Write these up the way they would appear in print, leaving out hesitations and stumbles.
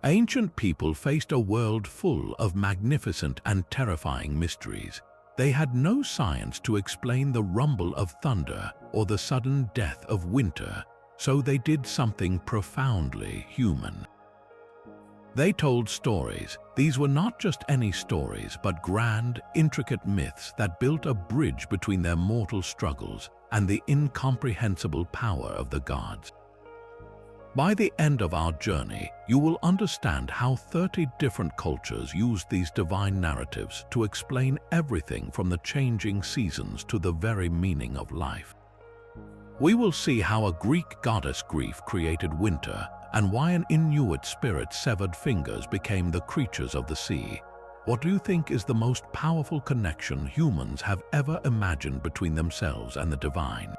Ancient people faced a world full of magnificent and terrifying mysteries. They had no science to explain the rumble of thunder or the sudden death of winter, so they did something profoundly human. They told stories. These were not just any stories, but grand, intricate myths that built a bridge between their mortal struggles and the incomprehensible power of the gods. By the end of our journey, you will understand how 30 different cultures used these divine narratives to explain everything from the changing seasons to the very meaning of life. We will see how a Greek goddess Grief created winter and why an Inuit spirit's severed fingers became the creatures of the sea. What do you think is the most powerful connection humans have ever imagined between themselves and the divine?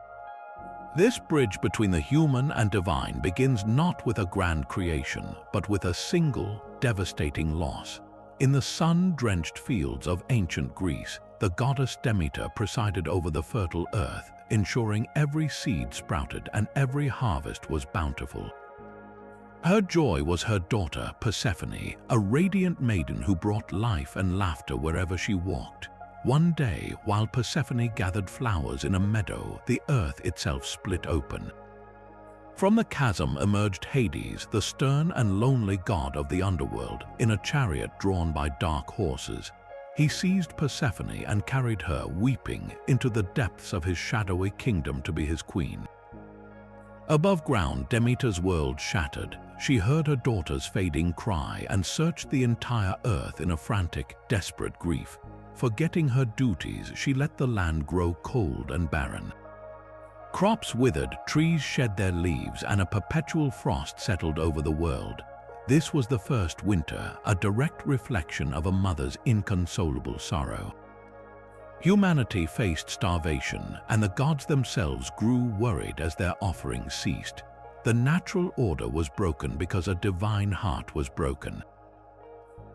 This bridge between the human and divine begins not with a grand creation, but with a single, devastating loss. In the sun-drenched fields of ancient Greece, the goddess Demeter presided over the fertile earth, ensuring every seed sprouted and every harvest was bountiful. Her joy was her daughter, Persephone, a radiant maiden who brought life and laughter wherever she walked. One day, while Persephone gathered flowers in a meadow, the earth itself split open. From the chasm emerged Hades, the stern and lonely god of the underworld, in a chariot drawn by dark horses. He seized Persephone and carried her, weeping, into the depths of his shadowy kingdom to be his queen. Above ground, Demeter's world shattered. She heard her daughter's fading cry and searched the entire earth in a frantic, desperate grief. Forgetting her duties, she let the land grow cold and barren. Crops withered, trees shed their leaves, and a perpetual frost settled over the world. This was the first winter, a direct reflection of a mother's inconsolable sorrow. Humanity faced starvation, and the gods themselves grew worried as their offerings ceased. The natural order was broken because a divine heart was broken.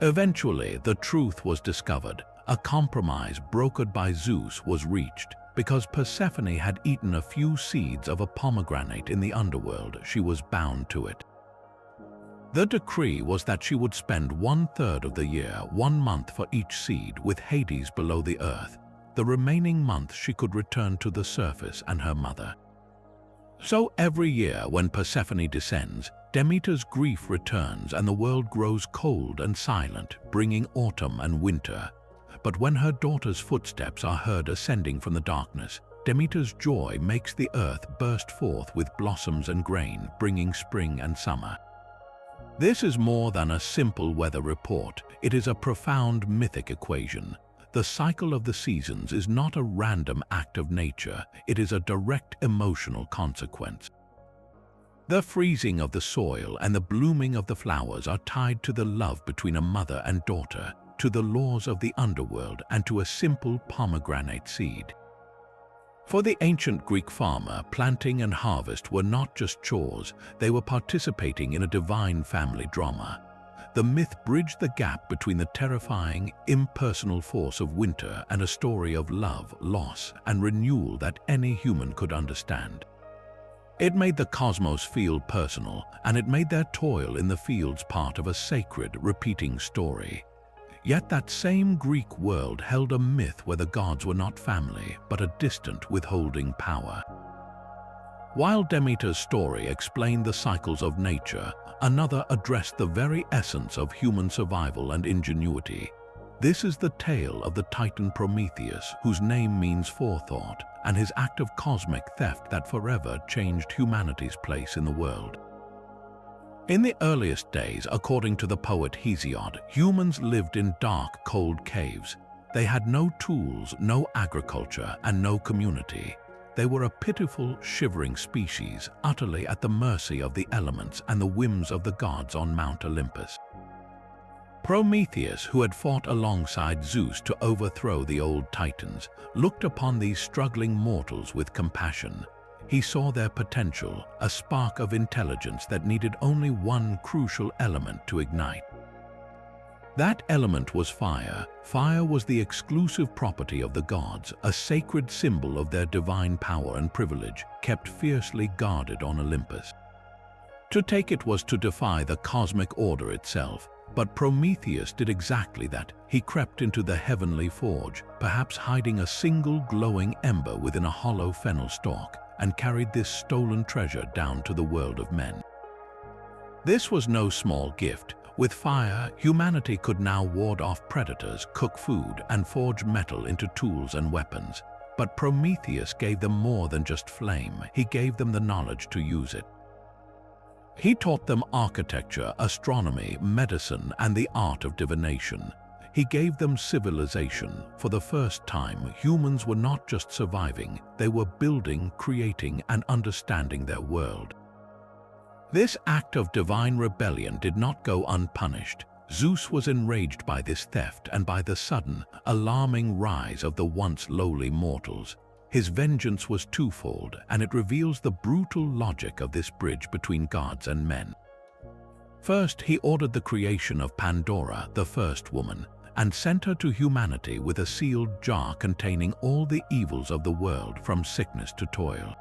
Eventually, the truth was discovered. A compromise brokered by Zeus was reached. Because Persephone had eaten a few seeds of a pomegranate in the underworld, she was bound to it. The decree was that she would spend 1/3 of the year, 1 month for each seed, with Hades below the earth. The remaining month she could return to the surface and her mother. So every year when Persephone descends, Demeter's grief returns and the world grows cold and silent, bringing autumn and winter. But when her daughter's footsteps are heard ascending from the darkness, Demeter's joy makes the earth burst forth with blossoms and grain, bringing spring and summer. This is more than a simple weather report. It is a profound mythic equation. The cycle of the seasons is not a random act of nature, it is a direct emotional consequence. The freezing of the soil and the blooming of the flowers are tied to the love between a mother and daughter, to the laws of the underworld, and to a simple pomegranate seed. For the ancient Greek farmer, planting and harvest were not just chores, they were participating in a divine family drama. The myth bridged the gap between the terrifying, impersonal force of winter and a story of love, loss, and renewal that any human could understand. It made the cosmos feel personal, and it made their toil in the fields part of a sacred, repeating story. Yet that same Greek world held a myth where the gods were not family, but a distant, withholding power. While Demeter's story explained the cycles of nature, another addressed the very essence of human survival and ingenuity. This is the tale of the Titan Prometheus, whose name means forethought, and his act of cosmic theft that forever changed humanity's place in the world. In the earliest days, according to the poet Hesiod, humans lived in dark, cold caves. They had no tools, no agriculture, and no community. They were a pitiful, shivering species, utterly at the mercy of the elements and the whims of the gods on Mount Olympus. Prometheus, who had fought alongside Zeus to overthrow the old Titans, looked upon these struggling mortals with compassion. He saw their potential, a spark of intelligence that needed only one crucial element to ignite. That element was fire. Fire was the exclusive property of the gods, a sacred symbol of their divine power and privilege, kept fiercely guarded on Olympus. To take it was to defy the cosmic order itself, but Prometheus did exactly that. He crept into the heavenly forge, perhaps hiding a single glowing ember within a hollow fennel stalk, and carried this stolen treasure down to the world of men. This was no small gift. With fire, humanity could now ward off predators, cook food, and forge metal into tools and weapons. But Prometheus gave them more than just flame. He gave them the knowledge to use it. He taught them architecture, astronomy, medicine, and the art of divination. He gave them civilization. For the first time, humans were not just surviving, they were building, creating, and understanding their world. This act of divine rebellion did not go unpunished. Zeus was enraged by this theft and by the sudden, alarming rise of the once lowly mortals. His vengeance was twofold, and it reveals the brutal logic of this bridge between gods and men. First, he ordered the creation of Pandora, the first woman, and sent her to humanity with a sealed jar containing all the evils of the world, from sickness to toil.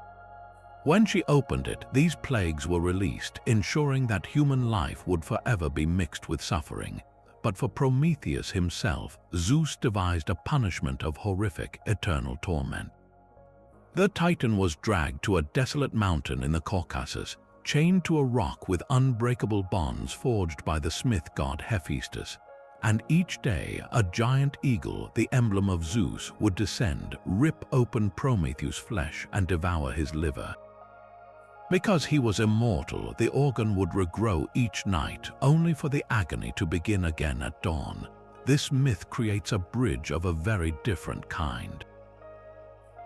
When she opened it, these plagues were released, ensuring that human life would forever be mixed with suffering. But for Prometheus himself, Zeus devised a punishment of horrific, eternal torment. The Titan was dragged to a desolate mountain in the Caucasus, chained to a rock with unbreakable bonds forged by the smith god Hephaestus. And each day, a giant eagle, the emblem of Zeus, would descend, rip open Prometheus' flesh, and devour his liver. Because he was immortal, the organ would regrow each night, only for the agony to begin again at dawn. This myth creates a bridge of a very different kind.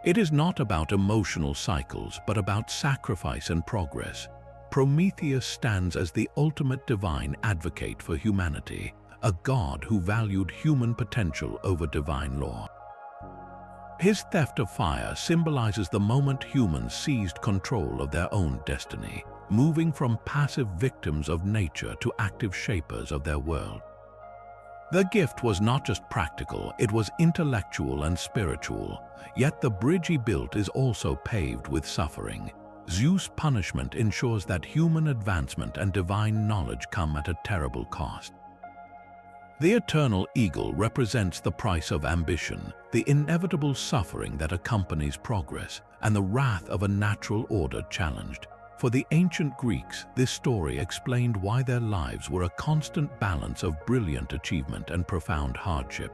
It is not about emotional cycles, but about sacrifice and progress. Prometheus stands as the ultimate divine advocate for humanity, a god who valued human potential over divine law. His theft of fire symbolizes the moment humans seized control of their own destiny, moving from passive victims of nature to active shapers of their world. The gift was not just practical, it was intellectual and spiritual, yet the bridge he built is also paved with suffering. Zeus' punishment ensures that human advancement and divine knowledge come at a terrible cost. The eternal eagle represents the price of ambition, the inevitable suffering that accompanies progress, and the wrath of a natural order challenged. For the ancient Greeks, this story explained why their lives were a constant balance of brilliant achievement and profound hardship.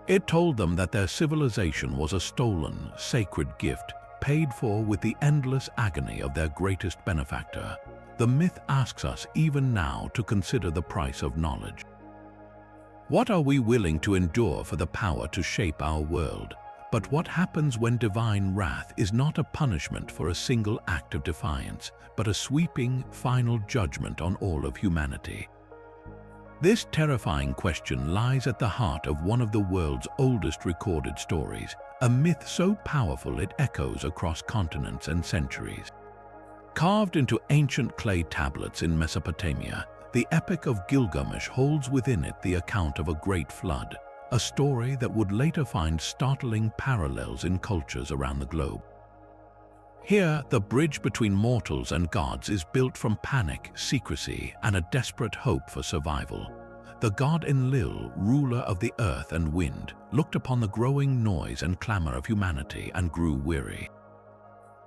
It told them that their civilization was a stolen, sacred gift, paid for with the endless agony of their greatest benefactor. The myth asks us even now to consider the price of knowledge. What are we willing to endure for the power to shape our world? But what happens when divine wrath is not a punishment for a single act of defiance, but a sweeping, final judgment on all of humanity? This terrifying question lies at the heart of one of the world's oldest recorded stories, a myth so powerful it echoes across continents and centuries. Carved into ancient clay tablets in Mesopotamia, the Epic of Gilgamesh holds within it the account of a great flood, a story that would later find startling parallels in cultures around the globe. Here, the bridge between mortals and gods is built from panic, secrecy, and a desperate hope for survival. The god Enlil, ruler of the earth and wind, looked upon the growing noise and clamor of humanity and grew weary.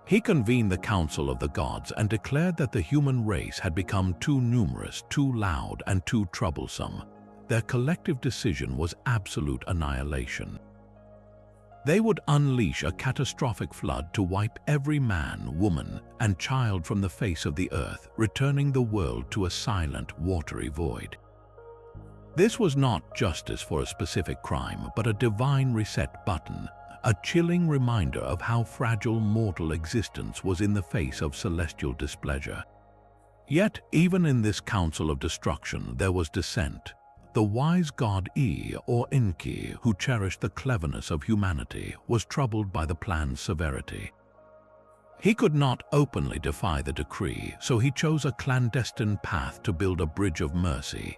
He convened the council of the gods and declared that the human race had become too numerous, too loud, and too troublesome. Their collective decision was absolute annihilation. They would unleash a catastrophic flood to wipe every man, woman, and child from the face of the earth, returning the world to a silent, watery void. This was not justice for a specific crime, but a divine reset button, a chilling reminder of how fragile mortal existence was in the face of celestial displeasure. Yet, even in this council of destruction, there was dissent. The wise god or Enki, who cherished the cleverness of humanity, was troubled by the plan's severity. He could not openly defy the decree, so he chose a clandestine path to build a bridge of mercy.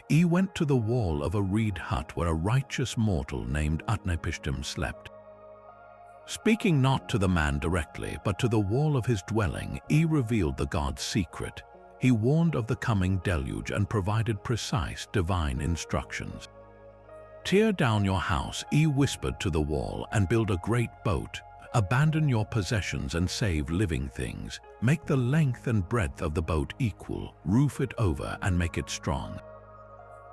He went to the wall of a reed hut where a righteous mortal named Utnapishtim slept. Speaking not to the man directly, but to the wall of his dwelling, he revealed the god's secret. He warned of the coming deluge and provided precise divine instructions. "Tear down your house," he whispered to the wall, "and build a great boat. Abandon your possessions and save living things. Make the length and breadth of the boat equal, roof it over and make it strong."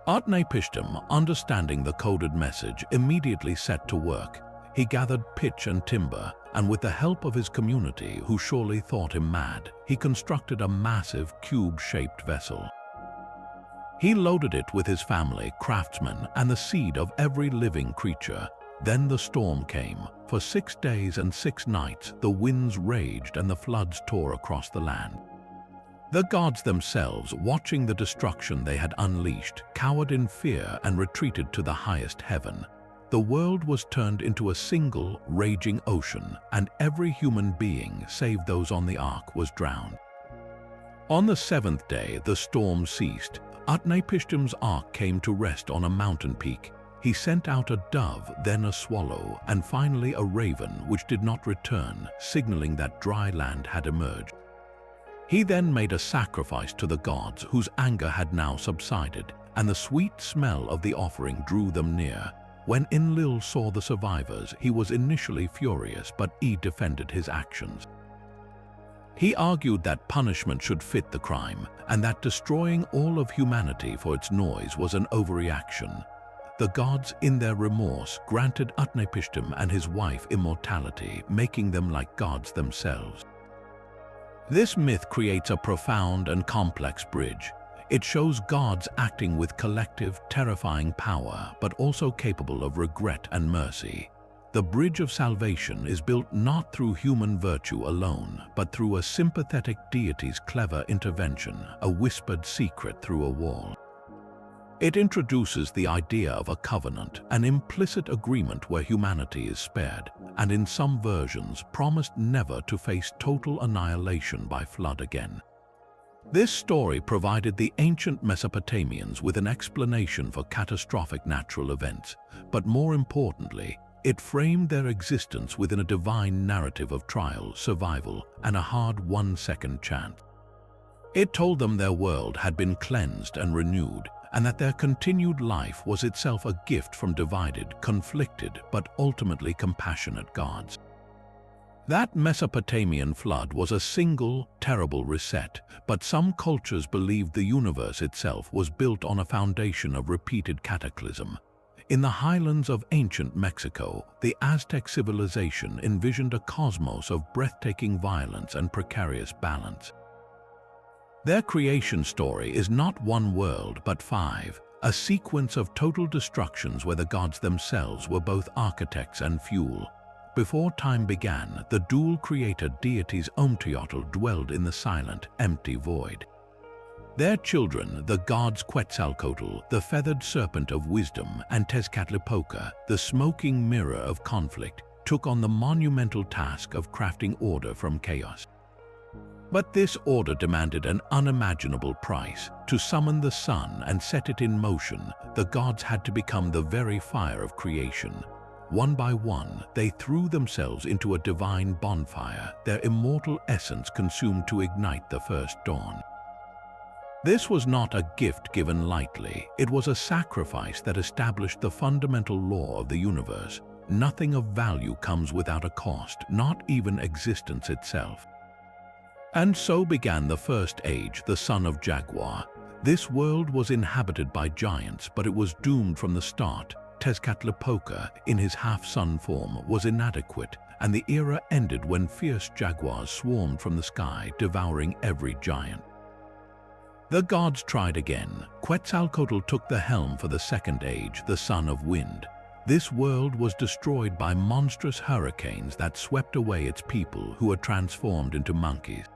Utnapishtim, understanding the coded message, immediately set to work. He gathered pitch and timber, and with the help of his community, who surely thought him mad, he constructed a massive cube-shaped vessel. He loaded it with his family, craftsmen, and the seed of every living creature. Then the storm came. For 6 days and 6 nights, the winds raged and the floods tore across the land. The gods themselves, watching the destruction they had unleashed, cowered in fear and retreated to the highest heaven. The world was turned into a single, raging ocean, and every human being, save those on the ark, was drowned. On the 7th day, the storm ceased. Utnapishtim's ark came to rest on a mountain peak. He sent out a dove, then a swallow, and finally a raven, which did not return, signaling that dry land had emerged. He then made a sacrifice to the gods, whose anger had now subsided, and the sweet smell of the offering drew them near. When Enlil saw the survivors, he was initially furious, but he defended his actions. He argued that punishment should fit the crime, and that destroying all of humanity for its noise was an overreaction. The gods, in their remorse, granted Utnapishtim and his wife immortality, making them like gods themselves. This myth creates a profound and complex bridge. It shows gods acting with collective, terrifying power, but also capable of regret and mercy. The bridge of salvation is built not through human virtue alone, but through a sympathetic deity's clever intervention, a whispered secret through a wall. It introduces the idea of a covenant, an implicit agreement where humanity is spared, and in some versions promised never to face total annihilation by flood again. This story provided the ancient Mesopotamians with an explanation for catastrophic natural events, but more importantly, it framed their existence within a divine narrative of trial, survival, and a hard 1-second chance. It told them their world had been cleansed and renewed, and that their continued life was itself a gift from divided, conflicted, but ultimately compassionate gods. That Mesopotamian flood was a single, terrible reset, but some cultures believed the universe itself was built on a foundation of repeated cataclysm. In the highlands of ancient Mexico, the Aztec civilization envisioned a cosmos of breathtaking violence and precarious balance. Their creation story is not one world but 5, a sequence of total destructions where the gods themselves were both architects and fuel. Before time began, the dual creator deities Omteotl dwelled in the silent, empty void. Their children, the gods Quetzalcoatl, the feathered serpent of wisdom, and Tezcatlipoca, the smoking mirror of conflict, took on the monumental task of crafting order from chaos. But this order demanded an unimaginable price. To summon the sun and set it in motion, the gods had to become the very fire of creation. One by one, they threw themselves into a divine bonfire, their immortal essence consumed to ignite the first dawn. This was not a gift given lightly. It was a sacrifice that established the fundamental law of the universe. Nothing of value comes without a cost, not even existence itself. And so began the first age, the son of Jaguar. This world was inhabited by giants, but it was doomed from the start. Tezcatlipoca, in his half-sun form, was inadequate, and the era ended when fierce jaguars swarmed from the sky, devouring every giant. The gods tried again. Quetzalcoatl took the helm for the second age, the son of wind. This world was destroyed by monstrous hurricanes that swept away its people, who were transformed into monkeys.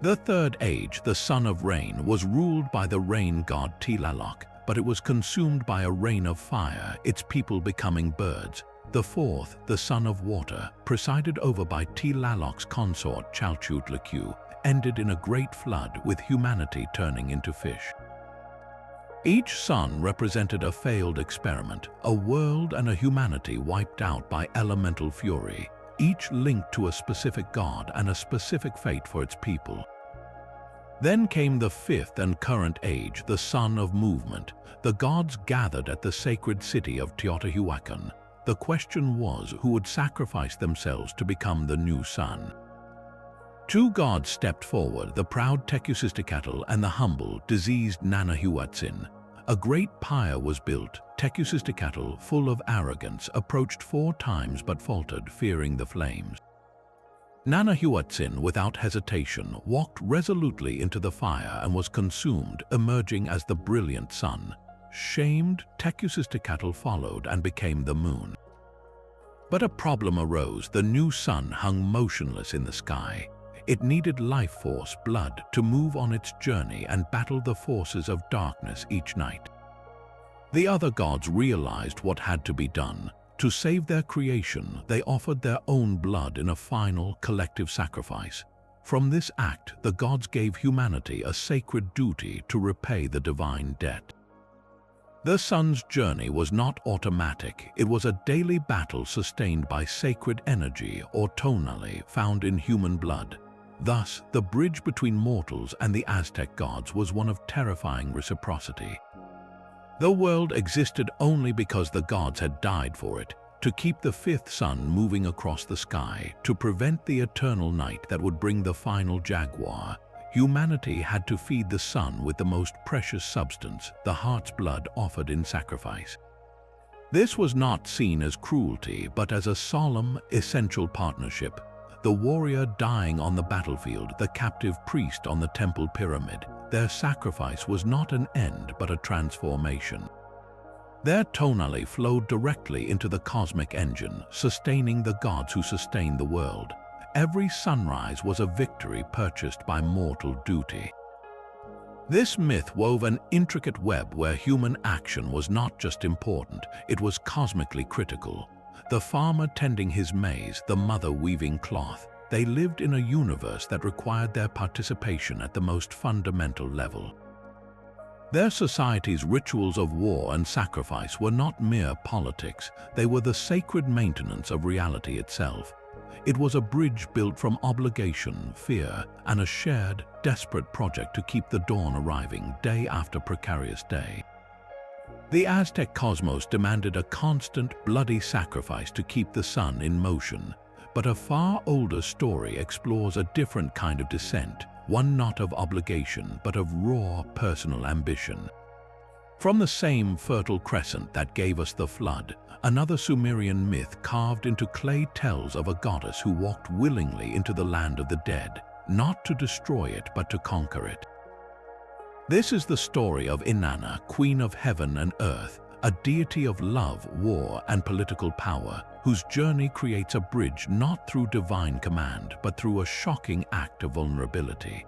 The third age, the son of rain, was ruled by the rain god Tlaloc, but it was consumed by a rain of fire, its people becoming birds. The fourth, the son of water, presided over by Tlaloc's consort Chalchutlacu, ended in a great flood, with humanity turning into fish. Each son represented a failed experiment, a world and a humanity wiped out by elemental fury, each linked to a specific god and a specific fate for its people. Then came the fifth and current age, the sun of movement. The gods gathered at the sacred city of Teotihuacan. The question was who would sacrifice themselves to become the new sun. Two gods stepped forward, the proud Tecusistecatl and the humble, diseased Nanahuatzin. A great pyre was built. Tecusistecatl, full of arrogance, approached 4 times but faltered, fearing the flames. Nanahuatzin, without hesitation, walked resolutely into the fire and was consumed, emerging as the brilliant sun. Shamed, Tecusistecatl followed and became the moon. But a problem arose. The new sun hung motionless in the sky. It needed life force, blood, to move on its journey and battle the forces of darkness each night. The other gods realized what had to be done. To save their creation, they offered their own blood in a final, collective sacrifice. From this act, the gods gave humanity a sacred duty to repay the divine debt. The sun's journey was not automatic. It was a daily battle sustained by sacred energy, or tonali, found in human blood. Thus, the bridge between mortals and the Aztec gods was one of terrifying reciprocity. The world existed only because the gods had died for it, to keep the fifth sun moving across the sky, to prevent the eternal night that would bring the final jaguar. Humanity had to feed the sun with the most precious substance, the heart's blood offered in sacrifice. This was not seen as cruelty, but as a solemn, essential partnership. The warrior dying on the battlefield, the captive priest on the temple pyramid, their sacrifice was not an end but a transformation. Their tonali flowed directly into the cosmic engine, sustaining the gods who sustained the world. Every sunrise was a victory purchased by mortal duty. This myth wove an intricate web where human action was not just important, it was cosmically critical. The farmer tending his maize, the mother weaving cloth, they lived in a universe that required their participation at the most fundamental level. Their society's rituals of war and sacrifice were not mere politics, they were the sacred maintenance of reality itself. It was a bridge built from obligation, fear, and a shared, desperate project to keep the dawn arriving day after precarious day. The Aztec cosmos demanded a constant, bloody sacrifice to keep the sun in motion. But a far older story explores a different kind of descent, one not of obligation, but of raw, personal ambition. From the same fertile crescent that gave us the flood, another Sumerian myth carved into clay tells of a goddess who walked willingly into the land of the dead, not to destroy it but to conquer it. This is the story of Inanna, queen of heaven and earth, a deity of love, war, and political power, whose journey creates a bridge not through divine command, but through a shocking act of vulnerability.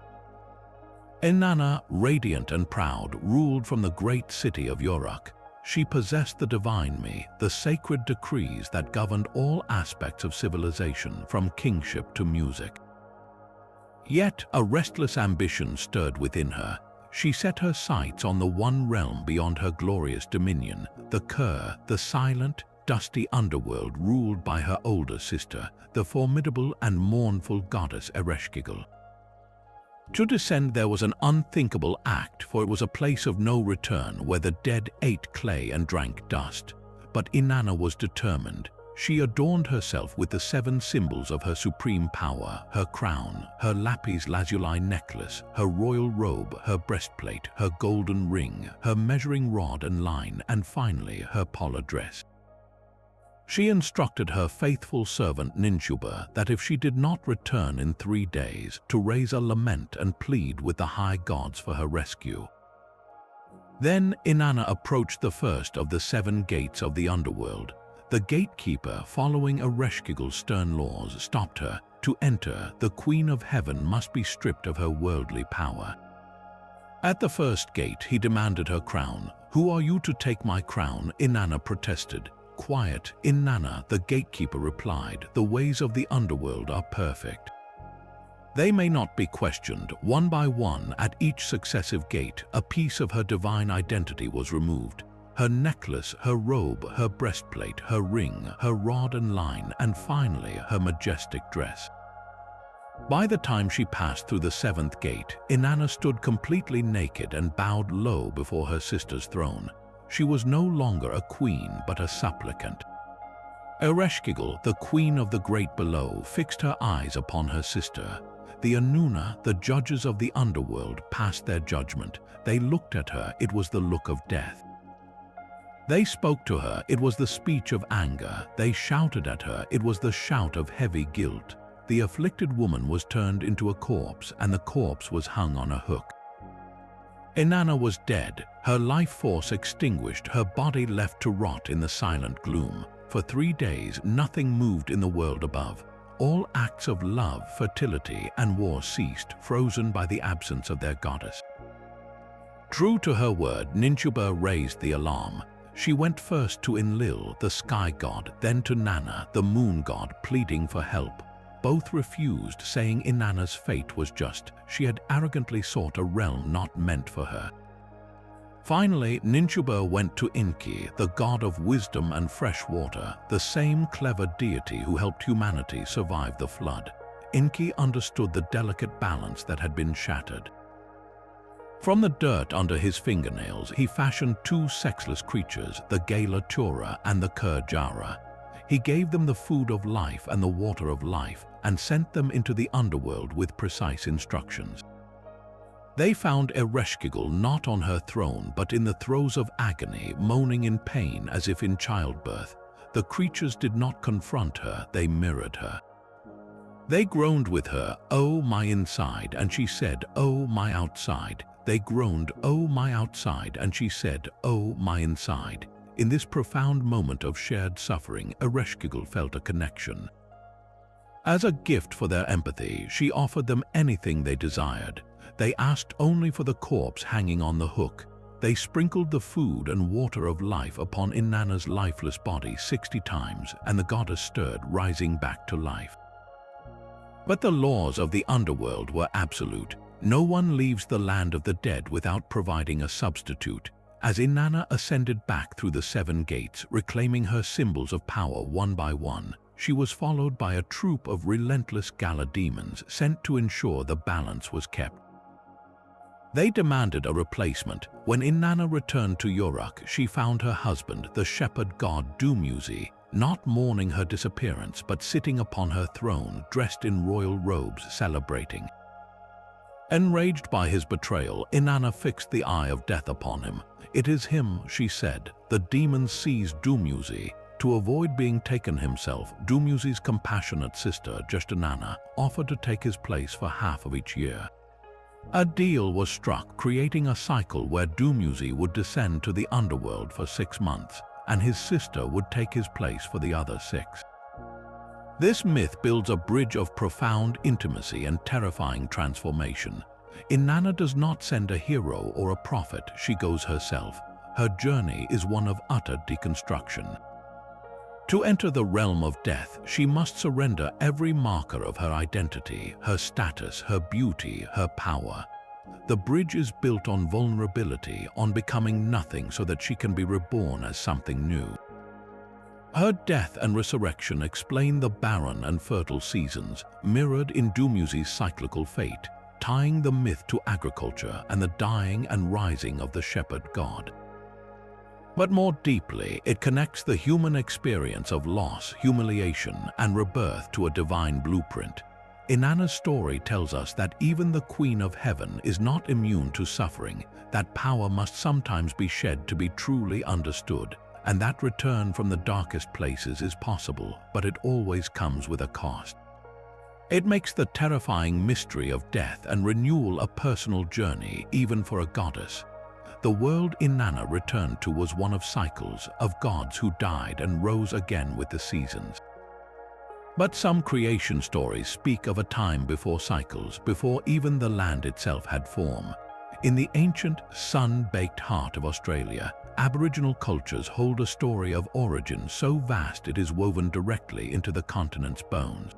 Inanna, radiant and proud, ruled from the great city of Yoruk. She possessed the divine me, the sacred decrees that governed all aspects of civilization, from kingship to music. Yet a restless ambition stirred within her. She set her sights on the one realm beyond her glorious dominion, the Kur, the silent, dusty underworld ruled by her older sister, the formidable and mournful goddess Ereshkigal. To descend there was an unthinkable act, for it was a place of no return where the dead ate clay and drank dust. But Inanna was determined. She adorned herself with the 7 symbols of her supreme power, her crown, her lapis lazuli necklace, her royal robe, her breastplate, her golden ring, her measuring rod and line, and finally her pala dress. She instructed her faithful servant Ninchuba that if she did not return in 3 days, to raise a lament and plead with the high gods for her rescue. Then Inanna approached the first of the 7 gates of the underworld. The gatekeeper, following Ereshkigal's stern laws, stopped her. To enter, the Queen of Heaven must be stripped of her worldly power. At the first gate, he demanded her crown. "Who are you to take my crown?" Inanna protested. "Quiet, Inanna," the gatekeeper replied. "The ways of the underworld are perfect. They may not be questioned." One by one, at each successive gate, a piece of her divine identity was removed. Her necklace, her robe, her breastplate, her ring, her rod and line, and finally her majestic dress. By the time she passed through the seventh gate, Inanna stood completely naked and bowed low before her sister's throne. She was no longer a queen, but a supplicant. Ereshkigal, the queen of the great below, fixed her eyes upon her sister. The Anuna, the judges of the underworld, passed their judgment. They looked at her, it was the look of death. They spoke to her, it was the speech of anger. They shouted at her, it was the shout of heavy guilt. The afflicted woman was turned into a corpse, and the corpse was hung on a hook. Inanna was dead, her life force extinguished, her body left to rot in the silent gloom. For 3 days, nothing moved in the world above. All acts of love, fertility, and war ceased, frozen by the absence of their goddess. True to her word, Ninchuba raised the alarm. She went first to Enlil, the sky god, then to Nanna, the moon god, pleading for help. Both refused, saying Inanna's fate was just. She had arrogantly sought a realm not meant for her. Finally, Ninchuba went to Enki, the god of wisdom and fresh water, the same clever deity who helped humanity survive the flood. Enki understood the delicate balance that had been shattered. From the dirt under his fingernails, he fashioned 2 sexless creatures, the Gala Tura and the Ker Jara. He gave them the food of life and the water of life, and sent them into the underworld with precise instructions. They found Ereshkigal not on her throne, but in the throes of agony, moaning in pain as if in childbirth. The creatures did not confront her, they mirrored her. They groaned with her, "Oh, my inside," and she said, "Oh, my outside." They groaned, "Oh, my outside," and she said, "Oh, my inside." In this profound moment of shared suffering, Ereshkigal felt a connection. As a gift for their empathy, she offered them anything they desired. They asked only for the corpse hanging on the hook. They sprinkled the food and water of life upon Inanna's lifeless body 60 times, and the goddess stirred, rising back to life. But the laws of the underworld were absolute. No one leaves the land of the dead without providing a substitute. As Inanna ascended back through the 7 gates, reclaiming her symbols of power one by one, she was followed by a troop of relentless Gala demons sent to ensure the balance was kept. They demanded a replacement. When Inanna returned to Yoruk, she found her husband, the shepherd god Dumuzi, not mourning her disappearance, but sitting upon her throne, dressed in royal robes, celebrating. Enraged by his betrayal, Inanna fixed the eye of death upon him. "It is him," she said. The demon seized Dumuzi. To avoid being taken himself, Dumuzi's compassionate sister, Inanna, offered to take his place for half of each year. A deal was struck, creating a cycle where Dumuzi would descend to the underworld for 6 months, and his sister would take his place for the other 6. This myth builds a bridge of profound intimacy and terrifying transformation. Inanna does not send a hero or a prophet, she goes herself. Her journey is one of utter deconstruction. To enter the realm of death, she must surrender every marker of her identity, her status, her beauty, her power. The bridge is built on vulnerability, on becoming nothing so that she can be reborn as something new. Her death and resurrection explain the barren and fertile seasons, mirrored in Dumuzi's cyclical fate, tying the myth to agriculture and the dying and rising of the shepherd god. But more deeply, it connects the human experience of loss, humiliation, and rebirth to a divine blueprint. Inanna's story tells us that even the Queen of Heaven is not immune to suffering, that power must sometimes be shed to be truly understood, and that return from the darkest places is possible, but it always comes with a cost. It makes the terrifying mystery of death and renewal a personal journey, even for a goddess. The world Inanna returned to was one of cycles, of gods who died and rose again with the seasons. But some creation stories speak of a time before cycles, before even the land itself had form. In the ancient, sun-baked heart of Australia, Aboriginal cultures hold a story of origin so vast it is woven directly into the continent's bones.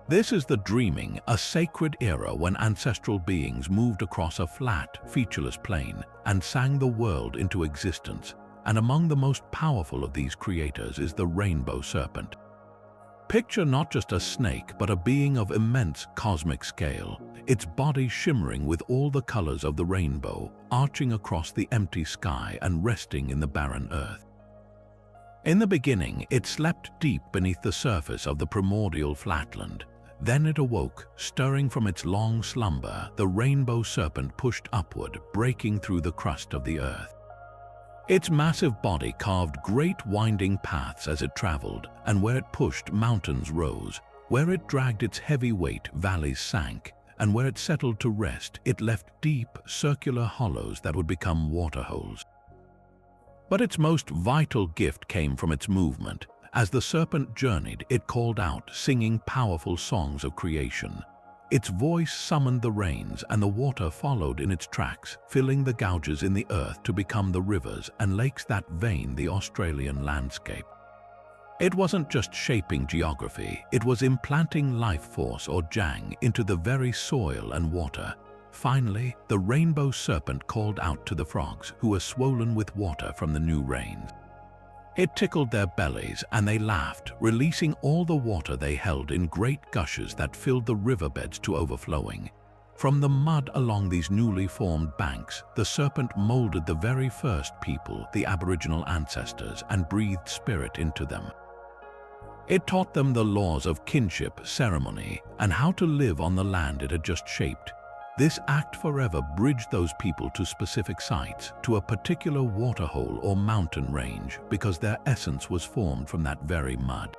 This is the dreaming, a sacred era when ancestral beings moved across a flat, featureless plain and sang the world into existence. And among the most powerful of these creators is the rainbow serpent. Picture not just a snake, but a being of immense cosmic scale, its body shimmering with all the colors of the rainbow, arching across the empty sky and resting in the barren earth. In the beginning, it slept deep beneath the surface of the primordial flatland. Then it awoke, stirring from its long slumber. The rainbow serpent pushed upward, breaking through the crust of the earth. Its massive body carved great winding paths as it traveled, and where it pushed, mountains rose. Where it dragged its heavy weight, valleys sank, and where it settled to rest, it left deep, circular hollows that would become waterholes. But its most vital gift came from its movement. As the serpent journeyed, it called out, singing powerful songs of creation. Its voice summoned the rains, and the water followed in its tracks, filling the gouges in the earth to become the rivers and lakes that vein the Australian landscape. It wasn't just shaping geography, it was implanting life force, or jang, into the very soil and water. Finally, the rainbow serpent called out to the frogs, who were swollen with water from the new rains. It tickled their bellies, and they laughed, releasing all the water they held in great gushes that filled the riverbeds to overflowing. From the mud along these newly formed banks, the serpent molded the very first people, the Aboriginal ancestors, and breathed spirit into them. It taught them the laws of kinship, ceremony, and how to live on the land it had just shaped. This act forever bridged those people to specific sites, to a particular waterhole or mountain range, because their essence was formed from that very mud.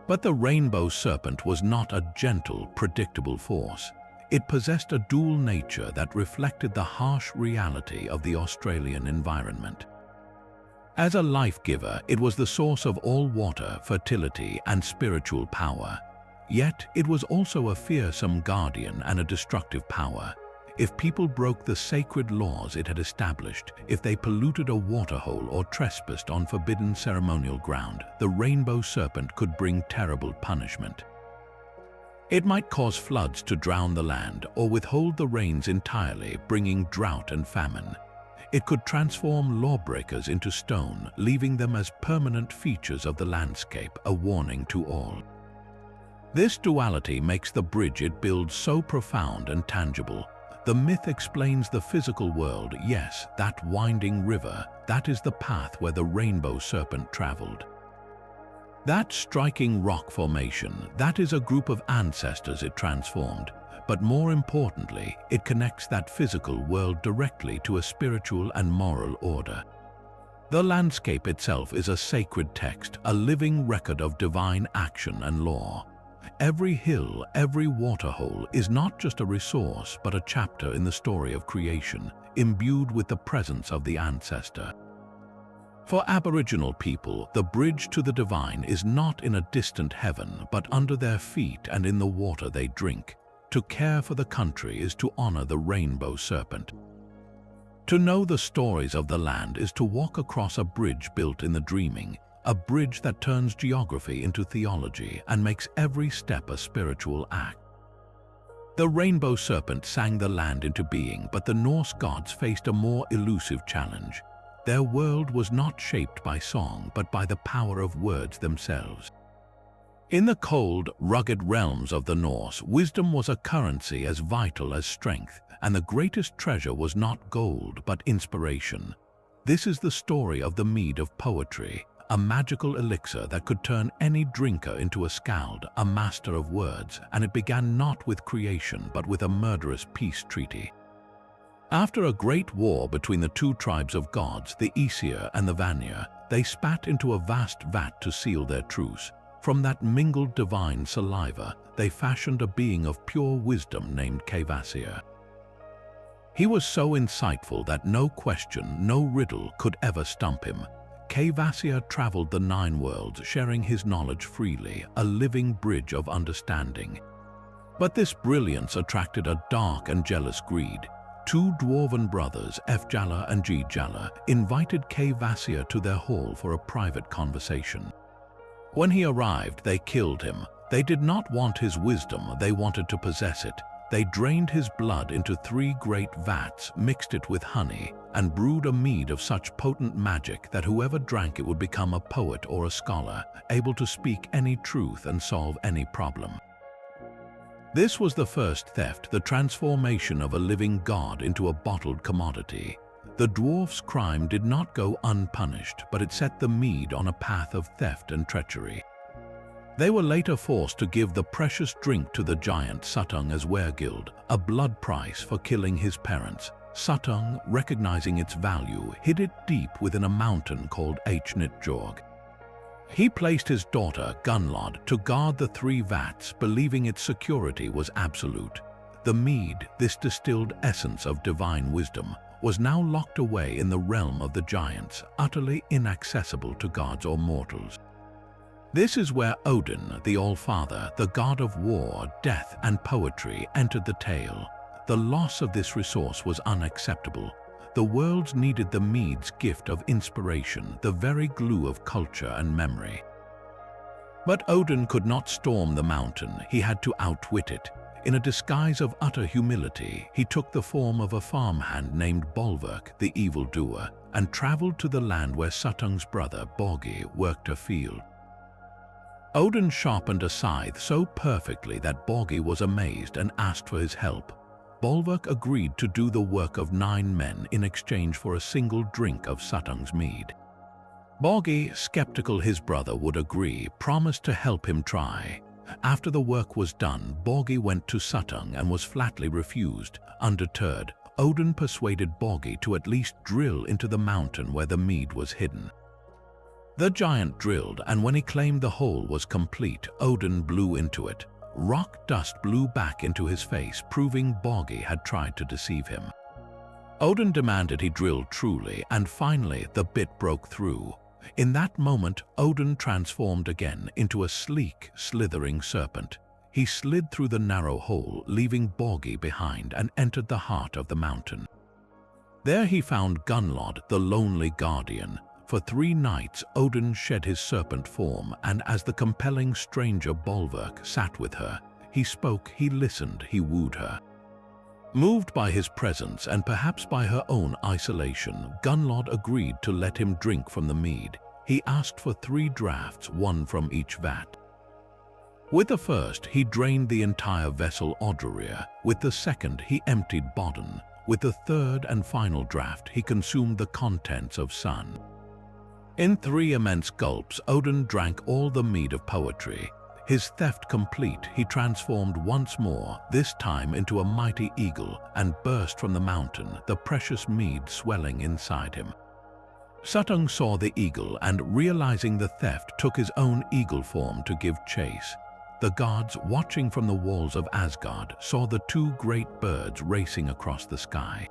But the rainbow serpent was not a gentle, predictable force. It possessed a dual nature that reflected the harsh reality of the Australian environment. As a life-giver, it was the source of all water, fertility, and spiritual power. Yet, it was also a fearsome guardian and a destructive power. If people broke the sacred laws it had established, if they polluted a waterhole or trespassed on forbidden ceremonial ground, the rainbow serpent could bring terrible punishment. It might cause floods to drown the land or withhold the rains entirely, bringing drought and famine. It could transform lawbreakers into stone, leaving them as permanent features of the landscape, a warning to all. This duality makes the bridge it builds so profound and tangible. The myth explains the physical world. Yes, that winding river, that is the path where the rainbow serpent traveled. That striking rock formation, that is a group of ancestors it transformed. But more importantly, it connects that physical world directly to a spiritual and moral order. The landscape itself is a sacred text, a living record of divine action and law. Every hill, every waterhole is not just a resource, but a chapter in the story of creation, imbued with the presence of the ancestor. For Aboriginal people, the bridge to the divine is not in a distant heaven, but under their feet and in the water they drink. To care for the country is to honor the rainbow serpent. To know the stories of the land is to walk across a bridge built in the dreaming, a bridge that turns geography into theology and makes every step a spiritual act. The rainbow serpent sang the land into being, but the Norse gods faced a more elusive challenge. Their world was not shaped by song, but by the power of words themselves. In the cold, rugged realms of the Norse, wisdom was a currency as vital as strength, and the greatest treasure was not gold, but inspiration. This is the story of the mead of poetry, a magical elixir that could turn any drinker into a skald, a master of words, and it began not with creation, but with a murderous peace treaty. After a great war between the two tribes of gods, the Aesir and the Vanir, they spat into a vast vat to seal their truce. From that mingled divine saliva, they fashioned a being of pure wisdom named Kvasir. He was so insightful that no question, no riddle could ever stump him. Kvasir traveled the 9 worlds, sharing his knowledge freely, a living bridge of understanding. But this brilliance attracted a dark and jealous greed. 2 dwarven brothers, Fjalla and Gjalla, invited Kvasir to their hall for a private conversation. When he arrived, they killed him. They did not want his wisdom, they wanted to possess it. They drained his blood into 3 great vats, mixed it with honey, and brewed a mead of such potent magic that whoever drank it would become a poet or a scholar, able to speak any truth and solve any problem. This was the first theft, the transformation of a living god into a bottled commodity. The dwarf's crime did not go unpunished, but it set the mead on a path of theft and treachery. They were later forced to give the precious drink to the giant Suttung as Wergild, a blood price for killing his parents. Suttung, recognizing its value, hid it deep within a mountain called Hnitjorg. He placed his daughter, Gunlod, to guard the 3 vats, believing its security was absolute. The mead, this distilled essence of divine wisdom, was now locked away in the realm of the giants, utterly inaccessible to gods or mortals. This is where Odin, the All-Father, the god of war, death, and poetry, entered the tale. The loss of this resource was unacceptable. The worlds needed the mead's gift of inspiration, the very glue of culture and memory. But Odin could not storm the mountain, he had to outwit it. In a disguise of utter humility, he took the form of a farmhand named Bolverk, the evildoer, and traveled to the land where Suttung's brother, Bogi, worked a field. Odin sharpened a scythe so perfectly that Bogi was amazed and asked for his help. Bolverk agreed to do the work of 9 men in exchange for a single drink of Suttung's mead. Bogi, skeptical his brother would agree, promised to help him try. After the work was done, Bogi went to Suttung and was flatly refused. Undeterred, Odin persuaded Bogi to at least drill into the mountain where the mead was hidden. The giant drilled, and when he claimed the hole was complete, Odin blew into it. Rock dust blew back into his face, proving Bogi had tried to deceive him. Odin demanded he drill truly, and finally the bit broke through. In that moment, Odin transformed again into a sleek, slithering serpent. He slid through the narrow hole, leaving Bogi behind, and entered the heart of the mountain. There he found Gunlod, the lonely guardian. For 3 nights, Odin shed his serpent form, and as the compelling stranger Bolverk sat with her, he spoke, he listened, he wooed her. Moved by his presence and perhaps by her own isolation, Gunlod agreed to let him drink from the mead. He asked for 3 draughts, 1 from each vat. With the first, he drained the entire vessel Odrerir. With the second, he emptied Bodden. With the third and final draught, he consumed the contents of Sun. In 3 immense gulps, Odin drank all the mead of poetry. His theft complete, he transformed once more, this time into a mighty eagle, and burst from the mountain, the precious mead swelling inside him. Suttung saw the eagle and, realizing the theft, took his own eagle form to give chase. The gods, watching from the walls of Asgard, saw the 2 great birds racing across the sky.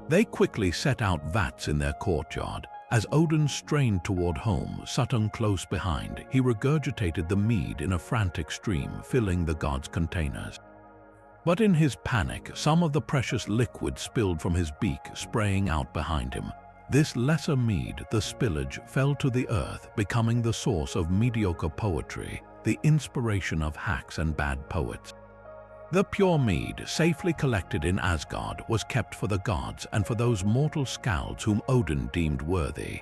They quickly set out vats in their courtyard. As Odin strained toward home, Suttung close behind, he regurgitated the mead in a frantic stream, filling the god's containers. But in his panic, some of the precious liquid spilled from his beak, spraying out behind him. This lesser mead, the spillage, fell to the earth, becoming the source of mediocre poetry, the inspiration of hacks and bad poets. The pure mead, safely collected in Asgard, was kept for the gods and for those mortal scalds whom Odin deemed worthy.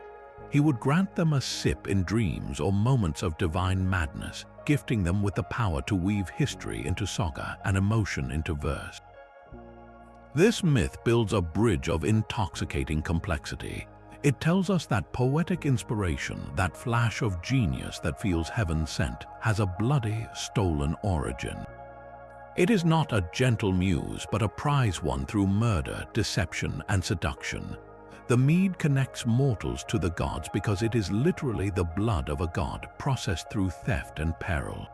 He would grant them a sip in dreams or moments of divine madness, gifting them with the power to weave history into saga and emotion into verse. This myth builds a bridge of intoxicating complexity. It tells us that poetic inspiration, that flash of genius that feels heaven-sent, has a bloody, stolen origin. It is not a gentle muse, but a prize won through murder, deception, and seduction. The mead connects mortals to the gods because it is literally the blood of a god processed through theft and peril.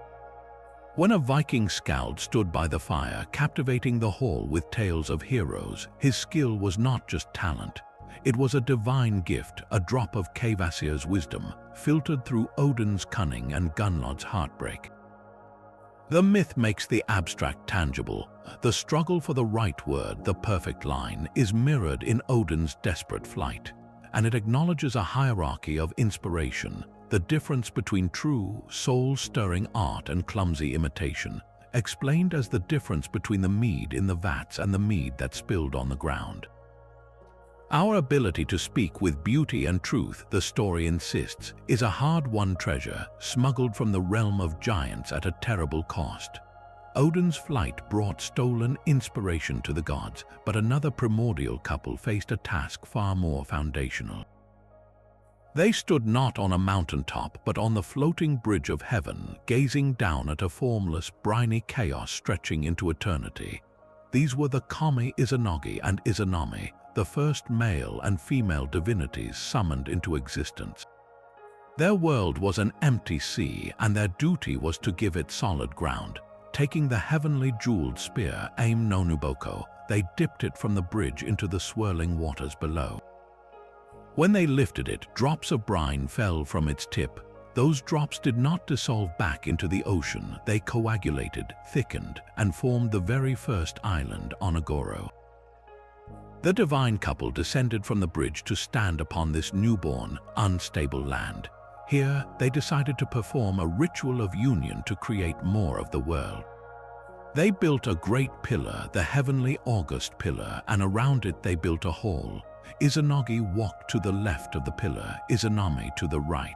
When a Viking skald stood by the fire, captivating the hall with tales of heroes, his skill was not just talent. It was a divine gift, a drop of Kvasir's wisdom, filtered through Odin's cunning and Gunlod's heartbreak. The myth makes the abstract tangible. The struggle for the right word, the perfect line, is mirrored in Odin's desperate flight, and it acknowledges a hierarchy of inspiration, the difference between true, soul-stirring art and clumsy imitation. explained as the difference between the mead in the vats and the mead that spilled on the ground. Our ability to speak with beauty and truth, the story insists, is a hard-won treasure smuggled from the realm of giants at a terrible cost. Odin's flight brought stolen inspiration to the gods, but another primordial couple faced a task far more foundational. They stood not on a mountaintop, but on the floating bridge of heaven, gazing down at a formless, briny chaos stretching into eternity. These were the Kami, Izanagi, and Izanami, the first male and female divinities summoned into existence. Their world was an empty sea, and their duty was to give it solid ground. Taking the heavenly jeweled spear, Aim Nonuboko, they dipped it from the bridge into the swirling waters below. When they lifted it, drops of brine fell from its tip. Those drops did not dissolve back into the ocean. They coagulated, thickened, and formed the very first island, Onagoro. The divine couple descended from the bridge to stand upon this newborn, unstable land. Here, they decided to perform a ritual of union to create more of the world. They built a great pillar, the heavenly august pillar, and around it they built a hall. Izanagi walked to the left of the pillar, Izanami to the right.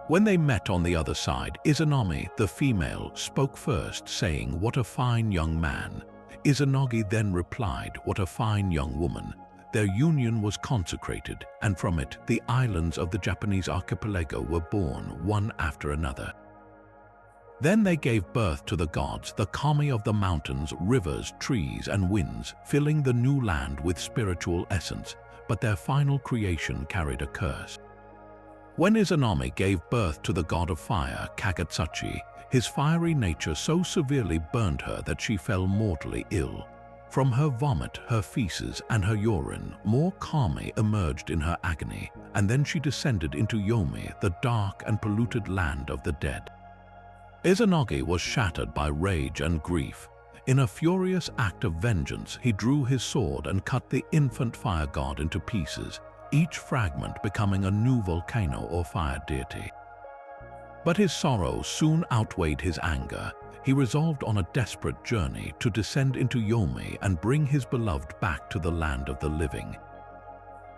When they met on the other side, Izanami, the female, spoke first, saying, "What a fine young man." Izanagi then replied, "What a fine young woman." Their union was consecrated, and from it, the islands of the Japanese archipelago were born, one after another. Then they gave birth to the gods, the Kami of the mountains, rivers, trees, and winds, filling the new land with spiritual essence, but their final creation carried a curse. When Izanami gave birth to the god of fire, Kagetsuchi, his fiery nature so severely burned her that she fell mortally ill. From her vomit, her feces, and her urine, more Kami emerged in her agony, and then she descended into Yomi, the dark and polluted land of the dead. Izanagi was shattered by rage and grief. In a furious act of vengeance, he drew his sword and cut the infant fire god into pieces, each fragment becoming a new volcano or fire deity. But his sorrow soon outweighed his anger. He resolved on a desperate journey to descend into Yomi and bring his beloved back to the land of the living.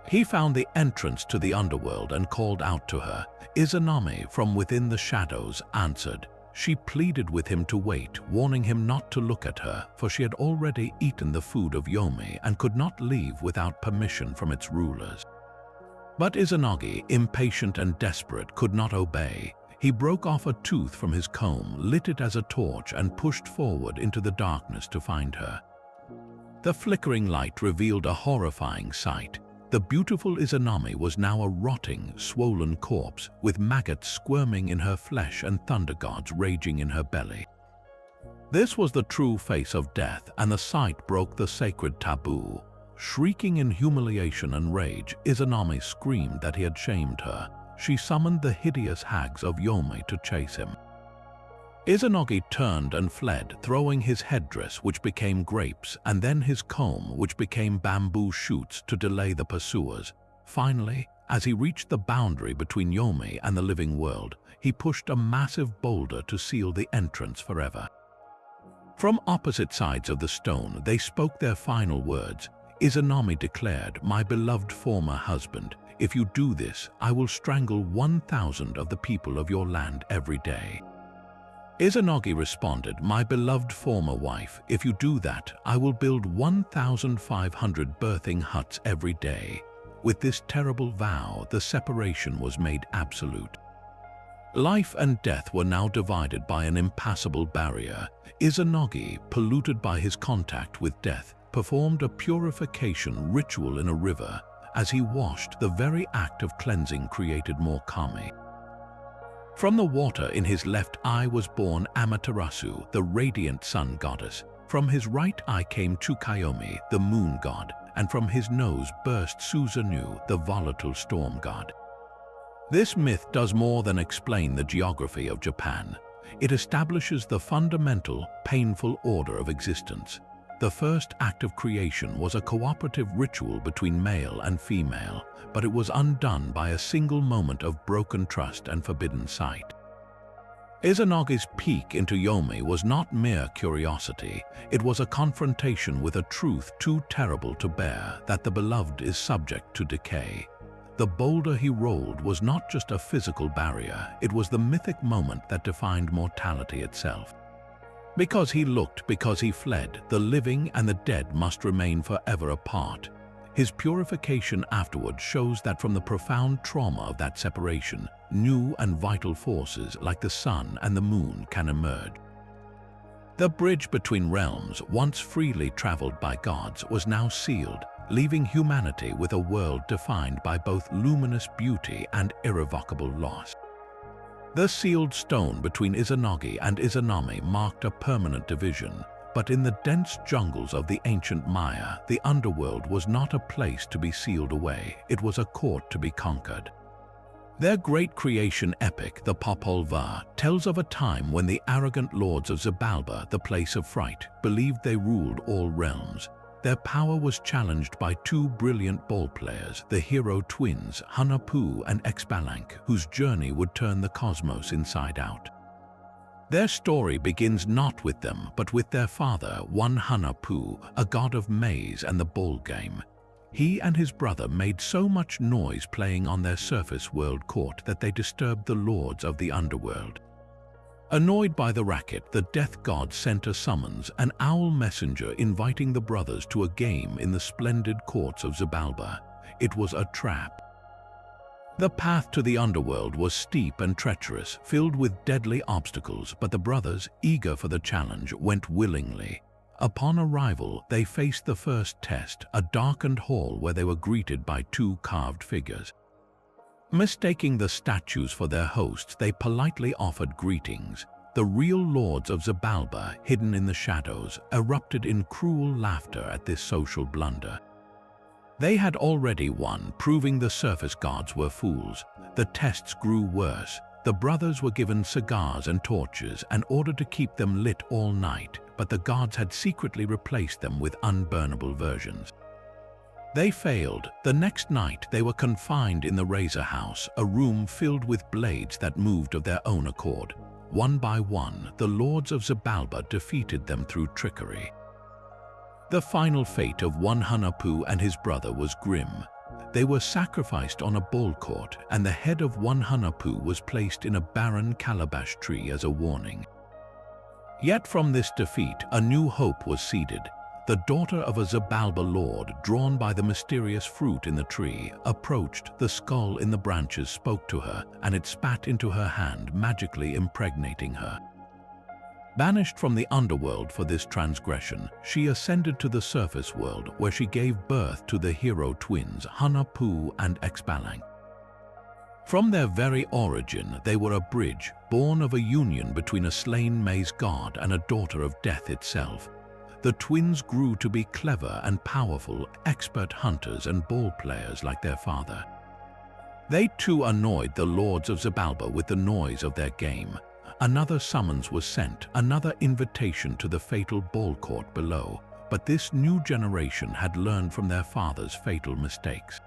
He found the entrance to the underworld and called out to her. Izanami, from within the shadows, answered. She pleaded with him to wait, warning him not to look at her, for she had already eaten the food of Yomi and could not leave without permission from its rulers. But Izanagi, impatient and desperate, could not obey. He broke off a tooth from his comb, lit it as a torch, and pushed forward into the darkness to find her. The flickering light revealed a horrifying sight. The beautiful Izanami was now a rotting, swollen corpse, with maggots squirming in her flesh and thunder gods raging in her belly. This was the true face of death, and the sight broke the sacred taboo. Shrieking in humiliation and rage, Izanami screamed that he had shamed her. She summoned the hideous hags of Yomi to chase him. Izanagi turned and fled, throwing his headdress, which became grapes, and then his comb, which became bamboo shoots, to delay the pursuers. Finally, as he reached the boundary between Yomi and the living world, he pushed a massive boulder to seal the entrance forever. From opposite sides of the stone, they spoke their final words. Izanami declared, "My beloved former husband, if you do this, I will strangle 1,000 of the people of your land every day." Izanagi responded, "My beloved former wife, if you do that, I will build 1,500 birthing huts every day." With this terrible vow, the separation was made absolute. Life and death were now divided by an impassable barrier. Izanagi, polluted by his contact with death, performed a purification ritual in a river. As he washed, the very act of cleansing created more Kami. From the water in his left eye was born Amaterasu, the radiant sun goddess. From his right eye came Tsukuyomi, the moon god, and from his nose burst Susanoo, the volatile storm god. This myth does more than explain the geography of Japan. It establishes the fundamental, painful order of existence. The first act of creation was a cooperative ritual between male and female, but it was undone by a single moment of broken trust and forbidden sight. Izanagi's peek into Yomi was not mere curiosity, it was a confrontation with a truth too terrible to bear, that the beloved is subject to decay. The boulder he rolled was not just a physical barrier, it was the mythic moment that defined mortality itself. Because he looked, because he fled, the living and the dead must remain forever apart. His purification afterward shows that from the profound trauma of that separation, new and vital forces like the sun and the moon can emerge. The bridge between realms, once freely traveled by gods, was now sealed, leaving humanity with a world defined by both luminous beauty and irrevocable loss. The sealed stone between Izanagi and Izanami marked a permanent division, but in the dense jungles of the ancient Maya, the underworld was not a place to be sealed away, it was a court to be conquered. Their great creation epic, the Popol Vuh, tells of a time when the arrogant lords of Xibalba, the place of fright, believed they ruled all realms. Their power was challenged by two brilliant ball players, the hero twins Hunahpu and Xbalanque, whose journey would turn the cosmos inside out. Their story begins not with them, but with their father, one Hunahpu, a god of maize and the ball game. He and his brother made so much noise playing on their surface world court that they disturbed the lords of the underworld. Annoyed by the racket, the death god sent a summons, an owl messenger inviting the brothers to a game in the splendid courts of Xibalba. It was a trap. The path to the underworld was steep and treacherous, filled with deadly obstacles, but the brothers, eager for the challenge, went willingly. Upon arrival, they faced the first test, a darkened hall where they were greeted by two carved figures. Mistaking the statues for their hosts, they politely offered greetings. The real lords of Xibalba, hidden in the shadows, erupted in cruel laughter at this social blunder. They had already won, proving the surface gods were fools. The tests grew worse. The brothers were given cigars and torches and ordered to keep them lit all night, but the gods had secretly replaced them with unburnable versions. They failed. The next night they were confined in the Razor House, a room filled with blades that moved of their own accord. One by one, the lords of Xibalba defeated them through trickery. The final fate of one Hunahpu and his brother was grim. They were sacrificed on a ball court, and the head of one Hunahpu was placed in a barren calabash tree as a warning. Yet from this defeat, a new hope was seeded. The daughter of a Xibalba lord, drawn by the mysterious fruit in the tree, approached. The skull in the branches spoke to her, and it spat into her hand, magically impregnating her. Banished from the underworld for this transgression, she ascended to the surface world, where she gave birth to the hero twins Hunahpu and Xbalanque. From their very origin, they were a bridge, born of a union between a slain maize god and a daughter of death itself. The twins grew to be clever and powerful, expert hunters and ball players like their father. They too annoyed the lords of Xibalba with the noise of their game. Another summons was sent, another invitation to the fatal ball court below, but this new generation had learned from their father's fatal mistakes.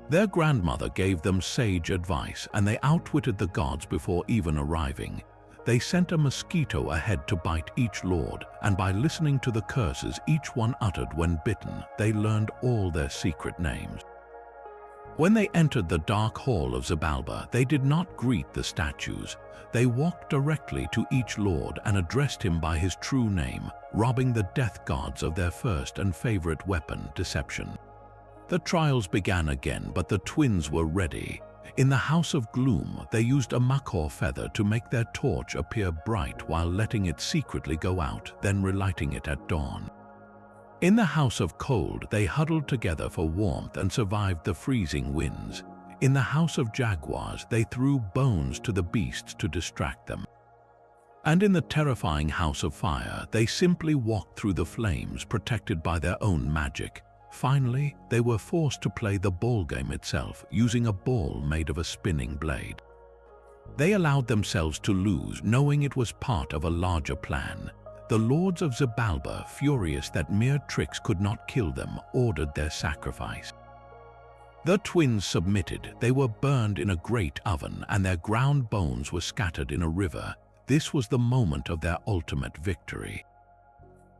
Their grandmother gave them sage advice, and they outwitted the gods before even arriving. They sent a mosquito ahead to bite each lord, and by listening to the curses each one uttered when bitten, they learned all their secret names. When they entered the dark hall of Xibalba, they did not greet the statues. They walked directly to each lord and addressed him by his true name, robbing the death gods of their first and favorite weapon, deception. The trials began again, but the twins were ready. In the House of Gloom, they used a macaw feather to make their torch appear bright while letting it secretly go out, then relighting it at dawn. In the House of Cold, they huddled together for warmth and survived the freezing winds. In the House of Jaguars, they threw bones to the beasts to distract them. And in the terrifying House of Fire, they simply walked through the flames, protected by their own magic. Finally, they were forced to play the ball game itself, using a ball made of a spinning blade. They allowed themselves to lose, knowing it was part of a larger plan. The lords of Xibalba, furious that mere tricks could not kill them, ordered their sacrifice. The twins submitted. They were burned in a great oven, and their ground bones were scattered in a river. This was the moment of their ultimate victory.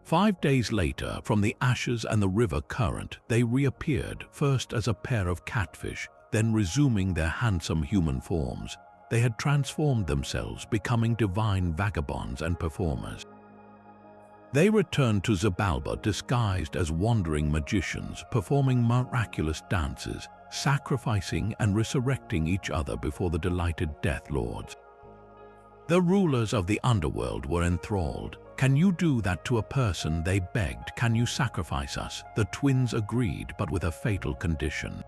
5 days later, from the ashes and the river current, they reappeared, first as a pair of catfish, then resuming their handsome human forms. They had transformed themselves, becoming divine vagabonds and performers. They returned to Xibalba disguised as wandering magicians, performing miraculous dances, sacrificing and resurrecting each other before the delighted Death Lords. The rulers of the underworld were enthralled. "Can you do that to a person?" they begged. "Can you sacrifice us?" The twins agreed, but with a fatal condition.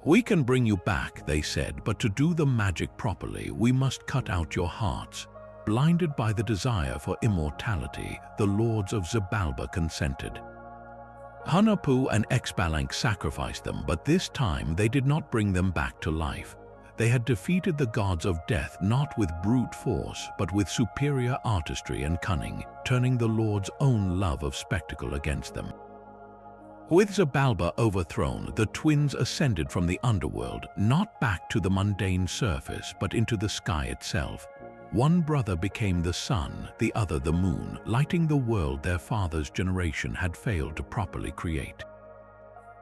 "We can bring you back," they said, "but to do the magic properly, we must cut out your hearts." Blinded by the desire for immortality, the lords of Xibalba consented. Hunahpu and Xbalanque sacrificed them, but this time they did not bring them back to life. They had defeated the gods of death not with brute force, but with superior artistry and cunning, turning the lord's own love of spectacle against them. With Xibalba overthrown, the twins ascended from the underworld, not back to the mundane surface, but into the sky itself. One brother became the sun, the other the moon, lighting the world their father's generation had failed to properly create.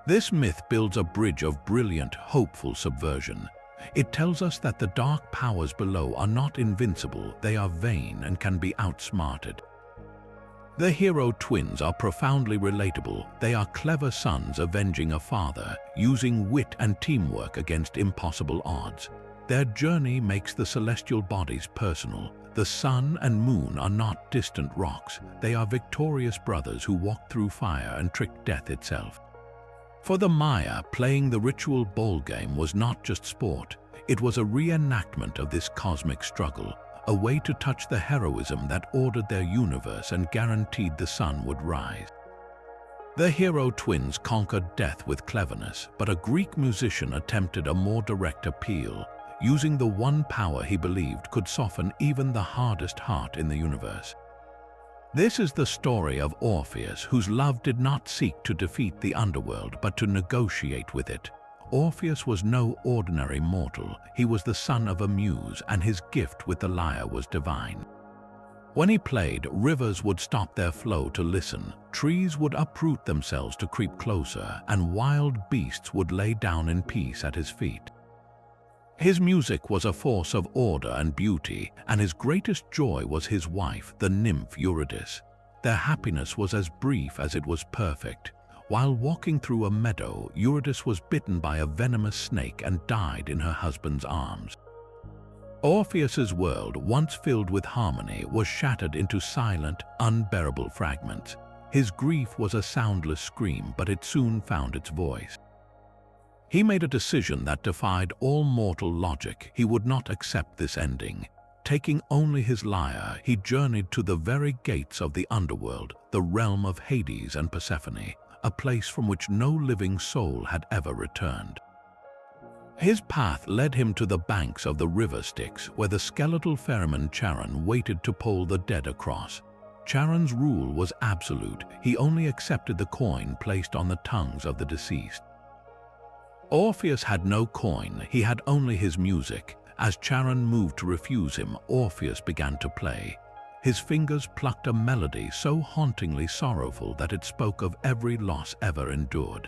This myth builds a bridge of brilliant, hopeful subversion. It tells us that the dark powers below are not invincible, they are vain and can be outsmarted. The hero twins are profoundly relatable. They are clever sons avenging a father, using wit and teamwork against impossible odds. Their journey makes the celestial bodies personal. The sun and moon are not distant rocks. They are victorious brothers who walk through fire and trick death itself. For the Maya, playing the ritual bowl game was not just sport. It was a reenactment of this cosmic struggle, a way to touch the heroism that ordered their universe and guaranteed the sun would rise. The hero twins conquered death with cleverness, but a Greek musician attempted a more direct appeal, using the one power he believed could soften even the hardest heart in the universe. This is the story of Orpheus, whose love did not seek to defeat the underworld, but to negotiate with it. Orpheus was no ordinary mortal. He was the son of a muse, and his gift with the lyre was divine. When he played, rivers would stop their flow to listen, trees would uproot themselves to creep closer, and wild beasts would lay down in peace at his feet. His music was a force of order and beauty, and his greatest joy was his wife, the nymph Eurydice. Their happiness was as brief as it was perfect. While walking through a meadow, Eurydice was bitten by a venomous snake and died in her husband's arms. Orpheus's world, once filled with harmony, was shattered into silent, unbearable fragments. His grief was a soundless scream, but it soon found its voice. He made a decision that defied all mortal logic. He would not accept this ending. Taking only his lyre, he journeyed to the very gates of the underworld, the realm of Hades and Persephone, a place from which no living soul had ever returned. His path led him to the banks of the river Styx, where the skeletal ferryman Charon waited to pole the dead across. Charon's rule was absolute. He only accepted the coin placed on the tongues of the deceased. Orpheus had no coin, he had only his music. As Charon moved to refuse him, Orpheus began to play. His fingers plucked a melody so hauntingly sorrowful that it spoke of every loss ever endured.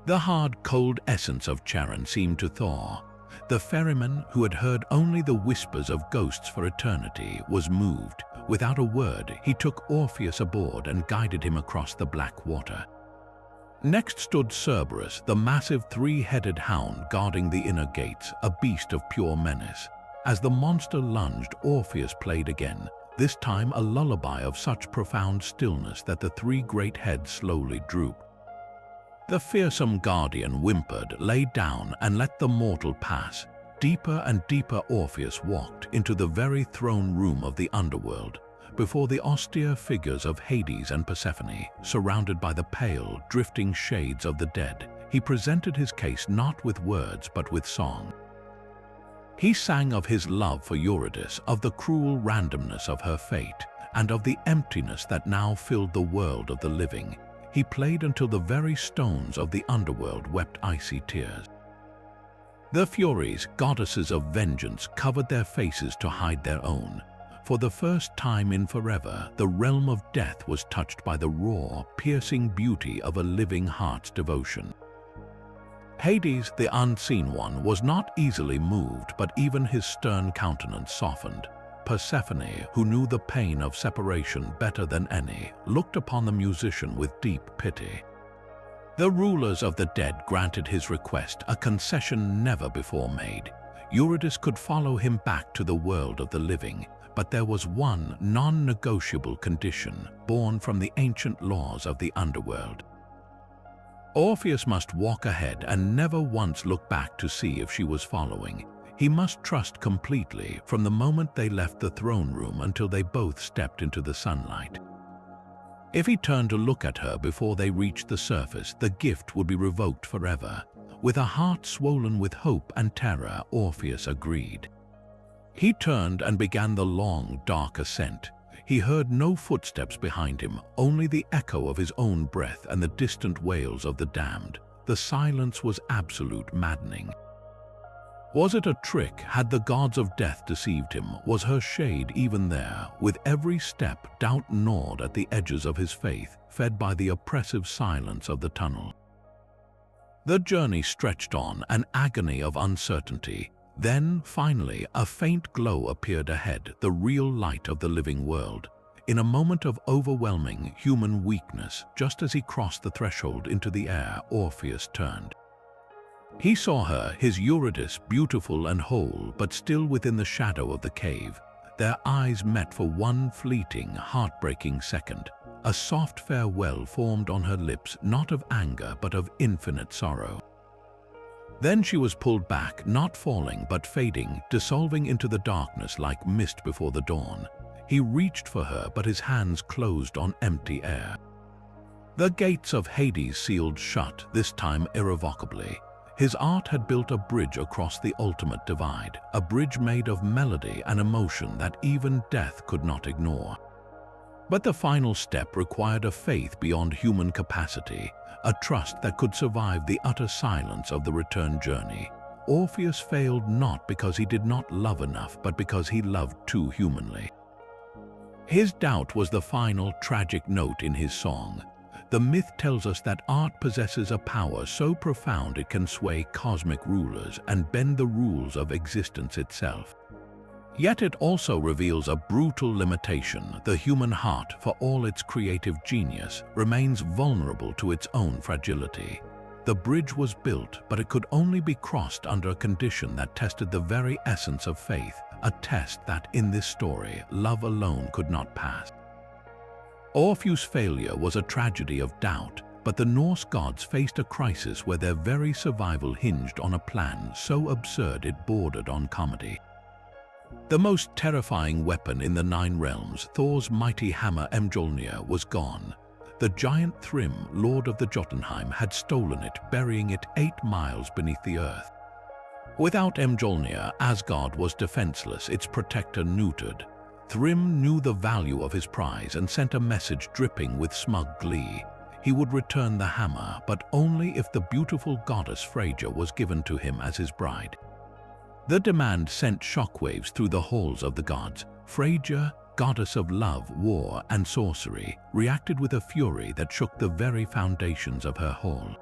The hard, cold essence of Charon seemed to thaw. The ferryman, who had heard only the whispers of ghosts for eternity, was moved. Without a word, he took Orpheus aboard and guided him across the black water. Next stood Cerberus, the massive three-headed hound guarding the inner gates, a beast of pure menace. As the monster lunged, Orpheus played again, this time a lullaby of such profound stillness that the three great heads slowly drooped. The fearsome guardian whimpered, lay down, and let the mortal pass. Deeper and deeper Orpheus walked into the very throne room of the underworld, before the austere figures of Hades and Persephone, surrounded by the pale, drifting shades of the dead. He presented his case not with words but with song. He sang of his love for Eurydice, of the cruel randomness of her fate, and of the emptiness that now filled the world of the living. He played until the very stones of the underworld wept icy tears. The Furies, goddesses of vengeance, covered their faces to hide their own. For the first time in forever, the realm of death was touched by the raw, piercing beauty of a living heart's devotion. Hades, the unseen one, was not easily moved, but even his stern countenance softened. Persephone, who knew the pain of separation better than any, looked upon the musician with deep pity. The rulers of the dead granted his request, a concession never before made. Eurydice could follow him back to the world of the living, but there was one non-negotiable condition born from the ancient laws of the underworld. Orpheus must walk ahead and never once look back to see if she was following. He must trust completely from the moment they left the throne room until they both stepped into the sunlight. If he turned to look at her before they reached the surface, the gift would be revoked forever. With a heart swollen with hope and terror, Orpheus agreed. He turned and began the long, dark ascent. He heard no footsteps behind him, only the echo of his own breath and the distant wails of the damned. The silence was absolute, maddening. Was it a trick? Had the gods of death deceived him? Was her shade even there? With every step, doubt gnawed at the edges of his faith, fed by the oppressive silence of the tunnel. The journey stretched on, an agony of uncertainty. Then, finally, a faint glow appeared ahead, the real light of the living world. In a moment of overwhelming human weakness, just as he crossed the threshold into the air, Orpheus turned. He saw her, his Eurydice, beautiful and whole, but still within the shadow of the cave. Their eyes met for one fleeting, heartbreaking second. A soft farewell formed on her lips, not of anger, but of infinite sorrow. Then she was pulled back, not falling, but fading, dissolving into the darkness like mist before the dawn. He reached for her, but his hands closed on empty air. The gates of Hades sealed shut, this time irrevocably. His art had built a bridge across the ultimate divide, a bridge made of melody and emotion that even death could not ignore. But the final step required a faith beyond human capacity, a trust that could survive the utter silence of the return journey. Orpheus failed not because he did not love enough, but because he loved too humanly. His doubt was the final tragic note in his song. The myth tells us that art possesses a power so profound it can sway cosmic rulers and bend the rules of existence itself. Yet it also reveals a brutal limitation. The human heart, for all its creative genius, remains vulnerable to its own fragility. The bridge was built, but it could only be crossed under a condition that tested the very essence of faith, a test that, in this story, love alone could not pass. Orpheus' failure was a tragedy of doubt, but the Norse gods faced a crisis where their very survival hinged on a plan so absurd it bordered on comedy. The most terrifying weapon in the Nine Realms, Thor's mighty hammer Mjolnir, was gone. The giant Thrym, lord of the Jotunheim, had stolen it, burying it 8 miles beneath the earth. Without Mjolnir, Asgard was defenseless, its protector neutered. Thrym knew the value of his prize and sent a message dripping with smug glee. He would return the hammer, but only if the beautiful goddess Freyja was given to him as his bride. The demand sent shockwaves through the halls of the gods. Freyja, goddess of love, war, and sorcery, reacted with a fury that shook the very foundations of her hall.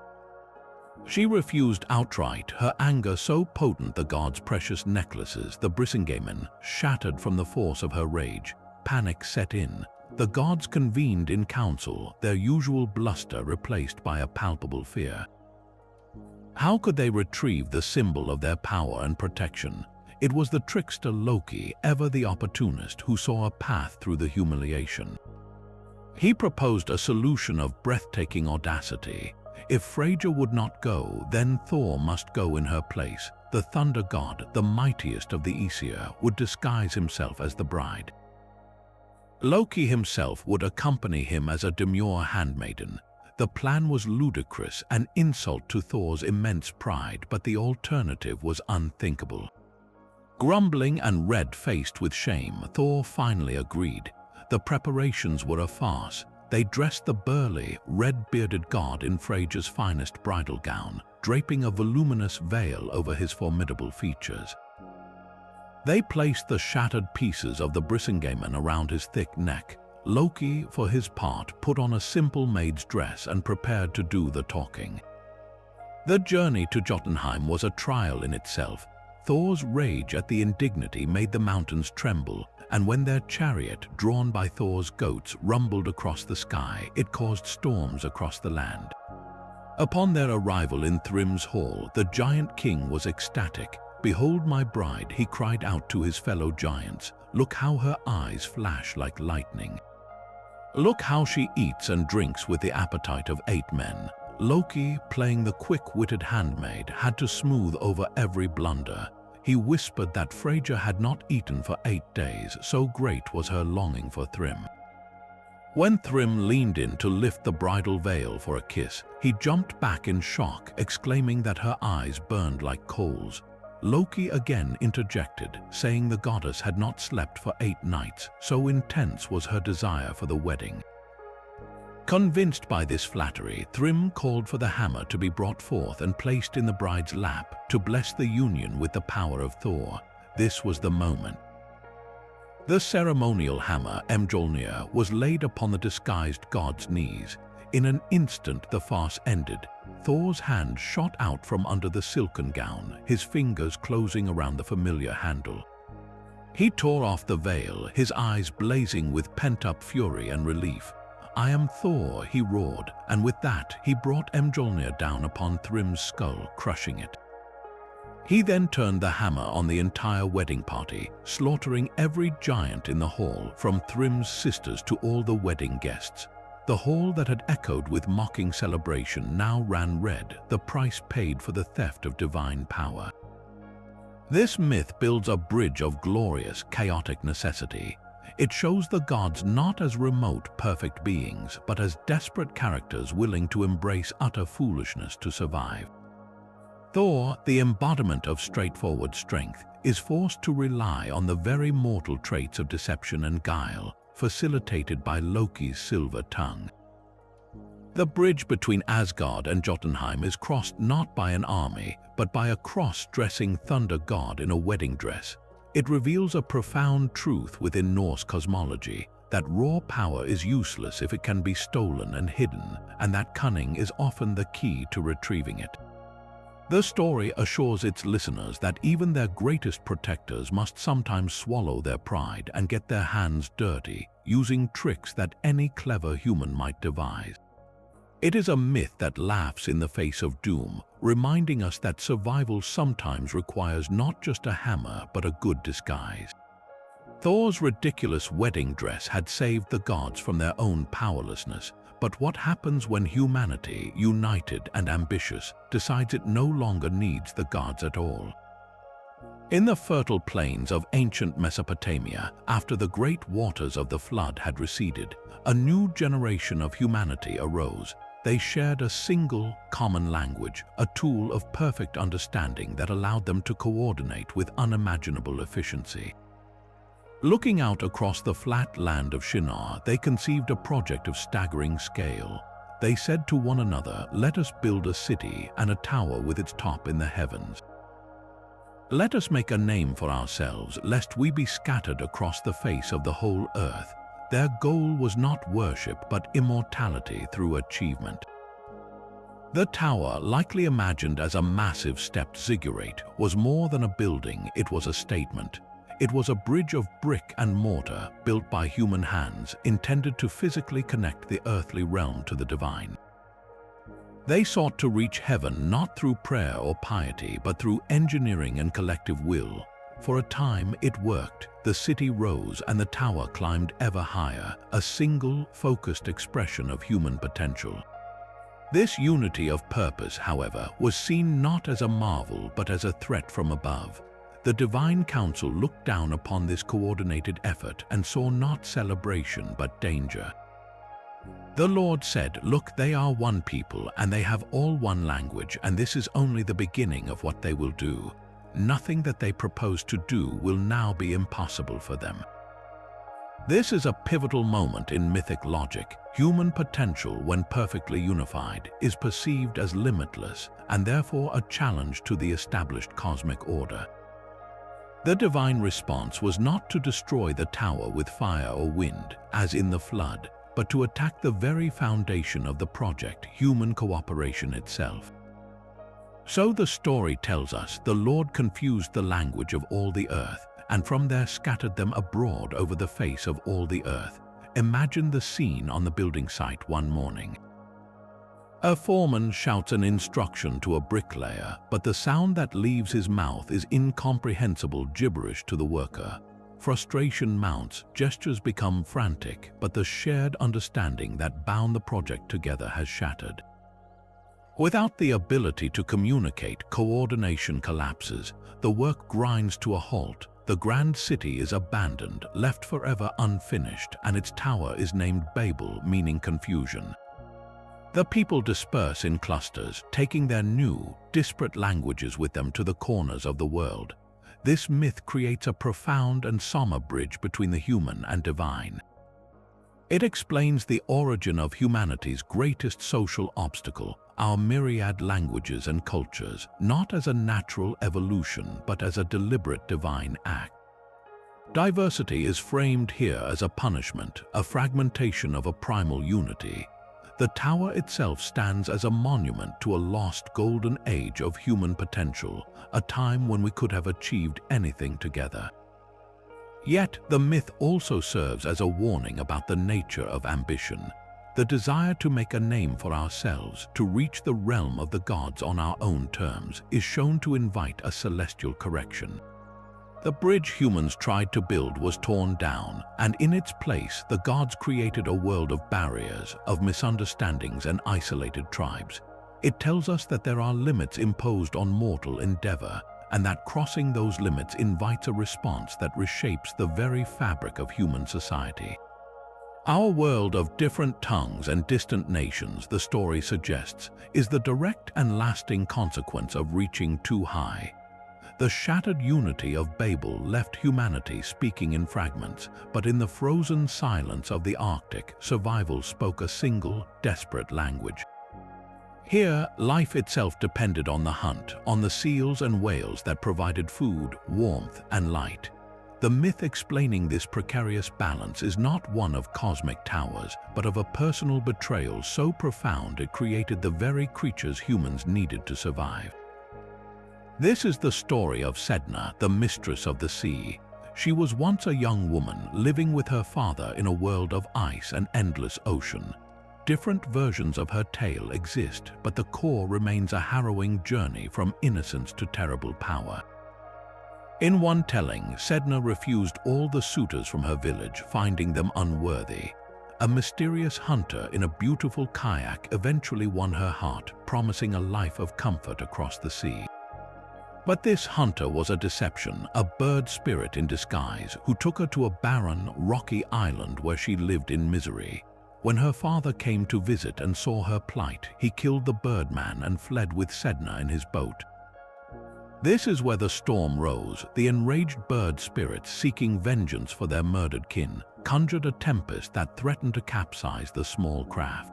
She refused outright, her anger so potent the gods' precious necklaces, the Brisingamen, shattered from the force of her rage. Panic set in. The gods convened in council, their usual bluster replaced by a palpable fear. How could they retrieve the symbol of their power and protection? It was the trickster Loki, ever the opportunist, who saw a path through the humiliation. He proposed a solution of breathtaking audacity. If Freyja would not go, then Thor must go in her place. The thunder god, the mightiest of the Aesir, would disguise himself as the bride. Loki himself would accompany him as a demure handmaiden. The plan was ludicrous, an insult to Thor's immense pride, but the alternative was unthinkable. Grumbling and red-faced with shame, Thor finally agreed. The preparations were a farce. They dressed the burly, red-bearded god in Freyja's finest bridal gown, draping a voluminous veil over his formidable features. They placed the shattered pieces of the Brisingamen around his thick neck. Loki, for his part, put on a simple maid's dress and prepared to do the talking. The journey to Jotunheim was a trial in itself. Thor's rage at the indignity made the mountains tremble, and when their chariot, drawn by Thor's goats, rumbled across the sky, it caused storms across the land. Upon their arrival in Thrym's hall, the giant king was ecstatic. "Behold my bride," he cried out to his fellow giants. "Look how her eyes flash like lightning. Look how she eats and drinks with the appetite of 8 men." Loki, playing the quick-witted handmaid, had to smooth over every blunder. He whispered that Freyja had not eaten for 8 days, so great was her longing for Thrym. When Thrym leaned in to lift the bridal veil for a kiss, he jumped back in shock, exclaiming that her eyes burned like coals. Loki again interjected, saying the goddess had not slept for 8 nights, so intense was her desire for the wedding. Convinced by this flattery, Thrym called for the hammer to be brought forth and placed in the bride's lap to bless the union with the power of Thor. This was the moment. The ceremonial hammer, Mjolnir, was laid upon the disguised god's knees. In an instant the farce ended. Thor's hand shot out from under the silken gown, his fingers closing around the familiar handle. He tore off the veil, his eyes blazing with pent-up fury and relief. "I am Thor," he roared, and with that he brought Mjolnir down upon Thrym's skull, crushing it. He then turned the hammer on the entire wedding party, slaughtering every giant in the hall, from Thrym's sisters to all the wedding guests. The hall that had echoed with mocking celebration now ran red, the price paid for the theft of divine power. This myth builds a bridge of glorious, chaotic necessity. It shows the gods not as remote, perfect beings, but as desperate characters willing to embrace utter foolishness to survive. Thor, the embodiment of straightforward strength, is forced to rely on the very mortal traits of deception and guile, facilitated by Loki's silver tongue. The bridge between Asgard and Jotunheim is crossed not by an army, but by a cross-dressing thunder god in a wedding dress. It reveals a profound truth within Norse cosmology, that raw power is useless if it can be stolen and hidden, and that cunning is often the key to retrieving it. The story assures its listeners that even their greatest protectors must sometimes swallow their pride and get their hands dirty, using tricks that any clever human might devise. It is a myth that laughs in the face of doom, reminding us that survival sometimes requires not just a hammer but a good disguise. Thor's ridiculous wedding dress had saved the gods from their own powerlessness, but what happens when humanity, united and ambitious, decides it no longer needs the gods at all? In the fertile plains of ancient Mesopotamia, after the great waters of the flood had receded, a new generation of humanity arose. They shared a single, common language, a tool of perfect understanding that allowed them to coordinate with unimaginable efficiency. Looking out across the flat land of Shinar, they conceived a project of staggering scale. They said to one another, "Let us build a city and a tower with its top in the heavens. Let us make a name for ourselves, lest we be scattered across the face of the whole earth." Their goal was not worship, but immortality through achievement. The tower, likely imagined as a massive stepped ziggurat, was more than a building, it was a statement. It was a bridge of brick and mortar, built by human hands, intended to physically connect the earthly realm to the divine. They sought to reach heaven not through prayer or piety, but through engineering and collective will. For a time it worked. The city rose and the tower climbed ever higher, a single, focused expression of human potential. This unity of purpose, however, was seen not as a marvel but as a threat from above. The divine council looked down upon this coordinated effort and saw not celebration but danger. The Lord said, "Look, they are one people and they have all one language, and this is only the beginning of what they will do. Nothing that they propose to do will now be impossible for them." This is a pivotal moment in mythic logic. Human potential, when perfectly unified, is perceived as limitless and therefore a challenge to the established cosmic order. The divine response was not to destroy the tower with fire or wind, as in the flood, but to attack the very foundation of the project, human cooperation itself. So the story tells us the Lord confused the language of all the earth, and from there scattered them abroad over the face of all the earth. Imagine the scene on the building site one morning. A foreman shouts an instruction to a bricklayer, but the sound that leaves his mouth is incomprehensible gibberish to the worker. Frustration mounts, gestures become frantic, but the shared understanding that bound the project together has shattered. Without the ability to communicate, coordination collapses. The work grinds to a halt. The grand city is abandoned, left forever unfinished, and its tower is named Babel, meaning confusion. The people disperse in clusters, taking their new, disparate languages with them to the corners of the world. This myth creates a profound and somber bridge between the human and divine. It explains the origin of humanity's greatest social obstacle, our myriad languages and cultures, not as a natural evolution, but as a deliberate divine act. Diversity is framed here as a punishment, a fragmentation of a primal unity. The tower itself stands as a monument to a lost golden age of human potential, a time when we could have achieved anything together. Yet, the myth also serves as a warning about the nature of ambition. The desire to make a name for ourselves, to reach the realm of the gods on our own terms, is shown to invite a celestial correction. The bridge humans tried to build was torn down, and in its place the gods created a world of barriers, of misunderstandings and isolated tribes. It tells us that there are limits imposed on mortal endeavor, and that crossing those limits invites a response that reshapes the very fabric of human society. Our world of different tongues and distant nations, the story suggests, is the direct and lasting consequence of reaching too high. The shattered unity of Babel left humanity speaking in fragments, but in the frozen silence of the Arctic, survival spoke a single, desperate language. Here, life itself depended on the hunt, on the seals and whales that provided food, warmth, and light. The myth explaining this precarious balance is not one of cosmic towers, but of a personal betrayal so profound it created the very creatures humans needed to survive. This is the story of Sedna, the mistress of the sea. She was once a young woman living with her father in a world of ice and endless ocean. Different versions of her tale exist, but the core remains a harrowing journey from innocence to terrible power. In one telling, Sedna refused all the suitors from her village, finding them unworthy. A mysterious hunter in a beautiful kayak eventually won her heart, promising a life of comfort across the sea. But this hunter was a deception, a bird spirit in disguise, who took her to a barren, rocky island where she lived in misery. When her father came to visit and saw her plight, he killed the birdman and fled with Sedna in his boat. This is where the storm rose. The enraged bird spirits, seeking vengeance for their murdered kin, conjured a tempest that threatened to capsize the small craft.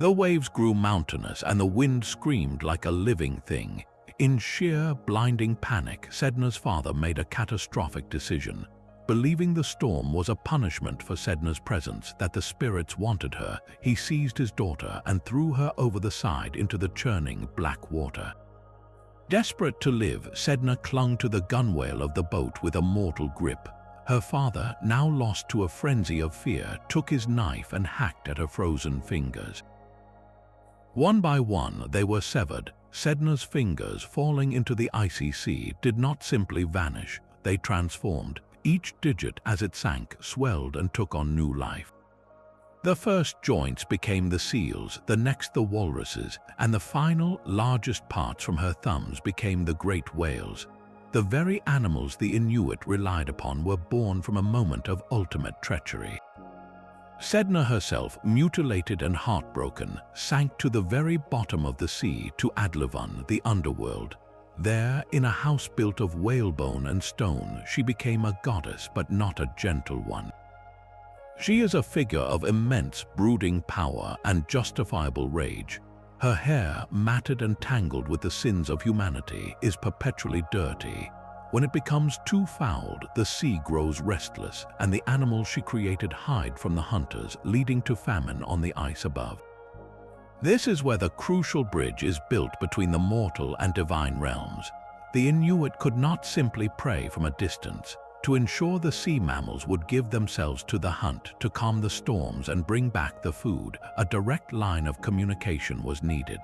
The waves grew mountainous and the wind screamed like a living thing. In sheer, blinding panic, Sedna's father made a catastrophic decision. Believing the storm was a punishment for Sedna's presence, that the spirits wanted her, he seized his daughter and threw her over the side into the churning black water. Desperate to live, Sedna clung to the gunwale of the boat with a mortal grip. Her father, now lost to a frenzy of fear, took his knife and hacked at her frozen fingers. One by one, they were severed. Sedna's fingers, falling into the icy sea, did not simply vanish, they transformed. Each digit, as it sank, swelled and took on new life. The first joints became the seals, the next the walruses, and the final, largest parts from her thumbs became the great whales. The very animals the Inuit relied upon were born from a moment of ultimate treachery. Sedna herself, mutilated and heartbroken, sank to the very bottom of the sea, to Adlevan, the underworld. There, in a house built of whalebone and stone, she became a goddess, but not a gentle one. She is a figure of immense brooding power and justifiable rage. Her hair, matted and tangled with the sins of humanity, is perpetually dirty. When it becomes too fouled, the sea grows restless, and the animals she created hide from the hunters, leading to famine on the ice above. This is where the crucial bridge is built between the mortal and divine realms. The Inuit could not simply pray from a distance. To ensure the sea mammals would give themselves to the hunt to calm the storms and bring back the food, a direct line of communication was needed.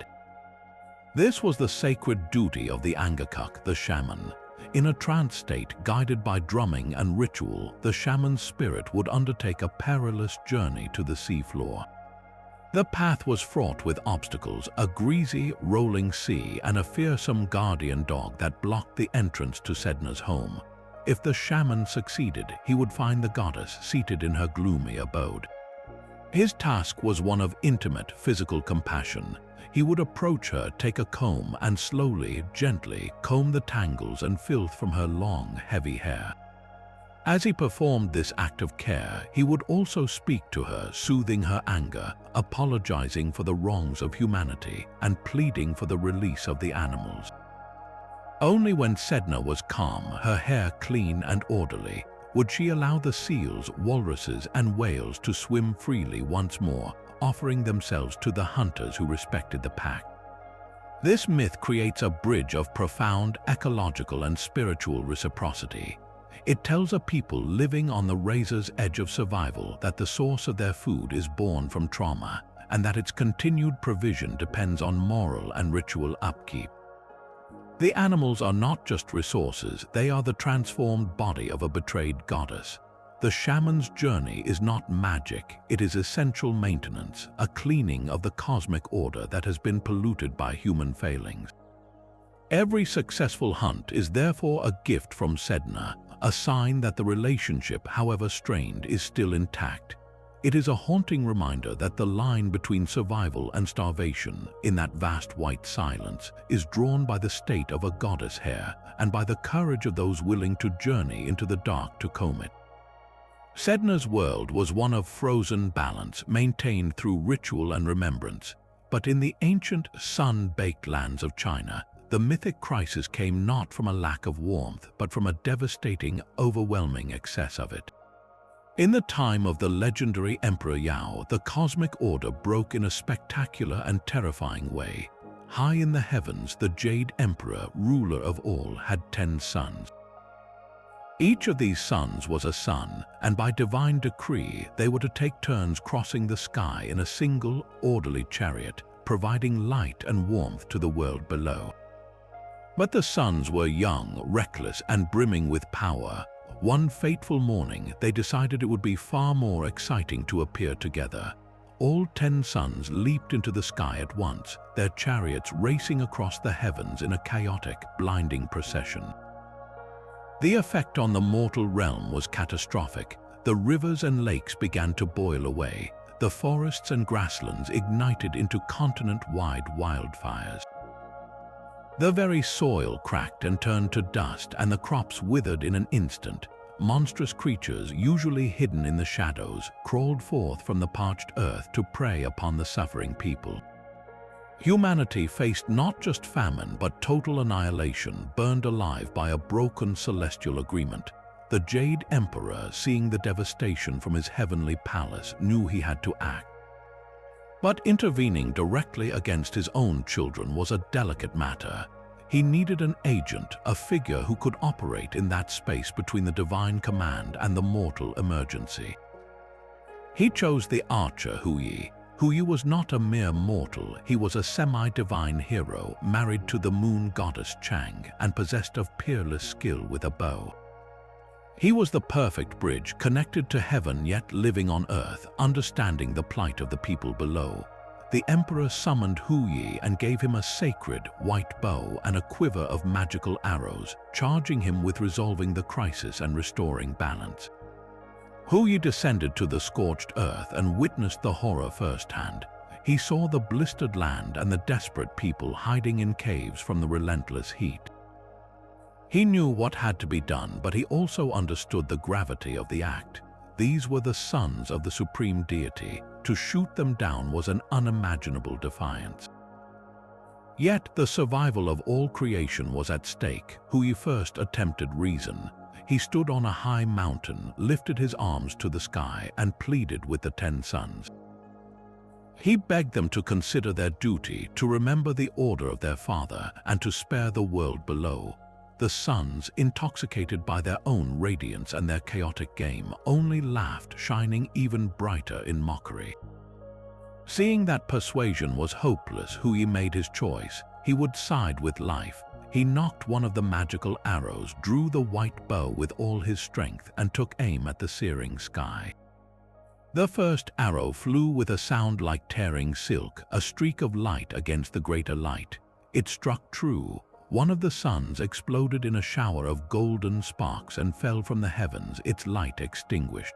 This was the sacred duty of the Angakok, the shaman. In a trance state, guided by drumming and ritual, the shaman's spirit would undertake a perilous journey to the seafloor. The path was fraught with obstacles, a greasy, rolling sea, and a fearsome guardian dog that blocked the entrance to Sedna's home. If the shaman succeeded, he would find the goddess seated in her gloomy abode. His task was one of intimate physical compassion. He would approach her, take a comb, and slowly, gently comb the tangles and filth from her long, heavy hair. As he performed this act of care, he would also speak to her, soothing her anger, apologizing for the wrongs of humanity, and pleading for the release of the animals. Only when Sedna was calm, her hair clean and orderly, would she allow the seals, walruses, and whales to swim freely once more, offering themselves to the hunters who respected the pack. This myth creates a bridge of profound ecological and spiritual reciprocity. It tells a people living on the razor's edge of survival that the source of their food is born from trauma, and that its continued provision depends on moral and ritual upkeep. The animals are not just resources, they are the transformed body of a betrayed goddess. The shaman's journey is not magic, it is essential maintenance, a cleaning of the cosmic order that has been polluted by human failings. Every successful hunt is therefore a gift from Sedna, a sign that the relationship, however strained, is still intact. It is a haunting reminder that the line between survival and starvation, in that vast white silence, is drawn by the state of a goddess hair and by the courage of those willing to journey into the dark to comb it. Sedna's world was one of frozen balance, maintained through ritual and remembrance. But in the ancient, sun-baked lands of China, the mythic crisis came not from a lack of warmth, but from a devastating, overwhelming excess of it. In the time of the legendary Emperor Yao, the cosmic order broke in a spectacular and terrifying way. High in the heavens, the Jade Emperor, ruler of all, had 10 sons. Each of these sons was a sun, and by divine decree, they were to take turns crossing the sky in a single, orderly chariot, providing light and warmth to the world below. But the sons were young, reckless, and brimming with power. One fateful morning, they decided it would be far more exciting to appear together. All 10 suns leaped into the sky at once, their chariots racing across the heavens in a chaotic, blinding procession. The effect on the mortal realm was catastrophic. The rivers and lakes began to boil away. The forests and grasslands ignited into continent-wide wildfires. The very soil cracked and turned to dust, and the crops withered in an instant. Monstrous creatures, usually hidden in the shadows, crawled forth from the parched earth to prey upon the suffering people. Humanity faced not just famine but total annihilation, burned alive by a broken celestial agreement. The Jade Emperor, seeing the devastation from his heavenly palace, knew he had to act. But intervening directly against his own children was a delicate matter. He needed an agent, a figure who could operate in that space between the divine command and the mortal emergency. He chose the archer Huyi. Huyi was not a mere mortal, he was a semi-divine hero, married to the moon goddess Chang, and possessed of peerless skill with a bow. He was the perfect bridge, connected to heaven yet living on earth, understanding the plight of the people below. The emperor summoned Huyi and gave him a sacred white bow and a quiver of magical arrows, charging him with resolving the crisis and restoring balance. Huyi descended to the scorched earth and witnessed the horror firsthand. He saw the blistered land and the desperate people hiding in caves from the relentless heat. He knew what had to be done, but he also understood the gravity of the act. These were the sons of the supreme deity. To shoot them down was an unimaginable defiance. Yet the survival of all creation was at stake. Hui first attempted reason. He stood on a high mountain, lifted his arms to the sky, and pleaded with the 10 sons. He begged them to consider their duty, to remember the order of their father, and to spare the world below. The sons, intoxicated by their own radiance and their chaotic game, only laughed, shining even brighter in mockery. Seeing that persuasion was hopeless, Hui made his choice. He would side with life. He knocked one of the magical arrows, drew the white bow with all his strength, and took aim at the searing sky. The first arrow flew with a sound like tearing silk, a streak of light against the greater light. It struck true. One of the suns exploded in a shower of golden sparks and fell from the heavens, its light extinguished.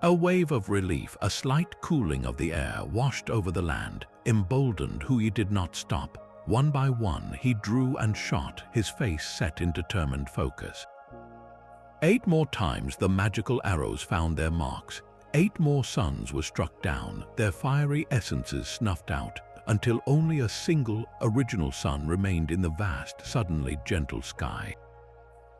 A wave of relief, a slight cooling of the air, washed over the land. Emboldened, Hui did not stop. One by one, he drew and shot, his face set in determined focus. 8 more times the magical arrows found their marks. 8 more suns were struck down, their fiery essences snuffed out, until only a single, original sun remained in the vast, suddenly gentle sky.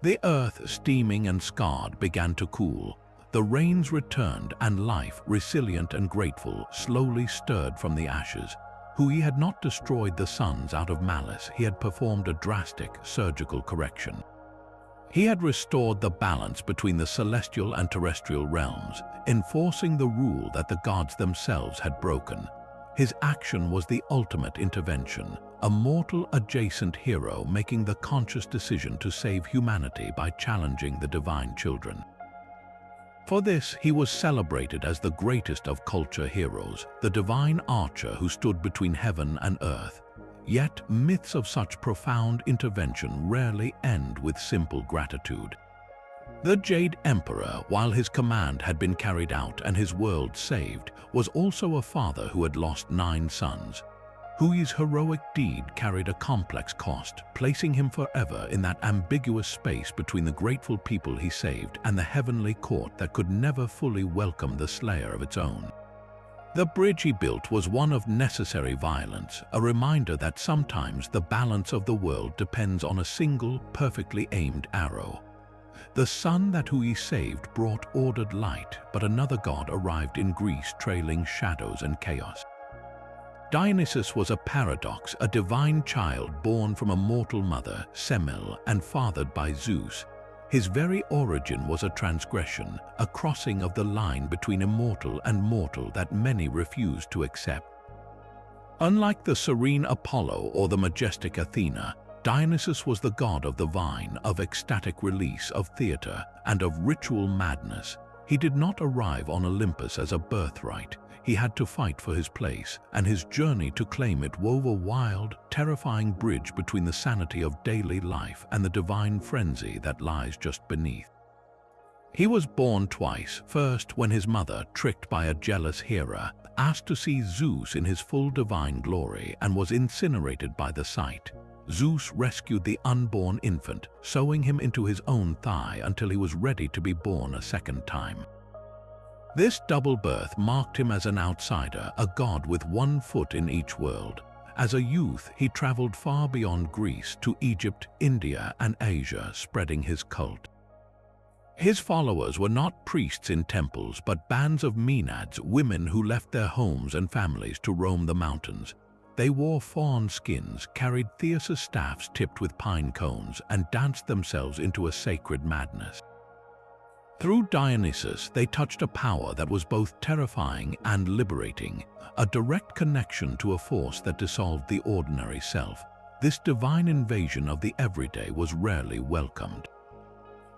The earth, steaming and scarred, began to cool. The rains returned, and life, resilient and grateful, slowly stirred from the ashes. Hui had not destroyed the suns out of malice. He had performed a drastic, surgical correction. He had restored the balance between the celestial and terrestrial realms, enforcing the rule that the gods themselves had broken. His action was the ultimate intervention, a mortal adjacent hero making the conscious decision to save humanity by challenging the divine children. For this, he was celebrated as the greatest of culture heroes, the divine archer who stood between heaven and earth. Yet, myths of such profound intervention rarely end with simple gratitude. The Jade Emperor, while his command had been carried out and his world saved, was also a father who had lost 9 sons. Hui's heroic deed carried a complex cost, placing him forever in that ambiguous space between the grateful people he saved and the heavenly court that could never fully welcome the slayer of its own. The bridge he built was one of necessary violence, a reminder that sometimes the balance of the world depends on a single, perfectly aimed arrow. The sun that Hui saved brought ordered light, but another god arrived in Greece trailing shadows and chaos. Dionysus was a paradox, a divine child born from a mortal mother, Semele, and fathered by Zeus. His very origin was a transgression, a crossing of the line between immortal and mortal that many refused to accept. Unlike the serene Apollo or the majestic Athena, Dionysus was the god of the vine, of ecstatic release, of theater, and of ritual madness. He did not arrive on Olympus as a birthright. He had to fight for his place, and his journey to claim it wove a wild, terrifying bridge between the sanity of daily life and the divine frenzy that lies just beneath. He was born twice, first when his mother, tricked by a jealous Hera, asked to see Zeus in his full divine glory and was incinerated by the sight. Zeus rescued the unborn infant, sewing him into his own thigh until he was ready to be born a second time. This double birth marked him as an outsider, a god with one foot in each world. As a youth, he traveled far beyond Greece to Egypt, India, and Asia, spreading his cult. His followers were not priests in temples, but bands of maenads, women who left their homes and families to roam the mountains. They wore fawn skins, carried Theus' staffs tipped with pine cones, and danced themselves into a sacred madness. Through Dionysus, they touched a power that was both terrifying and liberating, a direct connection to a force that dissolved the ordinary self. This divine invasion of the everyday was rarely welcomed.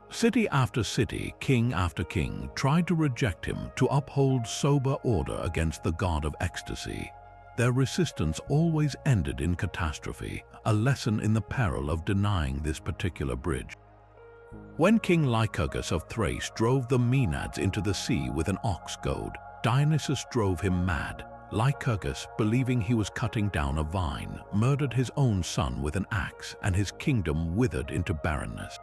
City after city, king after king, tried to reject him, to uphold sober order against the god of ecstasy. Their resistance always ended in catastrophe, a lesson in the peril of denying this particular bridge. When King Lycurgus of Thrace drove the maenads into the sea with an ox goad, Dionysus drove him mad. Lycurgus, believing he was cutting down a vine, murdered his own son with an axe, and his kingdom withered into barrenness.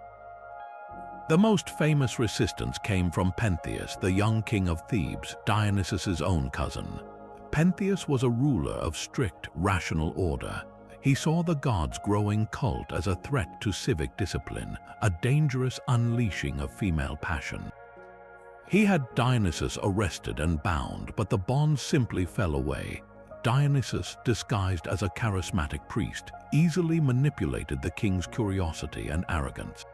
The most famous resistance came from Pentheus, the young king of Thebes, Dionysus's own cousin. Pentheus was a ruler of strict, rational order. He saw the gods' growing cult as a threat to civic discipline, a dangerous unleashing of female passion. He had Dionysus arrested and bound, but the bonds simply fell away. Dionysus, disguised as a charismatic priest, easily manipulated the king's curiosity and arrogance.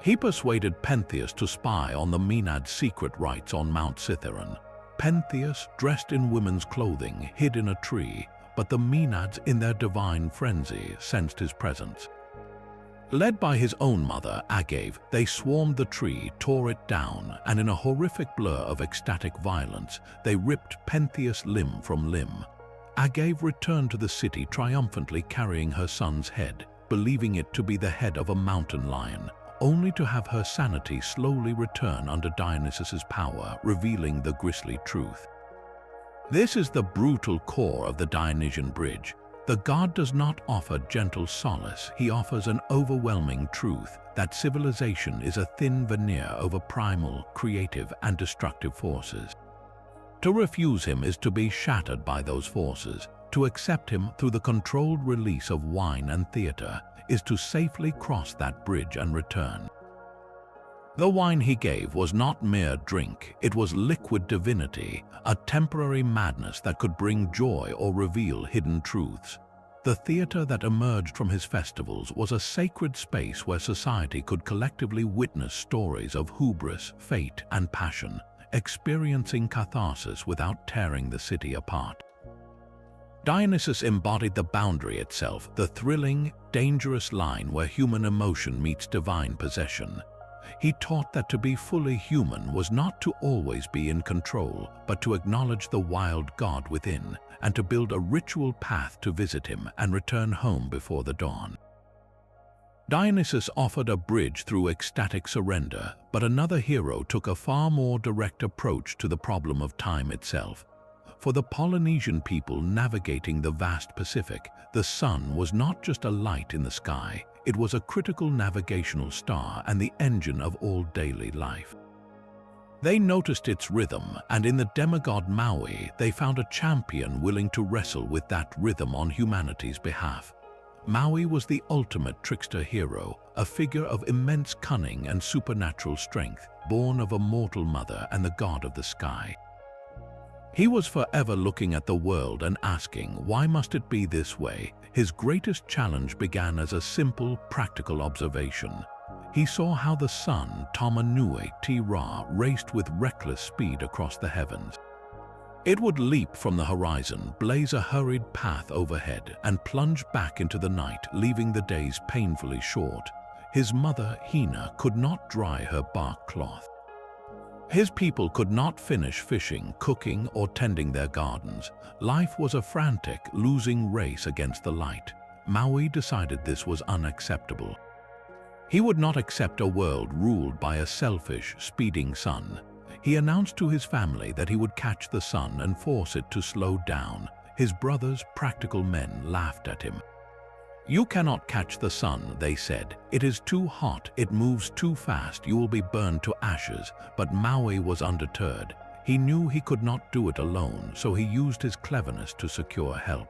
He persuaded Pentheus to spy on the Maenads' secret rites on Mount Cithaeron. Pentheus, dressed in women's clothing, hid in a tree, but the Maenads, in their divine frenzy, sensed his presence. Led by his own mother, Agave, they swarmed the tree, tore it down, and in a horrific blur of ecstatic violence, they ripped Pentheus limb from limb. Agave returned to the city triumphantly carrying her son's head, believing it to be the head of a mountain lion, only to have her sanity slowly return under Dionysus's power, revealing the grisly truth. This is the brutal core of the Dionysian bridge. The god does not offer gentle solace, he offers an overwhelming truth that civilization is a thin veneer over primal, creative, and destructive forces. To refuse him is to be shattered by those forces. To accept him through the controlled release of wine and theater is to safely cross that bridge and return. The wine he gave was not mere drink, it was liquid divinity, a temporary madness that could bring joy or reveal hidden truths. The theater that emerged from his festivals was a sacred space where society could collectively witness stories of hubris, fate, and passion, experiencing catharsis without tearing the city apart. Dionysus embodied the boundary itself, the thrilling, dangerous line where human emotion meets divine possession. He taught that to be fully human was not to always be in control, but to acknowledge the wild god within, and to build a ritual path to visit him and return home before the dawn. Dionysus offered a bridge through ecstatic surrender, but another hero took a far more direct approach to the problem of time itself. For the Polynesian people navigating the vast Pacific, the sun was not just a light in the sky, it was a critical navigational star and the engine of all daily life. They noticed its rhythm, and in the demigod Maui, they found a champion willing to wrestle with that rhythm on humanity's behalf. Maui was the ultimate trickster hero, a figure of immense cunning and supernatural strength, born of a mortal mother and the god of the sky. He was forever looking at the world and asking, why must it be this way? His greatest challenge began as a simple, practical observation. He saw how the sun, Tamanui Te Ra, raced with reckless speed across the heavens. It would leap from the horizon, blaze a hurried path overhead, and plunge back into the night, leaving the days painfully short. His mother, Hina, could not dry her bark cloth. His people could not finish fishing, cooking, or tending their gardens. Life was a frantic, losing race against the light. Maui decided this was unacceptable. He would not accept a world ruled by a selfish, speeding sun. He announced to his family that he would catch the sun and force it to slow down. His brothers, practical men, laughed at him. "You cannot catch the sun," they said. "It is too hot, it moves too fast, you will be burned to ashes." But Maui was undeterred. He knew he could not do it alone, so he used his cleverness to secure help.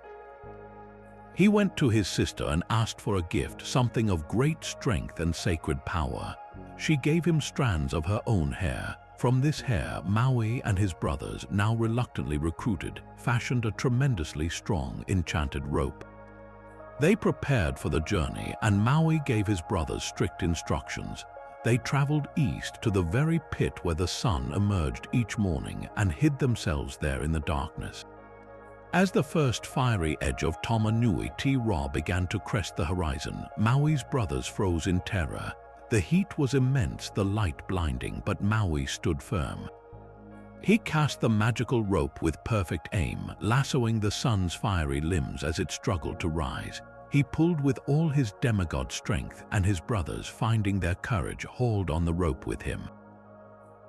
He went to his sister and asked for a gift, something of great strength and sacred power. She gave him strands of her own hair. From this hair, Maui and his brothers, now reluctantly recruited, fashioned a tremendously strong, enchanted rope. They prepared for the journey, and Maui gave his brothers strict instructions. They traveled east to the very pit where the sun emerged each morning and hid themselves there in the darkness. As the first fiery edge of Tamanui Te Ra began to crest the horizon, Maui's brothers froze in terror. The heat was immense, the light blinding, but Maui stood firm. He cast the magical rope with perfect aim, lassoing the sun's fiery limbs as it struggled to rise. He pulled with all his demigod strength, and his brothers, finding their courage, hauled on the rope with him.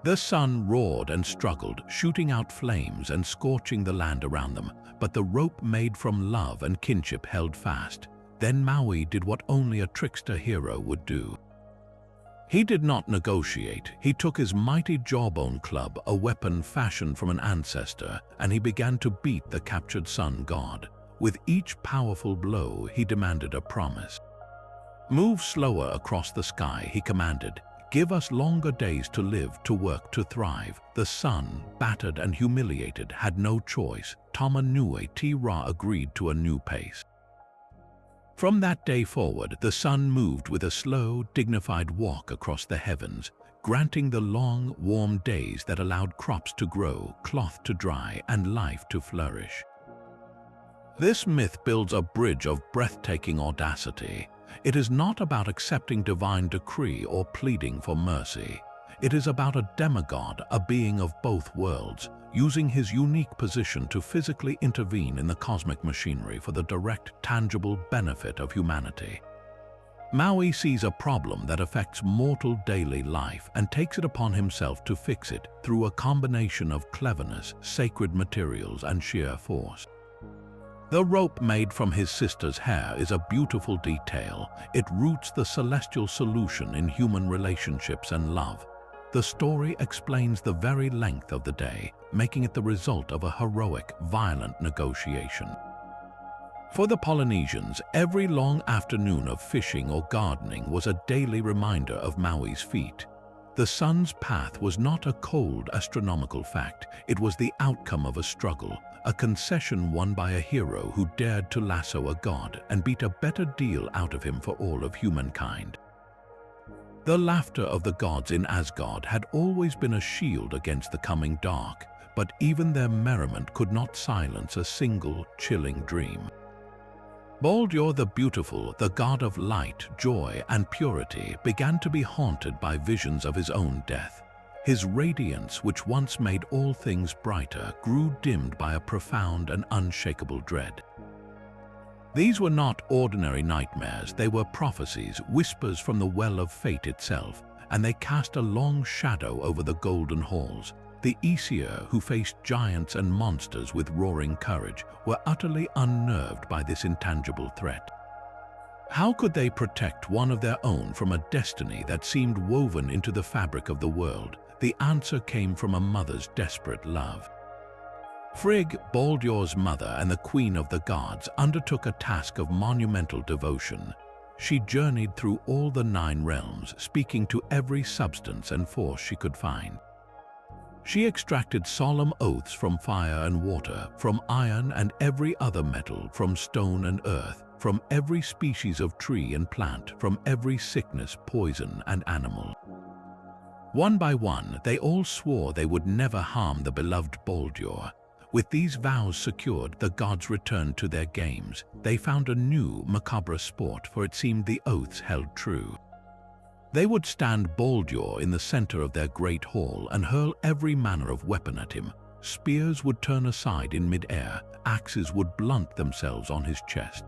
The sun roared and struggled, shooting out flames and scorching the land around them, but the rope made from love and kinship held fast. Then Maui did what only a trickster hero would do. He did not negotiate. He took his mighty jawbone club, a weapon fashioned from an ancestor, and he began to beat the captured sun god. With each powerful blow, he demanded a promise. "Move slower across the sky," he commanded. "Give us longer days to live, to work, to thrive." The sun, battered and humiliated, had no choice. Tamanue Ra agreed to a new pace. From that day forward, the sun moved with a slow, dignified walk across the heavens, granting the long, warm days that allowed crops to grow, cloth to dry, and life to flourish. This myth builds a bridge of breathtaking audacity. It is not about accepting divine decree or pleading for mercy. It is about a demigod, a being of both worlds, using his unique position to physically intervene in the cosmic machinery for the direct, tangible benefit of humanity. Maui sees a problem that affects mortal daily life and takes it upon himself to fix it through a combination of cleverness, sacred materials, and sheer force. The rope made from his sister's hair is a beautiful detail. It roots the celestial solution in human relationships and love. The story explains the very length of the day, making it the result of a heroic, violent negotiation. For the Polynesians, every long afternoon of fishing or gardening was a daily reminder of Maui's feat. The sun's path was not a cold astronomical fact. It was the outcome of a struggle, a concession won by a hero who dared to lasso a god and beat a better deal out of him for all of humankind. The laughter of the gods in Asgard had always been a shield against the coming dark, but even their merriment could not silence a single, chilling dream. Baldur the Beautiful, the god of light, joy, and purity, began to be haunted by visions of his own death. His radiance, which once made all things brighter, grew dimmed by a profound and unshakable dread. These were not ordinary nightmares, they were prophecies, whispers from the well of fate itself, and they cast a long shadow over the golden halls. The Aesir, who faced giants and monsters with roaring courage, were utterly unnerved by this intangible threat. How could they protect one of their own from a destiny that seemed woven into the fabric of the world? The answer came from a mother's desperate love. Frigg, Baldur's mother and the queen of the gods, undertook a task of monumental devotion. She journeyed through all the 9 realms, speaking to every substance and force she could find. She extracted solemn oaths from fire and water, from iron and every other metal, from stone and earth, from every species of tree and plant, from every sickness, poison, and animal. One by one, they all swore they would never harm the beloved Baldur. With these vows secured, the gods returned to their games. They found a new, macabre sport, for it seemed the oaths held true. They would stand Baldur in the center of their great hall and hurl every manner of weapon at him. Spears would turn aside in mid-air, axes would blunt themselves on his chest.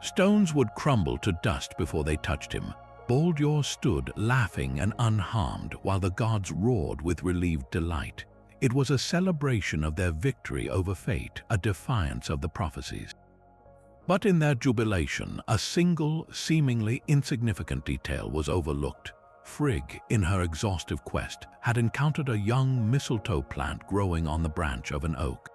Stones would crumble to dust before they touched him. Baldur stood laughing and unharmed while the gods roared with relieved delight. It was a celebration of their victory over fate, a defiance of the prophecies. But in their jubilation, a single, seemingly insignificant detail was overlooked. Frigg, in her exhaustive quest, had encountered a young mistletoe plant growing on the branch of an oak.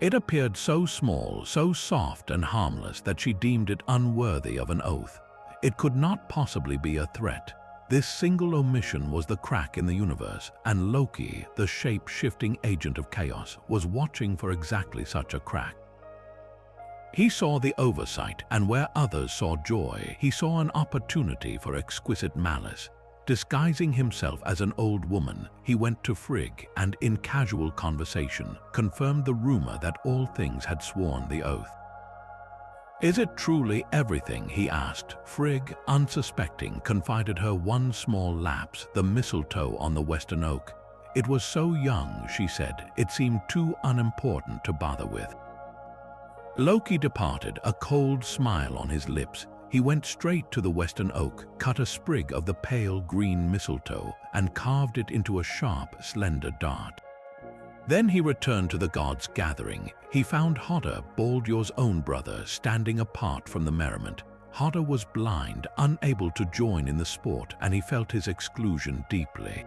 It appeared so small, so soft and harmless that she deemed it unworthy of an oath. It could not possibly be a threat. This single omission was the crack in the universe, and Loki, the shape-shifting agent of chaos, was watching for exactly such a crack. He saw the oversight, and where others saw joy, he saw an opportunity for exquisite malice. Disguising himself as an old woman, he went to Frigg and, in casual conversation, confirmed the rumor that all things had sworn the oath. "Is it truly everything?" he asked. Frigg, unsuspecting, confided her one small lapse, the mistletoe on the western oak. "It was so young," she said, "it seemed too unimportant to bother with." Loki departed, a cold smile on his lips. He went straight to the western oak, cut a sprig of the pale green mistletoe, and carved it into a sharp, slender dart. Then he returned to the gods' gathering. He found Hodder, Baldur's own brother, standing apart from the merriment. Hodder was blind, unable to join in the sport, and he felt his exclusion deeply.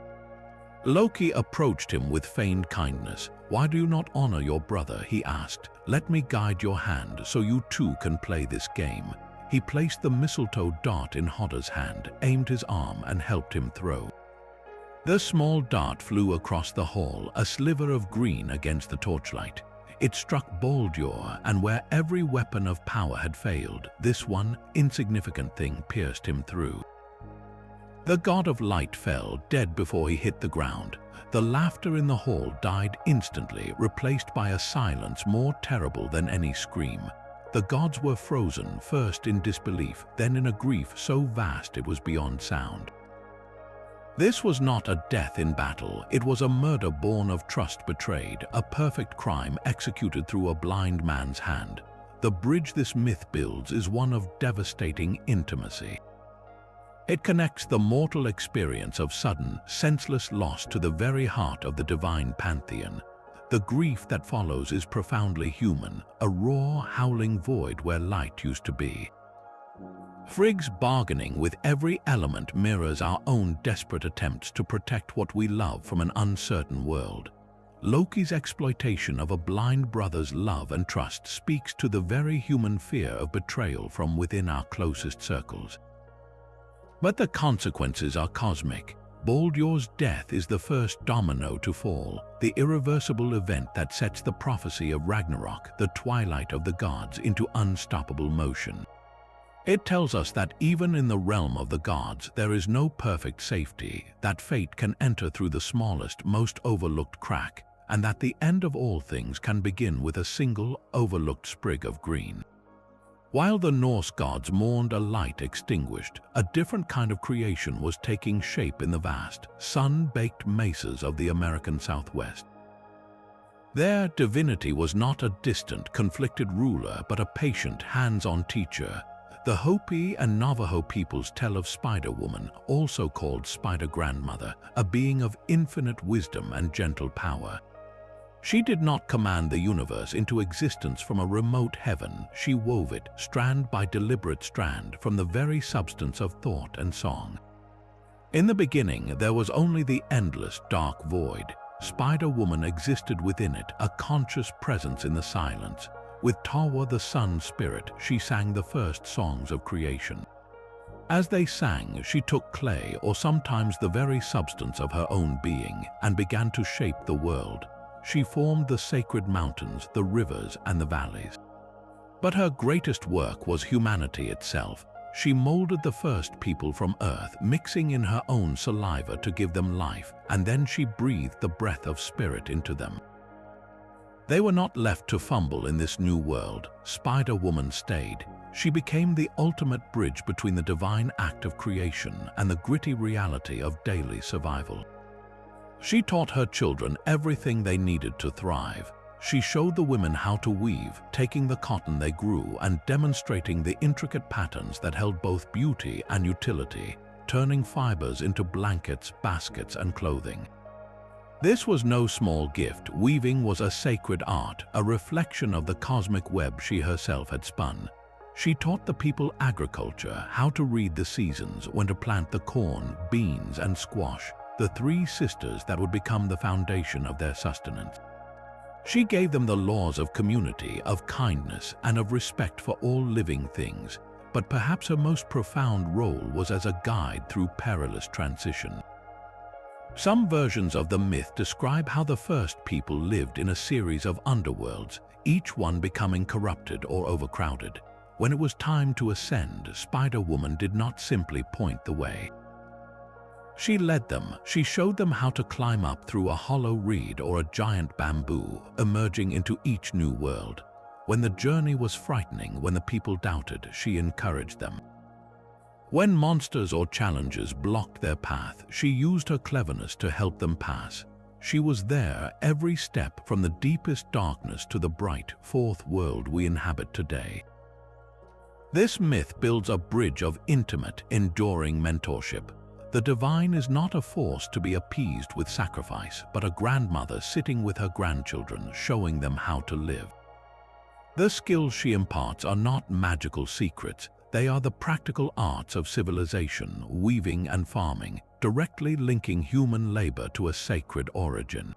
Loki approached him with feigned kindness. "Why do you not honor your brother?" he asked. "Let me guide your hand so you too can play this game." He placed the mistletoe dart in Hodder's hand, aimed his arm, and helped him throw. The small dart flew across the hall, a sliver of green against the torchlight. It struck Baldur, and where every weapon of power had failed, this one insignificant thing pierced him through. The god of light fell, dead before he hit the ground. The laughter in the hall died instantly, replaced by a silence more terrible than any scream. The gods were frozen, first in disbelief, then in a grief so vast it was beyond sound. This was not a death in battle, it was a murder born of trust betrayed, a perfect crime executed through a blind man's hand. The bridge this myth builds is one of devastating intimacy. It connects the mortal experience of sudden, senseless loss to the very heart of the divine pantheon. The grief that follows is profoundly human, a raw, howling void where light used to be. Frigg's bargaining with every element mirrors our own desperate attempts to protect what we love from an uncertain world. Loki's exploitation of a blind brother's love and trust speaks to the very human fear of betrayal from within our closest circles. But the consequences are cosmic. Baldur's death is the first domino to fall, the irreversible event that sets the prophecy of Ragnarok, the twilight of the gods, into unstoppable motion. It tells us that even in the realm of the gods, there is no perfect safety, that fate can enter through the smallest, most overlooked crack, and that the end of all things can begin with a single, overlooked sprig of green. While the Norse gods mourned a light extinguished, a different kind of creation was taking shape in the vast, sun-baked mesas of the American Southwest. Their divinity was not a distant, conflicted ruler, but a patient, hands-on teacher. The Hopi and Navajo peoples tell of Spider-Woman, also called Spider-Grandmother, a being of infinite wisdom and gentle power. She did not command the universe into existence from a remote heaven. She wove it, strand by deliberate strand, from the very substance of thought and song. In the beginning, there was only the endless, dark void. Spider-Woman existed within it, a conscious presence in the silence. With Tawa, the sun spirit, she sang the first songs of creation. As they sang, she took clay, or sometimes the very substance of her own being, and began to shape the world. She formed the sacred mountains, the rivers, and the valleys. But her greatest work was humanity itself. She molded the first people from earth, mixing in her own saliva to give them life, and then she breathed the breath of spirit into them. They were not left to fumble in this new world. Spider-Woman stayed. She became the ultimate bridge between the divine act of creation and the gritty reality of daily survival. She taught her children everything they needed to thrive. She showed the women how to weave, taking the cotton they grew and demonstrating the intricate patterns that held both beauty and utility, turning fibers into blankets, baskets, and clothing. This was no small gift. Weaving was a sacred art, a reflection of the cosmic web she herself had spun. She taught the people agriculture, how to read the seasons, when to plant the corn, beans, and squash, the three sisters that would become the foundation of their sustenance. She gave them the laws of community, of kindness, and of respect for all living things, but perhaps her most profound role was as a guide through perilous transition. Some versions of the myth describe how the first people lived in a series of underworlds, each one becoming corrupted or overcrowded. When it was time to ascend, Spider-Woman did not simply point the way. She led them. She showed them how to climb up through a hollow reed or a giant bamboo, emerging into each new world. When the journey was frightening, when the people doubted, she encouraged them. When monsters or challenges blocked their path, she used her cleverness to help them pass. She was there every step, from the deepest darkness to the bright fourth world we inhabit today. This myth builds a bridge of intimate, enduring mentorship. The divine is not a force to be appeased with sacrifice, but a grandmother sitting with her grandchildren, showing them how to live. The skills she imparts are not magical secrets. They are the practical arts of civilization, weaving and farming, directly linking human labor to a sacred origin.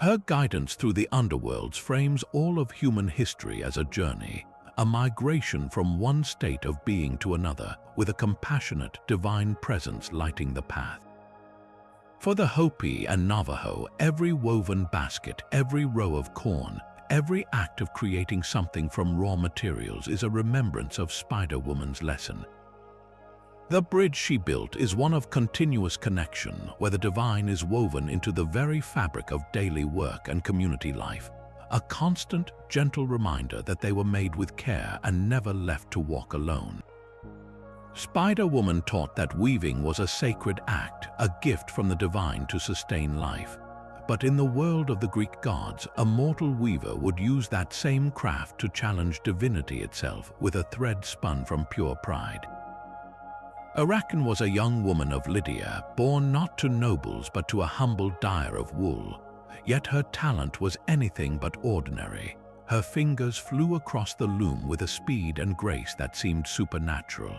Her guidance through the underworlds frames all of human history as a journey, a migration from one state of being to another, with a compassionate, divine presence lighting the path. For the Hopi and Navajo, every woven basket, every row of corn, every act of creating something from raw materials is a remembrance of Spider-Woman's lesson. The bridge she built is one of continuous connection, where the divine is woven into the very fabric of daily work and community life, a constant, gentle reminder that they were made with care and never left to walk alone. Spider-Woman taught that weaving was a sacred act, a gift from the divine to sustain life. But in the world of the Greek gods, a mortal weaver would use that same craft to challenge divinity itself with a thread spun from pure pride. Arachne was a young woman of Lydia, born not to nobles but to a humble dyer of wool. Yet her talent was anything but ordinary. Her fingers flew across the loom with a speed and grace that seemed supernatural.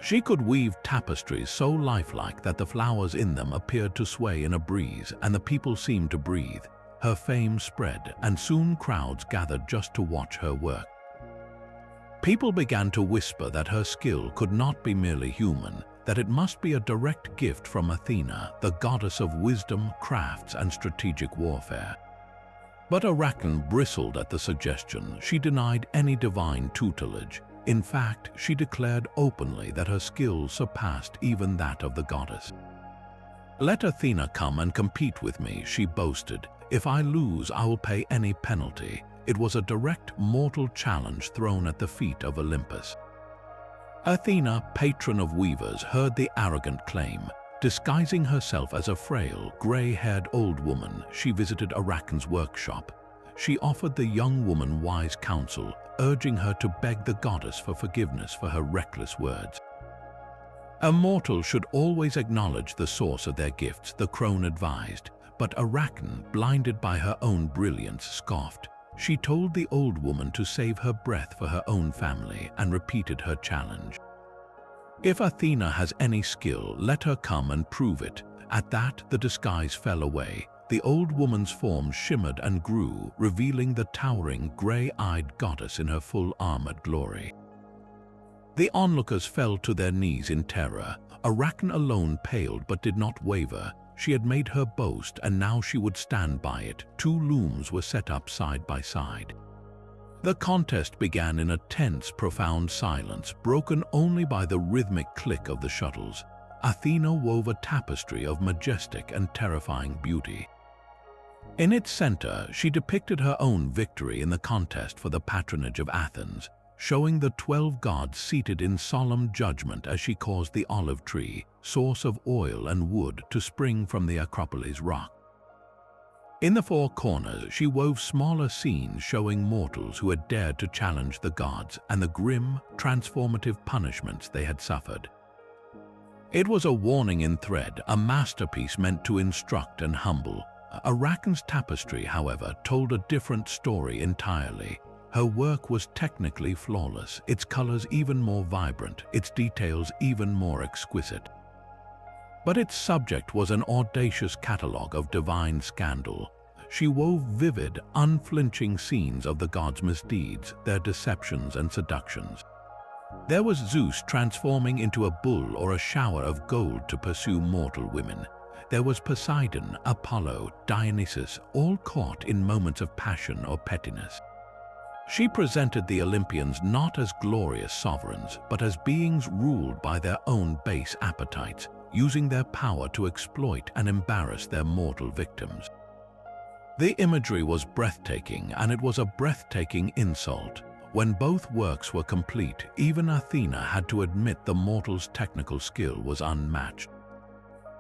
She could weave tapestries so lifelike that the flowers in them appeared to sway in a breeze, and the people seemed to breathe. Her fame spread, and soon crowds gathered just to watch her work. People began to whisper that her skill could not be merely human, that it must be a direct gift from Athena, the goddess of wisdom, crafts, and strategic warfare. But Arachne bristled at the suggestion. She denied any divine tutelage. In fact, she declared openly that her skill surpassed even that of the goddess. "Let Athena come and compete with me," she boasted. "If I lose, I will pay any penalty." It was a direct mortal challenge thrown at the feet of Olympus. Athena, patron of weavers, heard the arrogant claim. Disguising herself as a frail, gray-haired old woman, she visited Arachne's workshop. She offered the young woman wise counsel, urging her to beg the goddess for forgiveness for her reckless words. A mortal should always acknowledge the source of their gifts, the crone advised, but Arachne, blinded by her own brilliance, scoffed. She told the old woman to save her breath for her own family and repeated her challenge. "If Athena has any skill, let her come and prove it." At that, the disguise fell away. The old woman's form shimmered and grew, revealing the towering, gray-eyed goddess in her full armored glory. The onlookers fell to their knees in terror. Arachne alone paled but did not waver. She had made her boast, and now she would stand by it. Two looms were set up side by side. The contest began in a tense, profound silence, broken only by the rhythmic click of the shuttles. Athena wove a tapestry of majestic and terrifying beauty. In its center, she depicted her own victory in the contest for the patronage of Athens, showing the 12 gods seated in solemn judgment as she caused the olive tree, source of oil and wood, to spring from the Acropolis rock. In the four corners, she wove smaller scenes showing mortals who had dared to challenge the gods and the grim, transformative punishments they had suffered. It was a warning in thread, a masterpiece meant to instruct and humble. Arachne's tapestry, however, told a different story entirely. Her work was technically flawless, its colors even more vibrant, its details even more exquisite. But its subject was an audacious catalogue of divine scandal. She wove vivid, unflinching scenes of the gods' misdeeds, their deceptions and seductions. There was Zeus transforming into a bull or a shower of gold to pursue mortal women. There was Poseidon, Apollo, Dionysus, all caught in moments of passion or pettiness. She presented the Olympians not as glorious sovereigns, but as beings ruled by their own base appetites, using their power to exploit and embarrass their mortal victims. The imagery was breathtaking, and it was a breathtaking insult. When both works were complete, even Athena had to admit the mortal's technical skill was unmatched.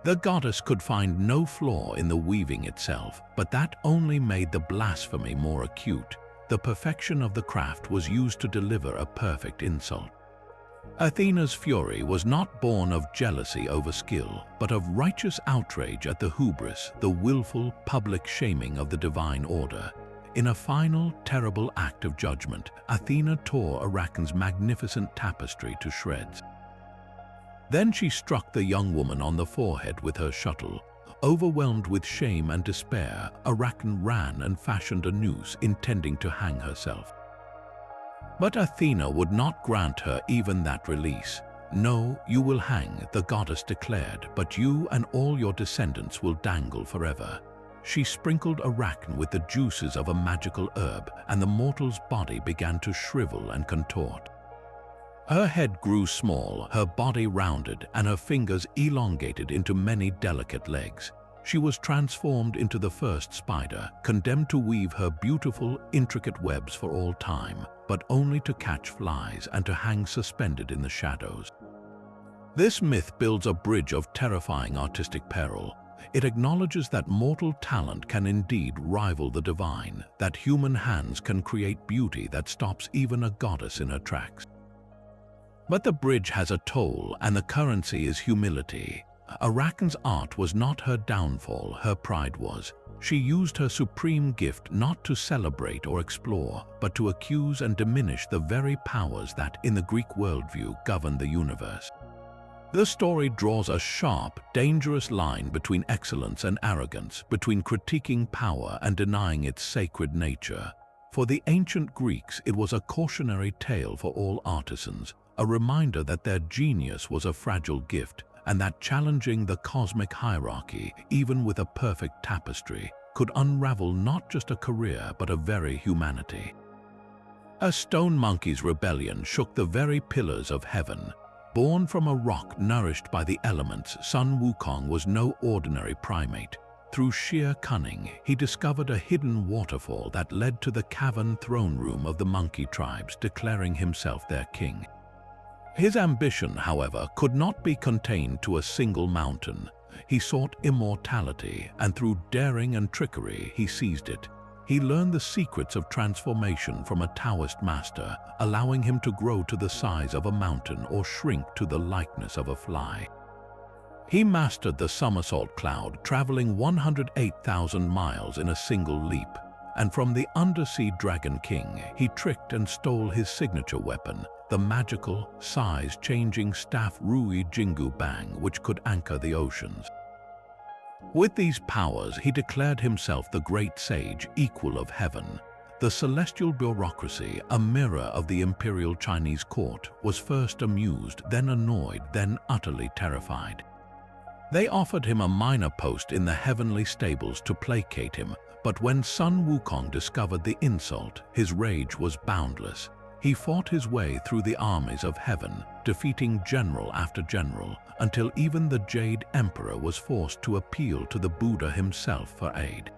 The goddess could find no flaw in the weaving itself, but that only made the blasphemy more acute. The perfection of the craft was used to deliver a perfect insult. Athena's fury was not born of jealousy over skill, but of righteous outrage at the hubris, the willful, public shaming of the divine order. In a final, terrible act of judgment, Athena tore Arachne's magnificent tapestry to shreds. Then she struck the young woman on the forehead with her shuttle. Overwhelmed with shame and despair, Arachne ran and fashioned a noose intending to hang herself. But Athena would not grant her even that release. "No, you will hang," the goddess declared, "but you and all your descendants will dangle forever." She sprinkled Arachne with the juices of a magical herb, and the mortal's body began to shrivel and contort. Her head grew small, her body rounded, and her fingers elongated into many delicate legs. She was transformed into the first spider, condemned to weave her beautiful, intricate webs for all time, but only to catch flies and to hang suspended in the shadows. This myth builds a bridge of terrifying artistic peril. It acknowledges that mortal talent can indeed rival the divine, that human hands can create beauty that stops even a goddess in her tracks. But the bridge has a toll, and the currency is humility. Arachne's art was not her downfall, her pride was. She used her supreme gift not to celebrate or explore, but to accuse and diminish the very powers that, in the Greek worldview, govern the universe. The story draws a sharp, dangerous line between excellence and arrogance, between critiquing power and denying its sacred nature. For the ancient Greeks, it was a cautionary tale for all artisans, a reminder that their genius was a fragile gift, and that challenging the cosmic hierarchy, even with a perfect tapestry, could unravel not just a career but a very humanity. A stone monkey's rebellion shook the very pillars of heaven. Born from a rock nourished by the elements, Sun Wukong was no ordinary primate. Through sheer cunning, he discovered a hidden waterfall that led to the cavern throne room of the monkey tribes, declaring himself their king. His ambition, however, could not be contained to a single mountain. He sought immortality, and through daring and trickery, he seized it. He learned the secrets of transformation from a Taoist master, allowing him to grow to the size of a mountain or shrink to the likeness of a fly. He mastered the somersault cloud, traveling 108,000 miles in a single leap. And from the undersea dragon king, he tricked and stole his signature weapon, the magical, size-changing staff Rui Jingu Bang, which could anchor the oceans. With these powers, he declared himself the great sage, equal of heaven. The celestial bureaucracy, a mirror of the imperial Chinese court, was first amused, then annoyed, then utterly terrified. They offered him a minor post in the heavenly stables to placate him, but when Sun Wukong discovered the insult, his rage was boundless. He fought his way through the armies of heaven, defeating general after general, until even the Jade Emperor was forced to appeal to the Buddha himself for aid.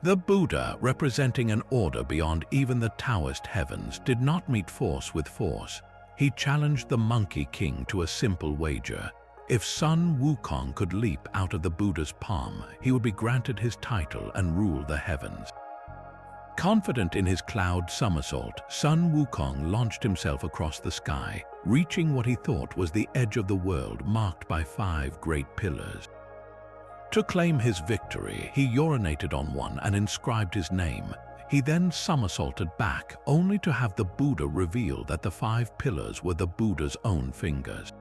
The Buddha, representing an order beyond even the Taoist heavens, did not meet force with force. He challenged the Monkey King to a simple wager. If Sun Wukong could leap out of the Buddha's palm, he would be granted his title and rule the heavens. Confident in his cloud somersault, Sun Wukong launched himself across the sky, reaching what he thought was the edge of the world marked by 5 great pillars. To claim his victory, he urinated on one and inscribed his name. He then somersaulted back, only to have the Buddha reveal that the 5 pillars were the Buddha's own fingers.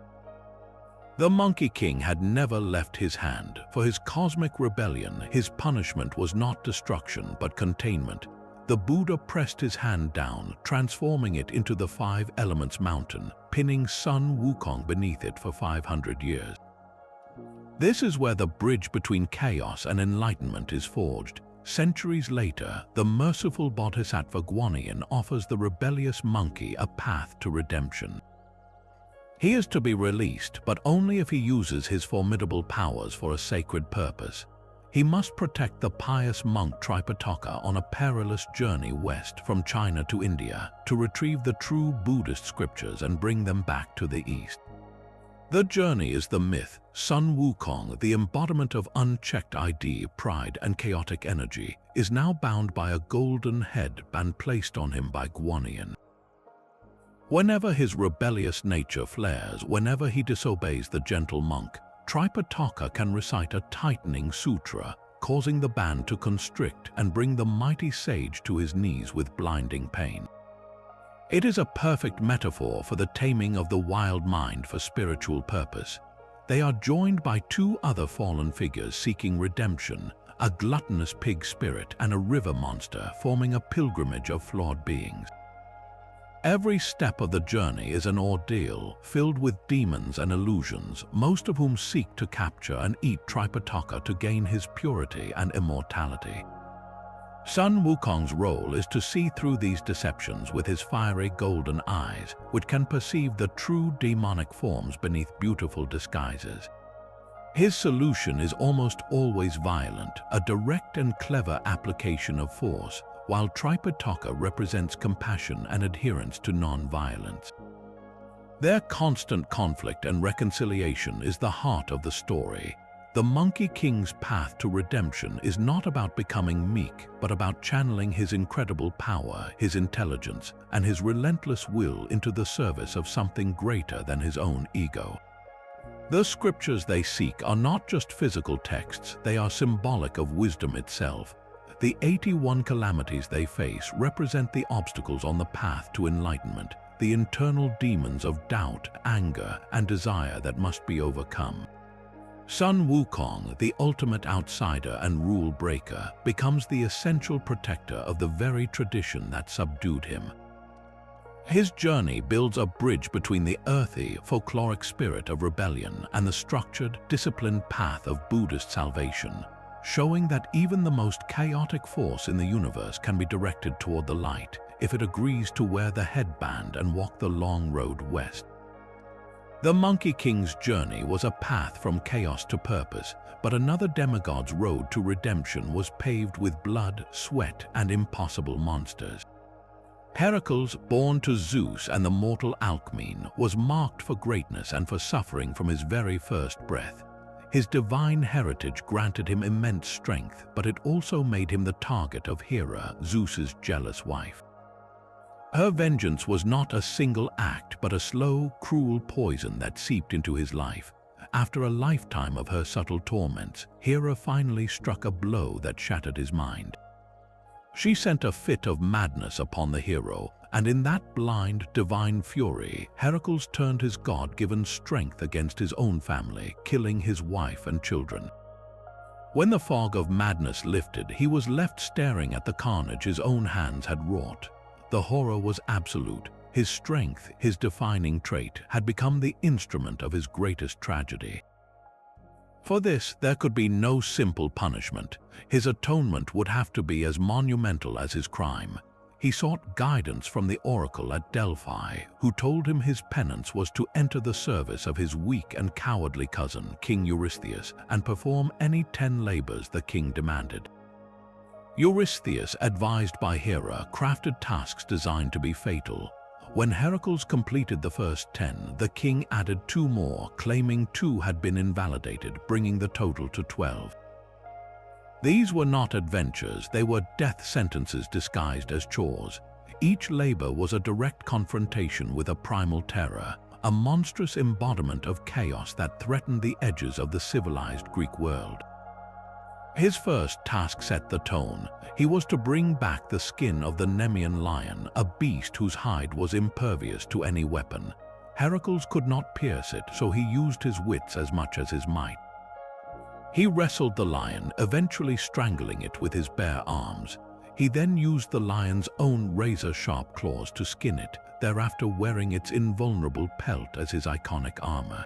The Monkey King had never left his hand. For his cosmic rebellion, his punishment was not destruction but containment. The Buddha pressed his hand down, transforming it into the 5 Elements mountain, pinning Sun Wukong beneath it for 500 years. This is where the bridge between chaos and enlightenment is forged. Centuries later, the merciful Bodhisattva Guanyin offers the rebellious monkey a path to redemption. He is to be released, but only if he uses his formidable powers for a sacred purpose. He must protect the pious monk Tripitaka on a perilous journey west from China to India to retrieve the true Buddhist scriptures and bring them back to the East. The journey is the myth. Sun Wukong, the embodiment of unchecked ID, pride, and chaotic energy, is now bound by a golden headband placed on him by Guanyin. Whenever his rebellious nature flares, whenever he disobeys the gentle monk, Tripitaka can recite a tightening sutra, causing the band to constrict and bring the mighty sage to his knees with blinding pain. It is a perfect metaphor for the taming of the wild mind for spiritual purpose. They are joined by two other fallen figures seeking redemption, a gluttonous pig spirit and a river monster forming a pilgrimage of flawed beings. Every step of the journey is an ordeal filled with demons and illusions, most of whom seek to capture and eat Tripitaka to gain his purity and immortality. Sun Wukong's role is to see through these deceptions with his fiery golden eyes, which can perceive the true demonic forms beneath beautiful disguises. His solution is almost always violent, a direct and clever application of force, while Tripitaka represents compassion and adherence to non-violence. Their constant conflict and reconciliation is the heart of the story. The Monkey King's path to redemption is not about becoming meek, but about channeling his incredible power, his intelligence, and his relentless will into the service of something greater than his own ego. The scriptures they seek are not just physical texts, they are symbolic of wisdom itself. The 81 calamities they face represent the obstacles on the path to enlightenment, the internal demons of doubt, anger, and desire that must be overcome. Sun Wukong, the ultimate outsider and rule breaker, becomes the essential protector of the very tradition that subdued him. His journey builds a bridge between the earthy, folkloric spirit of rebellion and the structured, disciplined path of Buddhist salvation, showing that even the most chaotic force in the universe can be directed toward the light if it agrees to wear the headband and walk the long road west. The Monkey King's journey was a path from chaos to purpose, but another demigod's road to redemption was paved with blood, sweat, and impossible monsters. Heracles, born to Zeus and the mortal Alcmene, was marked for greatness and for suffering from his very first breath. His divine heritage granted him immense strength, but it also made him the target of Hera, Zeus's jealous wife. Her vengeance was not a single act, but a slow, cruel poison that seeped into his life. After a lifetime of her subtle torments, Hera finally struck a blow that shattered his mind. She sent a fit of madness upon the hero, and in that blind, divine fury, Heracles turned his God-given strength against his own family, killing his wife and children. When the fog of madness lifted, he was left staring at the carnage his own hands had wrought. The horror was absolute. His strength, his defining trait, had become the instrument of his greatest tragedy. For this, there could be no simple punishment. His atonement would have to be as monumental as his crime. He sought guidance from the oracle at Delphi, who told him his penance was to enter the service of his weak and cowardly cousin, King Eurystheus, and perform any 10 labors the king demanded. Eurystheus, advised by Hera, crafted tasks designed to be fatal. When Heracles completed the first 10, the king added 2 more, claiming 2 had been invalidated, bringing the total to 12. These were not adventures, they were death sentences disguised as chores. Each labor was a direct confrontation with a primal terror, a monstrous embodiment of chaos that threatened the edges of the civilized Greek world. His first task set the tone. He was to bring back the skin of the Nemean lion, a beast whose hide was impervious to any weapon. Heracles could not pierce it, so he used his wits as much as his might. He wrestled the lion, eventually strangling it with his bare arms. He then used the lion's own razor-sharp claws to skin it, thereafter wearing its invulnerable pelt as his iconic armor.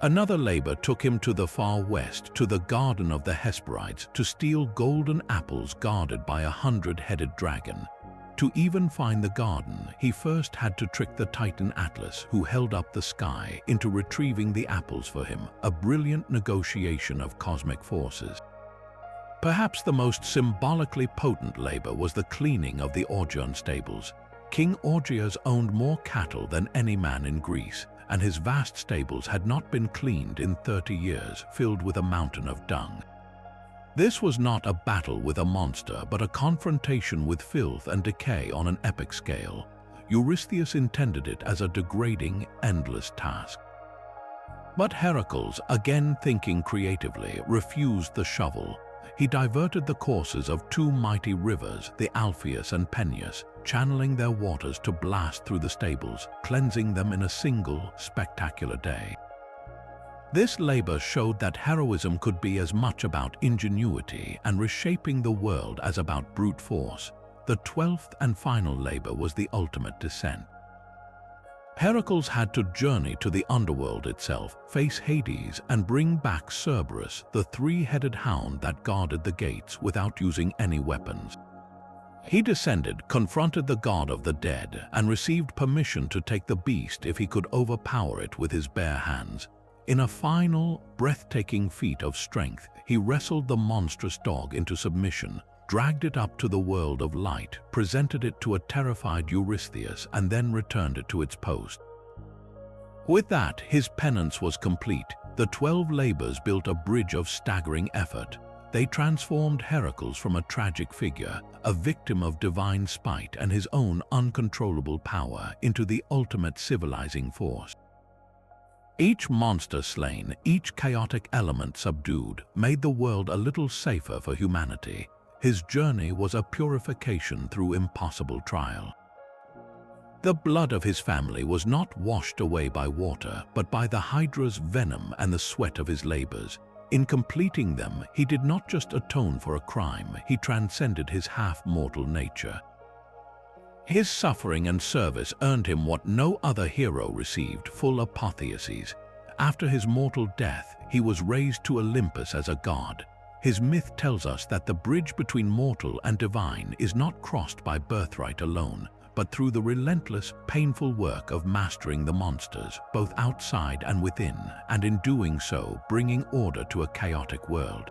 Another labor took him to the far west, to the Garden of the Hesperides, to steal golden apples guarded by a 100-headed dragon. To even find the garden, he first had to trick the Titan Atlas, who held up the sky, into retrieving the apples for him, a brilliant negotiation of cosmic forces. Perhaps the most symbolically potent labor was the cleaning of the Augean stables. King Augeas owned more cattle than any man in Greece, and his vast stables had not been cleaned in 30 years, filled with a mountain of dung. This was not a battle with a monster, but a confrontation with filth and decay on an epic scale. Eurystheus intended it as a degrading, endless task. But Heracles, again thinking creatively, refused the shovel. he diverted the courses of two mighty rivers, the Alpheus and Peneus, channeling their waters to blast through the stables, cleansing them in a single, spectacular day. This labor showed that heroism could be as much about ingenuity and reshaping the world as about brute force. The 12th and final labor was the ultimate descent. Heracles had to journey to the underworld itself, face Hades, and bring back Cerberus, the three-headed hound that guarded the gates, without using any weapons. He descended, confronted the god of the dead, and received permission to take the beast if he could overpower it with his bare hands. In a final, breathtaking feat of strength, he wrestled the monstrous dog into submission, dragged it up to the world of light, presented it to a terrified Eurystheus, and then returned it to its post. With that, his penance was complete. The 12 labors built a bridge of staggering effort. They transformed Heracles from a tragic figure, a victim of divine spite and his own uncontrollable power, into the ultimate civilizing force. Each monster slain, each chaotic element subdued, made the world a little safer for humanity. His journey was a purification through impossible trial. The blood of his family was not washed away by water, but by the Hydra's venom and the sweat of his labors. In completing them, he did not just atone for a crime, he transcended his half-mortal nature. His suffering and service earned him what no other hero received: full apotheoses. After his mortal death, he was raised to Olympus as a god. His myth tells us that the bridge between mortal and divine is not crossed by birthright alone, but through the relentless, painful work of mastering the monsters, both outside and within, and in doing so, bringing order to a chaotic world.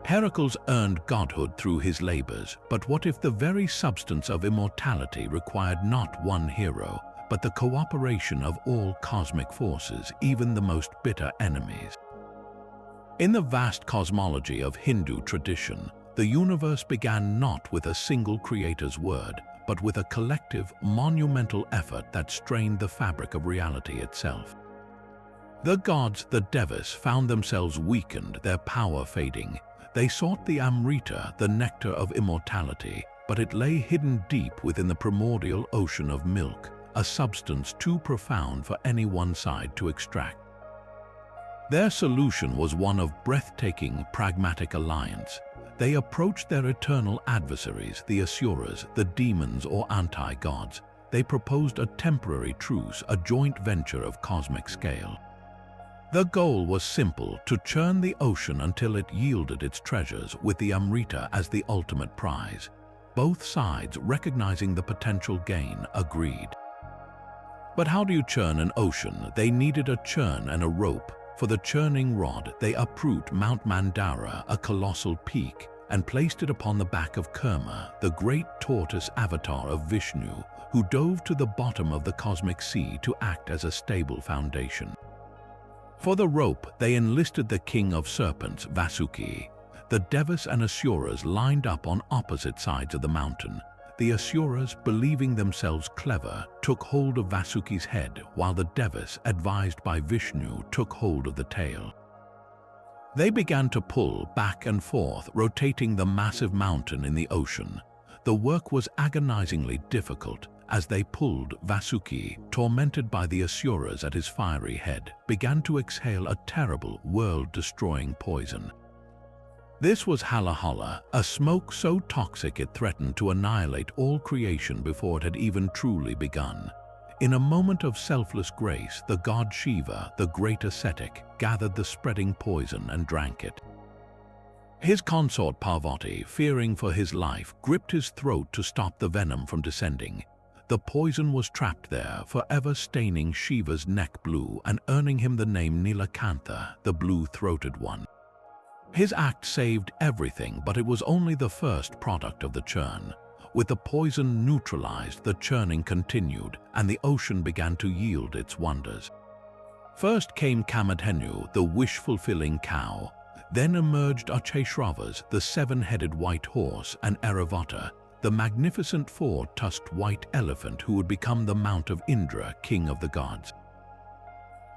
Heracles earned godhood through his labors, but what if the very substance of immortality required not one hero, but the cooperation of all cosmic forces, even the most bitter enemies? In the vast cosmology of Hindu tradition, the universe began not with a single creator's word, but with a collective, monumental effort that strained the fabric of reality itself. The gods, the Devas, found themselves weakened, their power fading. They sought the Amrita, the nectar of immortality, but it lay hidden deep within the primordial ocean of milk, a substance too profound for any one side to extract. Their solution was one of breathtaking, pragmatic alliance. They approached their eternal adversaries, the Asuras, the demons or anti-gods. They proposed a temporary truce, a joint venture of cosmic scale. The goal was simple: to churn the ocean until it yielded its treasures, with the Amrita as the ultimate prize. Both sides, recognizing the potential gain, agreed. But how do you churn an ocean? They needed a churn and a rope. For the churning rod, they uproot Mount Mandara, a colossal peak, and placed it upon the back of Kurma, the great tortoise avatar of Vishnu, who dove to the bottom of the cosmic sea to act as a stable foundation. For the rope, they enlisted the king of serpents, Vasuki. The Devas and Asuras lined up on opposite sides of the mountain. The Asuras, believing themselves clever, took hold of Vasuki's head, while the Devas, advised by Vishnu, took hold of the tail. They began to pull back and forth, rotating the massive mountain in the ocean. The work was agonizingly difficult. As they pulled, Vasuki, tormented by the Asuras at his fiery head, began to exhale a terrible, world-destroying poison. This was Halahala, a smoke so toxic it threatened to annihilate all creation before it had even truly begun. In a moment of selfless grace, the god Shiva, the great ascetic, gathered the spreading poison and drank it. His consort Parvati, fearing for his life, gripped his throat to stop the venom from descending. The poison was trapped there, forever staining Shiva's neck blue and earning him the name Nilakantha, the blue-throated one. His act saved everything, but it was only the first product of the churn. With the poison neutralized, the churning continued, and the ocean began to yield its wonders. First came Kamadhenu, the wish-fulfilling cow. Then emerged Acheshravas, the seven-headed white horse, and Airavata, the magnificent four-tusked white elephant who would become the mount of Indra, king of the gods.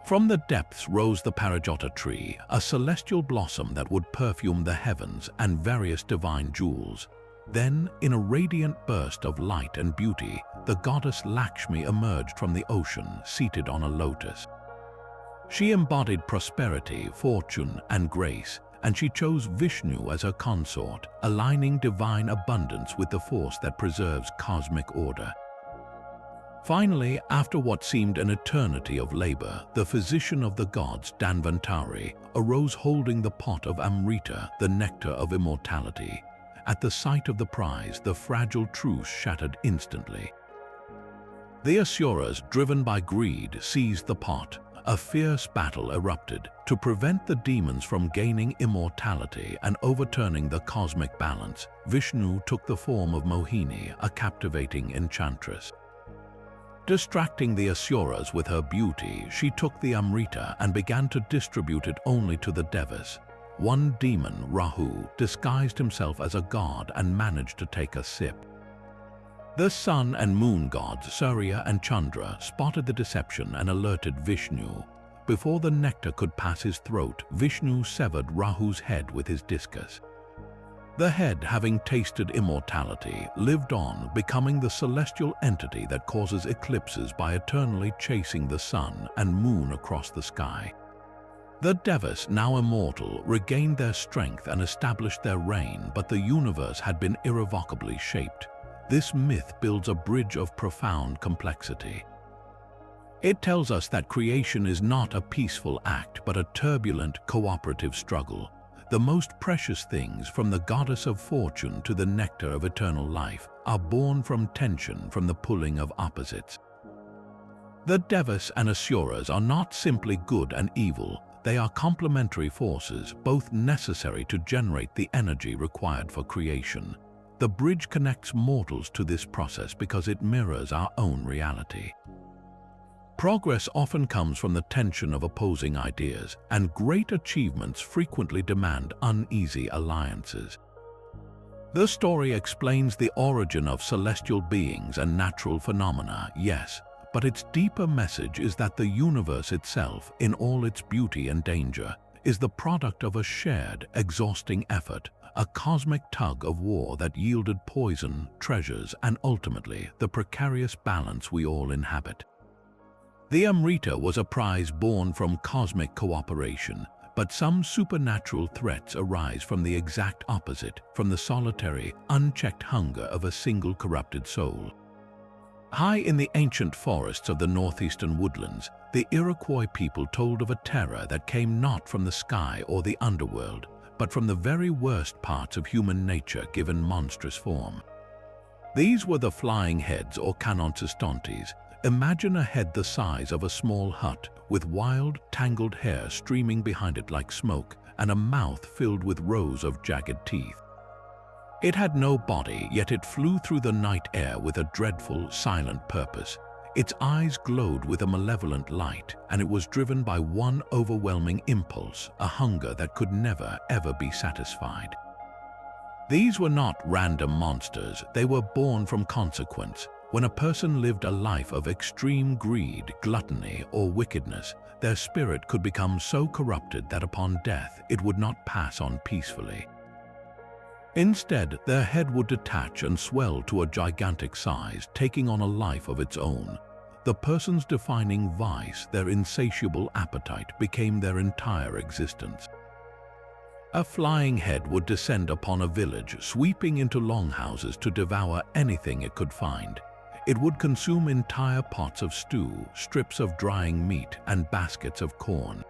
From the depths rose the Parijata tree, a celestial blossom that would perfume the heavens and various divine jewels. Then, in a radiant burst of light and beauty, the goddess Lakshmi emerged from the ocean, seated on a lotus. She embodied prosperity, fortune, and grace, and she chose Vishnu as her consort, aligning divine abundance with the force that preserves cosmic order. Finally, after what seemed an eternity of labor, the physician of the gods, Dhanvantari, arose holding the pot of Amrita, the nectar of immortality. At the sight of the prize, the fragile truce shattered instantly. The Asuras, driven by greed, seized the pot. A fierce battle erupted. To prevent the demons from gaining immortality and overturning the cosmic balance, Vishnu took the form of Mohini, a captivating enchantress. Distracting the Asuras with her beauty, she took the Amrita and began to distribute it only to the Devas. One demon, Rahu, disguised himself as a god and managed to take a sip. The sun and moon gods, Surya and Chandra, spotted the deception and alerted Vishnu. Before the nectar could pass his throat, Vishnu severed Rahu's head with his discus. The head, having tasted immortality, lived on, becoming the celestial entity that causes eclipses by eternally chasing the sun and moon across the sky. The Devas, now immortal, regained their strength and established their reign, but the universe had been irrevocably shaped. This myth builds a bridge of profound complexity. It tells us that creation is not a peaceful act, but a turbulent, cooperative struggle. The most precious things, from the goddess of fortune to the nectar of eternal life, are born from tension, from the pulling of opposites. The Devas and Asuras are not simply good and evil. They are complementary forces, both necessary to generate the energy required for creation. The bridge connects mortals to this process because it mirrors our own reality. Progress often comes from the tension of opposing ideas, and great achievements frequently demand uneasy alliances. The story explains the origin of celestial beings and natural phenomena, yes, but its deeper message is that the universe itself, in all its beauty and danger, is the product of a shared, exhausting effort, a cosmic tug of war that yielded poison, treasures, and ultimately the precarious balance we all inhabit. The Amrita was a prize born from cosmic cooperation, but some supernatural threats arise from the exact opposite, from the solitary, unchecked hunger of a single corrupted soul. High in the ancient forests of the northeastern woodlands, the Iroquois people told of a terror that came not from the sky or the underworld, but from the very worst parts of human nature given monstrous form. These were the flying heads, or canonsistantes. Imagine a head the size of a small hut, with wild, tangled hair streaming behind it like smoke, and a mouth filled with rows of jagged teeth. It had no body, yet it flew through the night air with a dreadful, silent purpose. Its eyes glowed with a malevolent light, and it was driven by one overwhelming impulse, a hunger that could never, ever be satisfied. These were not random monsters, they were born from consequence. When a person lived a life of extreme greed, gluttony, or wickedness, their spirit could become so corrupted that upon death it would not pass on peacefully. Instead, their head would detach and swell to a gigantic size, taking on a life of its own. The person's defining vice, their insatiable appetite, became their entire existence. A flying head would descend upon a village, sweeping into longhouses to devour anything it could find. It would consume entire pots of stew, strips of drying meat, and baskets of corn.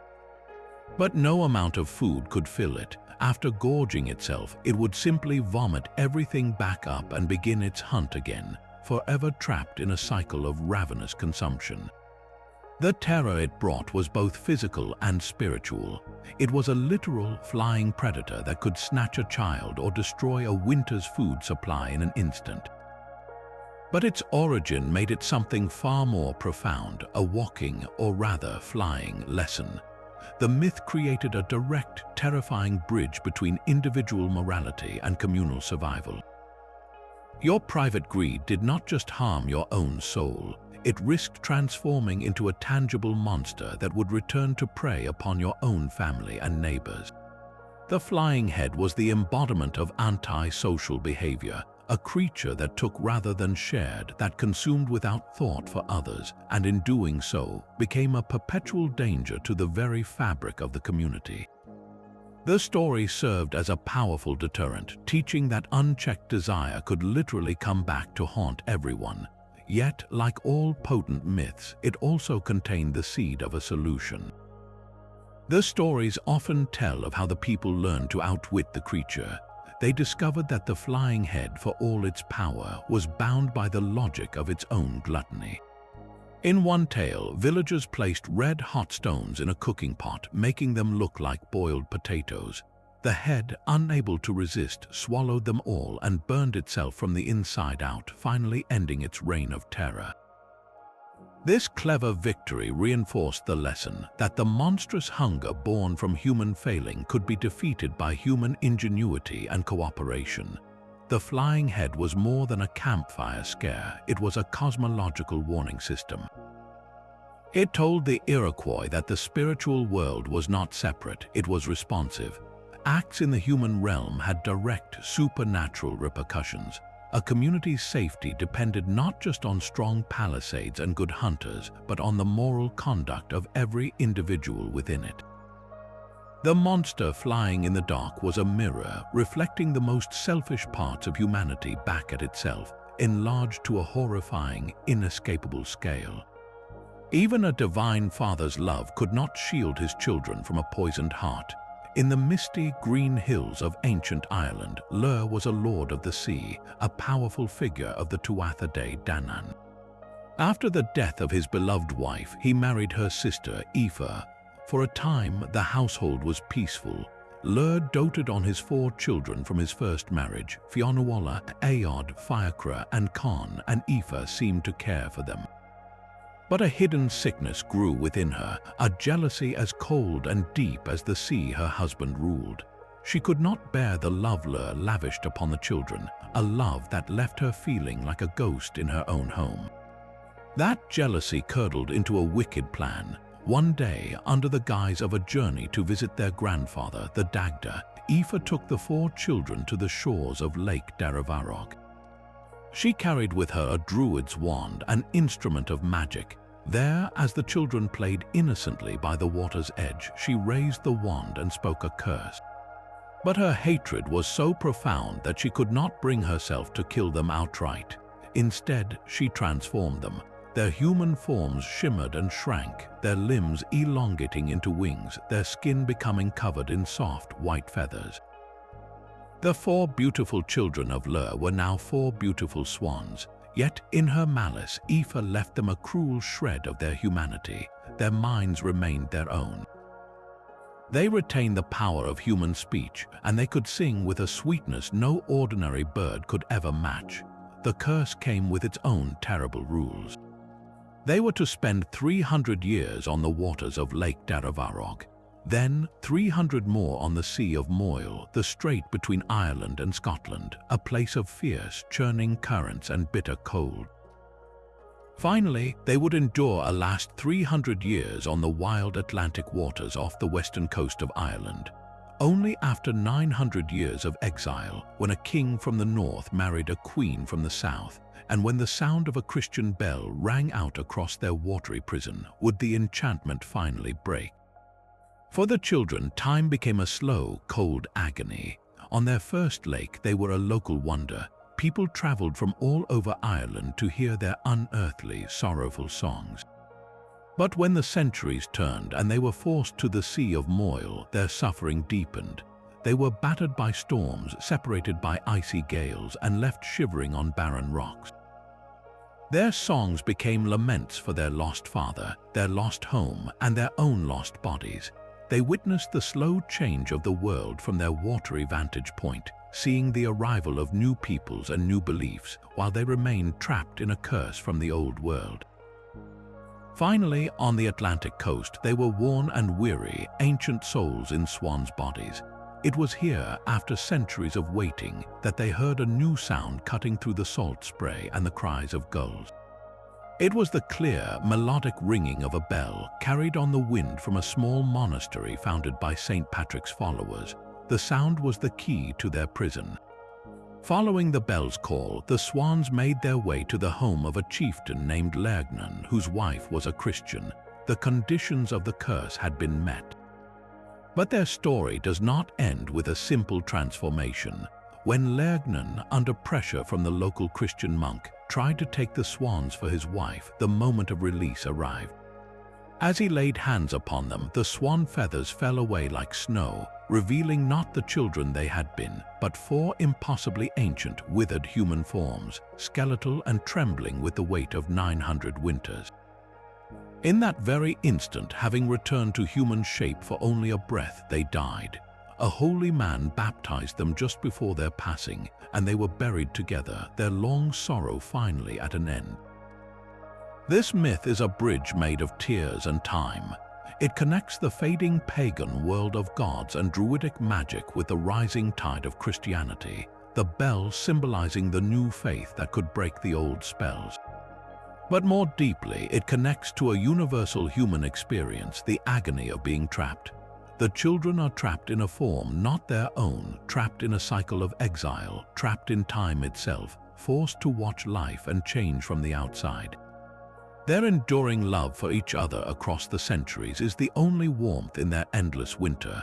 But no amount of food could fill it. After gorging itself, it would simply vomit everything back up and begin its hunt again, forever trapped in a cycle of ravenous consumption. The terror it brought was both physical and spiritual. It was a literal flying predator that could snatch a child or destroy a winter's food supply in an instant. But its origin made it something far more profound, a walking, or rather flying, lesson. The myth created a direct, terrifying bridge between individual morality and communal survival. Your private greed did not just harm your own soul, it risked transforming into a tangible monster that would return to prey upon your own family and neighbors. The flying head was the embodiment of anti-social behavior, a creature that took rather than shared, that consumed without thought for others, and in doing so, became a perpetual danger to the very fabric of the community. The story served as a powerful deterrent, teaching that unchecked desire could literally come back to haunt everyone. Yet, like all potent myths, it also contained the seed of a solution. The stories often tell of how the people learned to outwit the creature. They discovered that the flying head, for all its power, was bound by the logic of its own gluttony. In one tale, villagers placed red-hot stones in a cooking pot, making them look like boiled potatoes. The head, unable to resist, swallowed them all and burned itself from the inside out, finally ending its reign of terror. This clever victory reinforced the lesson that the monstrous hunger born from human failing could be defeated by human ingenuity and cooperation. The flying head was more than a campfire scare, it was a cosmological warning system. It told the Iroquois that the spiritual world was not separate, it was responsive. Acts in the human realm had direct, supernatural repercussions. A community's safety depended not just on strong palisades and good hunters, but on the moral conduct of every individual within it. The monster flying in the dark was a mirror, reflecting the most selfish parts of humanity back at itself, enlarged to a horrifying, inescapable scale. Even a divine father's love could not shield his children from a poisoned heart. In the misty green hills of ancient Ireland, Llr was a lord of the sea, a powerful figure of the Tuatha De Danann. After the death of his beloved wife, he married her sister, Aoife. For a time, the household was peaceful. Llr doted on his 4 children from his first marriage, Fionnuala, Aod, Fiachra, and Con, and Aoife seemed to care for them. But a hidden sickness grew within her, a jealousy as cold and deep as the sea her husband ruled. She could not bear the love Llr lavished upon the children, a love that left her feeling like a ghost in her own home. That jealousy curdled into a wicked plan. One day, under the guise of a journey to visit their grandfather, the Dagda, Aoife took the 4 children to the shores of Lake Daravarog. She carried with her a druid's wand, an instrument of magic. There, as the children played innocently by the water's edge, she raised the wand and spoke a curse. But her hatred was so profound that she could not bring herself to kill them outright. Instead, she transformed them. Their human forms shimmered and shrank, their limbs elongating into wings, their skin becoming covered in soft, white feathers. The 4 beautiful children of Llr were now 4 beautiful swans, yet in her malice, Aoife left them a cruel shred of their humanity. Their minds remained their own. They retained the power of human speech, and they could sing with a sweetness no ordinary bird could ever match. The curse came with its own terrible rules. They were to spend 300 years on the waters of Lake Daravarog. Then 300 more on the Sea of Moyle, the strait between Ireland and Scotland, a place of fierce, churning currents and bitter cold. Finally, they would endure a last 300 years on the wild Atlantic waters off the western coast of Ireland. Only after 900 years of exile, when a king from the north married a queen from the south, and when the sound of a Christian bell rang out across their watery prison, would the enchantment finally break. For the children, time became a slow, cold agony. On their first lake, they were a local wonder. People traveled from all over Ireland to hear their unearthly, sorrowful songs. But when the centuries turned and they were forced to the Sea of Moyle, their suffering deepened. They were battered by storms, separated by icy gales, and left shivering on barren rocks. Their songs became laments for their lost father, their lost home, and their own lost bodies. They witnessed the slow change of the world from their watery vantage point, seeing the arrival of new peoples and new beliefs, while they remained trapped in a curse from the old world. Finally, on the Atlantic coast, they were worn and weary, ancient souls in swans' bodies. It was here, after centuries of waiting, that they heard a new sound cutting through the salt spray and the cries of gulls. It was the clear, melodic ringing of a bell carried on the wind from a small monastery founded by St. Patrick's followers. The sound was the key to their prison. Following the bell's call, the swans made their way to the home of a chieftain named Lergnan, whose wife was a Christian. The conditions of the curse had been met. But their story does not end with a simple transformation. When Lergnan, under pressure from the local Christian monk, tried to take the swans for his wife, the moment of release arrived. As he laid hands upon them, the swan feathers fell away like snow, revealing not the children they had been, but 4 impossibly ancient, withered human forms, skeletal and trembling with the weight of 900 winters. In that very instant, having returned to human shape for only a breath, they died. A holy man baptized them just before their passing, and they were buried together, their long sorrow finally at an end. This myth is a bridge made of tears and time. It connects the fading pagan world of gods and druidic magic with the rising tide of Christianity, the bell symbolizing the new faith that could break the old spells. But more deeply, it connects to a universal human experience, the agony of being trapped. The children are trapped in a form not their own, trapped in a cycle of exile, trapped in time itself, forced to watch life and change from the outside. Their enduring love for each other across the centuries is the only warmth in their endless winter.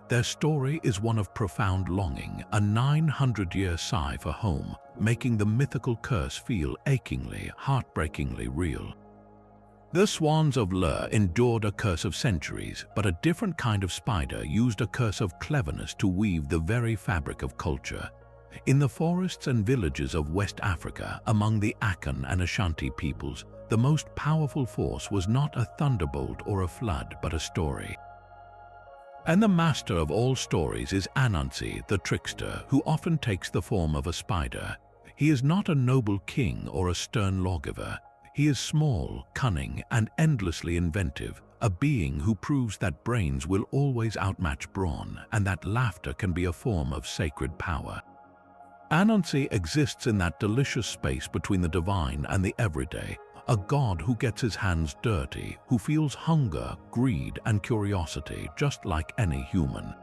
Their story is one of profound longing, a 900-year sigh for home, making the mythical curse feel achingly, heartbreakingly real. The swans of Lur endured a curse of centuries, but a different kind of spider used a curse of cleverness to weave the very fabric of culture. In the forests and villages of West Africa, among the Akan and Ashanti peoples, the most powerful force was not a thunderbolt or a flood, but a story. And the master of all stories is Anansi, the trickster, who often takes the form of a spider. He is not a noble king or a stern lawgiver. He is small, cunning, and endlessly inventive, a being who proves that brains will always outmatch brawn, and that laughter can be a form of sacred power. Anansi exists in that delicious space between the divine and the everyday, a god who gets his hands dirty, who feels hunger, greed, and curiosity just like any human.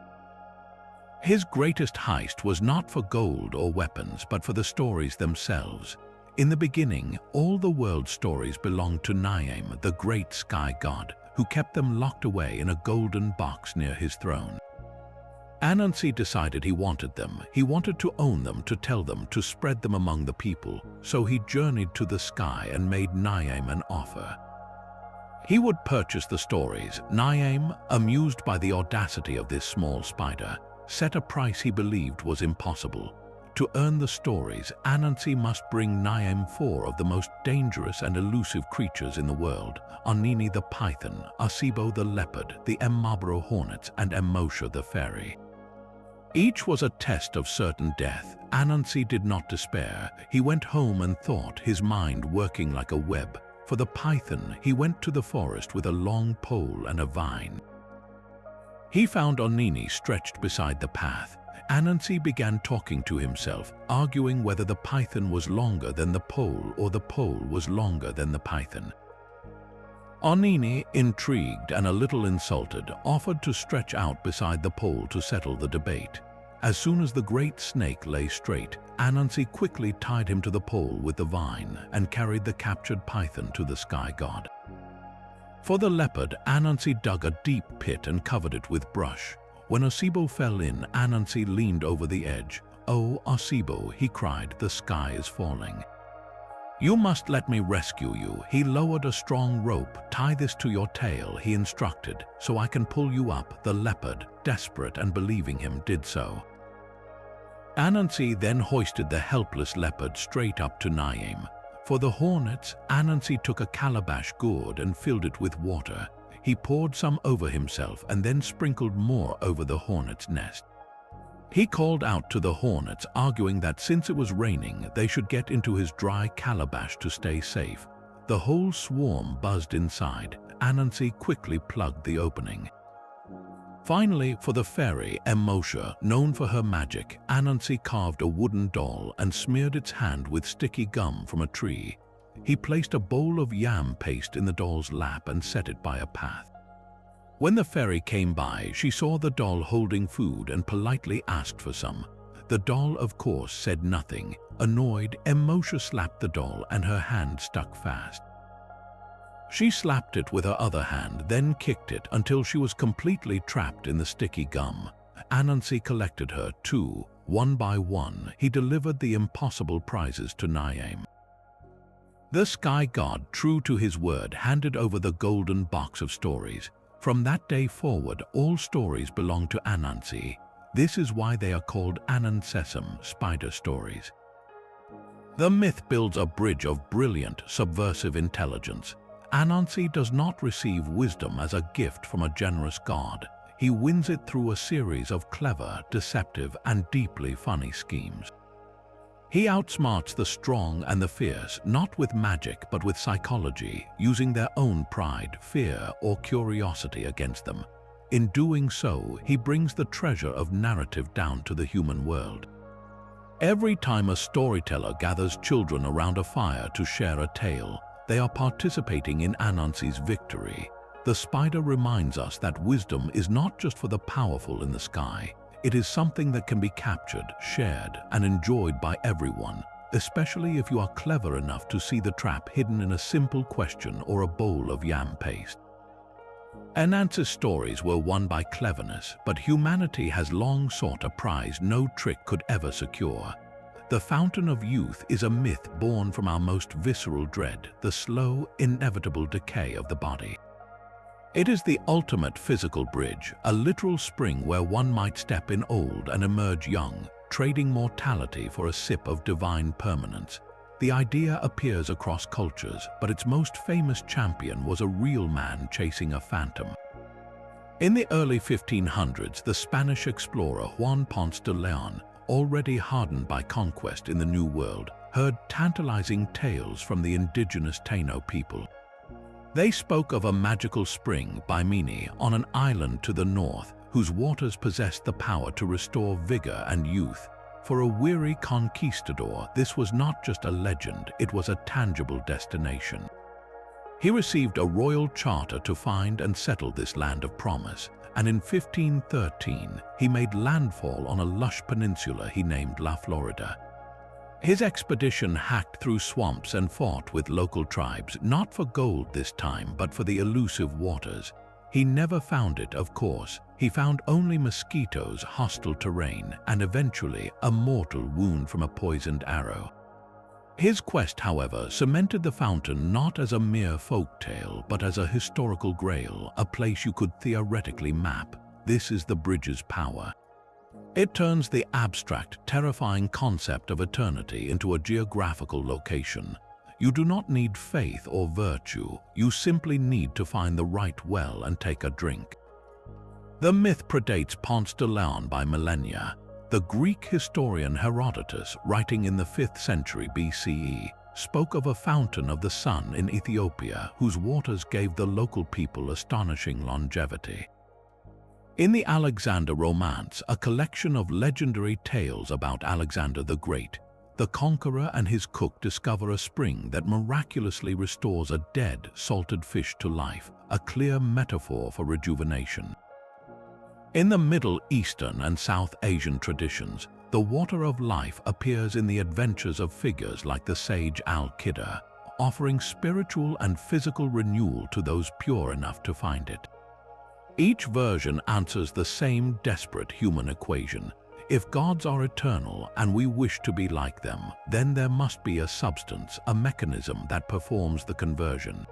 His greatest heist was not for gold or weapons, but for the stories themselves. In the beginning, all the world's stories belonged to Niam, the great sky god, who kept them locked away in a golden box near his throne. Anansi decided he wanted them. He wanted to own them, to tell them, to spread them among the people. So he journeyed to the sky and made Niam an offer. He would purchase the stories. Niam, amused by the audacity of this small spider, set a price he believed was impossible. To earn the stories, Anansi must bring Niam 4 of the most dangerous and elusive creatures in the world: Onini the python, Asibo the leopard, the Mmabro hornets, and Mmosha the fairy. Each was a test of certain death. Anansi did not despair. He went home and thought, his mind working like a web. For the python, he went to the forest with a long pole and a vine. He found Onini stretched beside the path. Anansi began talking to himself, arguing whether the python was longer than the pole or the pole was longer than the python. Onini, intrigued and a little insulted, offered to stretch out beside the pole to settle the debate. As soon as the great snake lay straight, Anansi quickly tied him to the pole with the vine and carried the captured python to the sky god. For the leopard, Anansi dug a deep pit and covered it with brush. When Asibo fell in, Anansi leaned over the edge. "Oh, Asibo," he cried, "the sky is falling. You must let me rescue you." He lowered a strong rope. "Tie this to your tail," he instructed, "so I can pull you up." The leopard, desperate and believing him, did so. Anansi then hoisted the helpless leopard straight up to Niam. For the hornets, Anansi took a calabash gourd and filled it with water. He poured some over himself and then sprinkled more over the hornet's nest. He called out to the hornets, arguing that since it was raining, they should get into his dry calabash to stay safe. The whole swarm buzzed inside. Anansi quickly plugged the opening. Finally, for the fairy, Mmosha, known for her magic, Anansi carved a wooden doll and smeared its hand with sticky gum from a tree. He placed a bowl of yam paste in the doll's lap and set it by a path. When the fairy came by, she saw the doll holding food and politely asked for some. The doll, of course, said nothing. Annoyed, Moshe slapped the doll and her hand stuck fast. She slapped it with her other hand, then kicked it until she was completely trapped in the sticky gum. Anansi collected her too. One by one, he delivered the impossible prizes to Niamh. The sky god, true to his word, handed over the golden box of stories. From that day forward, all stories belong to Anansi. This is why they are called Anansesam, spider stories. The myth builds a bridge of brilliant, subversive intelligence. Anansi does not receive wisdom as a gift from a generous god. He wins it through a series of clever, deceptive, and deeply funny schemes. He outsmarts the strong and the fierce, not with magic but with psychology, using their own pride, fear, or curiosity against them. In doing so, he brings the treasure of narrative down to the human world. Every time a storyteller gathers children around a fire to share a tale, they are participating in Anansi's victory. The spider reminds us that wisdom is not just for the powerful in the sky. It is something that can be captured, shared, and enjoyed by everyone, especially if you are clever enough to see the trap hidden in a simple question or a bowl of yam paste. Anansi's stories were won by cleverness, but humanity has long sought a prize no trick could ever secure. The Fountain of Youth is a myth born from our most visceral dread, the slow, inevitable decay of the body. It is the ultimate physical bridge, a literal spring where one might step in old and emerge young, trading mortality for a sip of divine permanence. The idea appears across cultures, but its most famous champion was a real man chasing a phantom. In the early 1500s, the Spanish explorer Juan Ponce de Leon, already hardened by conquest in the New World, heard tantalizing tales from the indigenous Taino people. They spoke of a magical spring, Bimini, on an island to the north, whose waters possessed the power to restore vigor and youth. For a weary conquistador, this was not just a legend, it was a tangible destination. He received a royal charter to find and settle this land of promise, and in 1513, he made landfall on a lush peninsula he named La Florida. His expedition hacked through swamps and fought with local tribes, not for gold this time, but for the elusive waters. He never found it, of course. He found only mosquitoes, hostile terrain, and eventually a mortal wound from a poisoned arrow. His quest, however, cemented the fountain not as a mere folk tale, but as a historical grail, a place you could theoretically map. This is the bridge's power. It turns the abstract, terrifying concept of eternity into a geographical location. You do not need faith or virtue, you simply need to find the right well and take a drink. The myth predates Ponce de Leon by millennia. The Greek historian Herodotus, writing in the 5th century BCE, spoke of a fountain of the sun in Ethiopia whose waters gave the local people astonishing longevity. In the Alexander Romance, a collection of legendary tales about Alexander the Great, the conqueror and his cook discover a spring that miraculously restores a dead, salted fish to life, a clear metaphor for rejuvenation. In the Middle Eastern and South Asian traditions, the water of life appears in the adventures of figures like the sage Al-Qidr, offering spiritual and physical renewal to those pure enough to find it. Each version answers the same desperate human equation. If gods are eternal and we wish to be like them, then there must be a substance, a mechanism that performs the conversion.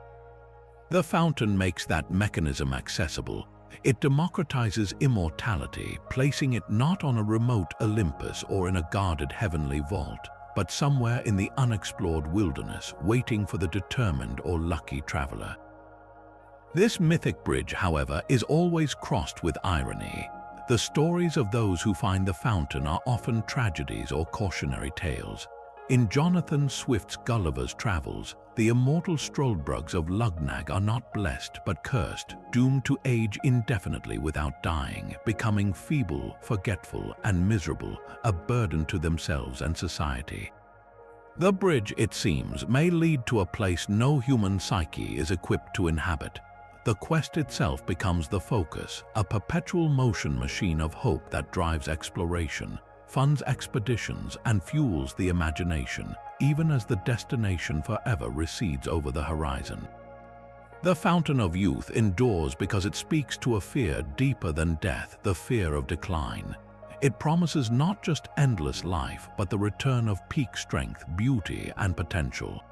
The fountain makes that mechanism accessible. It democratizes immortality, placing it not on a remote Olympus or in a guarded heavenly vault, but somewhere in the unexplored wilderness, waiting for the determined or lucky traveler. This mythic bridge, however, is always crossed with irony. The stories of those who find the fountain are often tragedies or cautionary tales. In Jonathan Swift's Gulliver's Travels, the immortal Struldbrugs of Lugnag are not blessed but cursed, doomed to age indefinitely without dying, becoming feeble, forgetful, and miserable, a burden to themselves and society. The bridge, it seems, may lead to a place no human psyche is equipped to inhabit. The quest itself becomes the focus, a perpetual motion machine of hope that drives exploration, funds expeditions, and fuels the imagination, even as the destination forever recedes over the horizon. The Fountain of Youth endures because it speaks to a fear deeper than death, the fear of decline. It promises not just endless life, but the return of peak strength, beauty, and potential.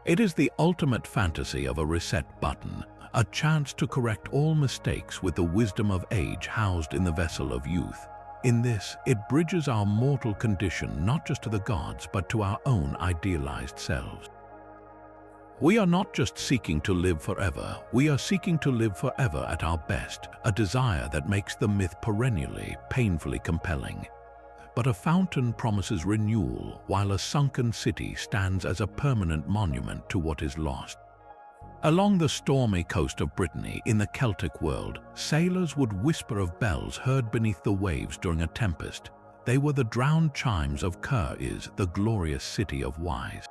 It is the ultimate fantasy of a reset button, a chance to correct all mistakes with the wisdom of age housed in the vessel of youth. In this, it bridges our mortal condition not just to the gods, but to our own idealized selves. We are not just seeking to live forever, we are seeking to live forever at our best, a desire that makes the myth perennially, painfully compelling. But a fountain promises renewal, while a sunken city stands as a permanent monument to what is lost. Along the stormy coast of Brittany, in the Celtic world, sailors would whisper of bells heard beneath the waves during a tempest. They were the drowned chimes of Ker-Is, the glorious city of wise.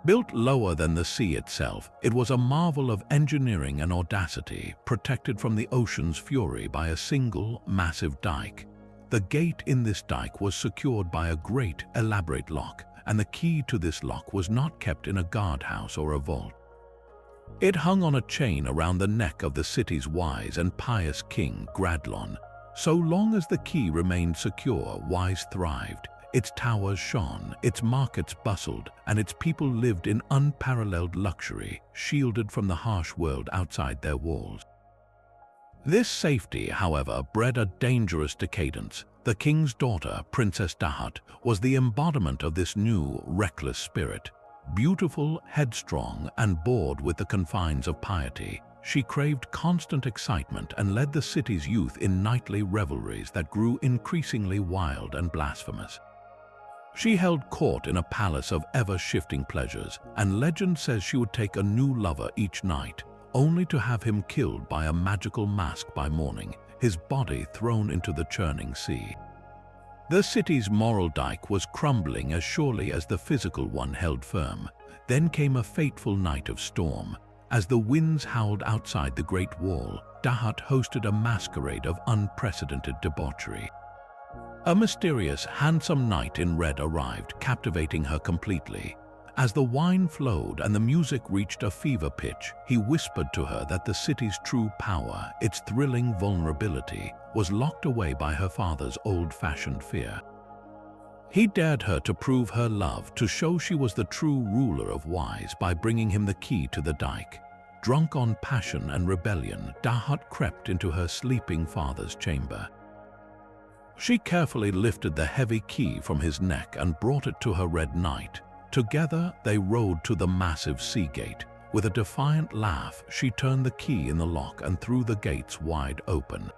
Built lower than the sea itself, it was a marvel of engineering and audacity, protected from the ocean's fury by a single, massive dike. The gate in this dike was secured by a great, elaborate lock, and the key to this lock was not kept in a guardhouse or a vault. It hung on a chain around the neck of the city's wise and pious king, Gradlon. So long as the key remained secure, Wise thrived. Its towers shone, its markets bustled, and its people lived in unparalleled luxury, shielded from the harsh world outside their walls. This safety, however, bred a dangerous decadence. The king's daughter, Princess Dahat, was the embodiment of this new, reckless spirit. Beautiful, headstrong, and bored with the confines of piety, she craved constant excitement and led the city's youth in nightly revelries that grew increasingly wild and blasphemous. She held court in a palace of ever-shifting pleasures, and legend says she would take a new lover each night, only to have him killed by a magical mask by morning, his body thrown into the churning sea. The city's moral dike was crumbling as surely as the physical one held firm. Then came a fateful night of storm. As the winds howled outside the Great Wall, Dahat hosted a masquerade of unprecedented debauchery. A mysterious, handsome knight in red arrived, captivating her completely. As the wine flowed and the music reached a fever pitch, he whispered to her that the city's true power, its thrilling vulnerability, was locked away by her father's old-fashioned fear. He dared her to prove her love, to show she was the true ruler of Wise by bringing him the key to the dike. Drunk on passion and rebellion, Dahat crept into her sleeping father's chamber. She carefully lifted the heavy key from his neck and brought it to her red knight. Together, they rode to the massive sea gate. With a defiant laugh, she turned the key in the lock and threw the gates wide open.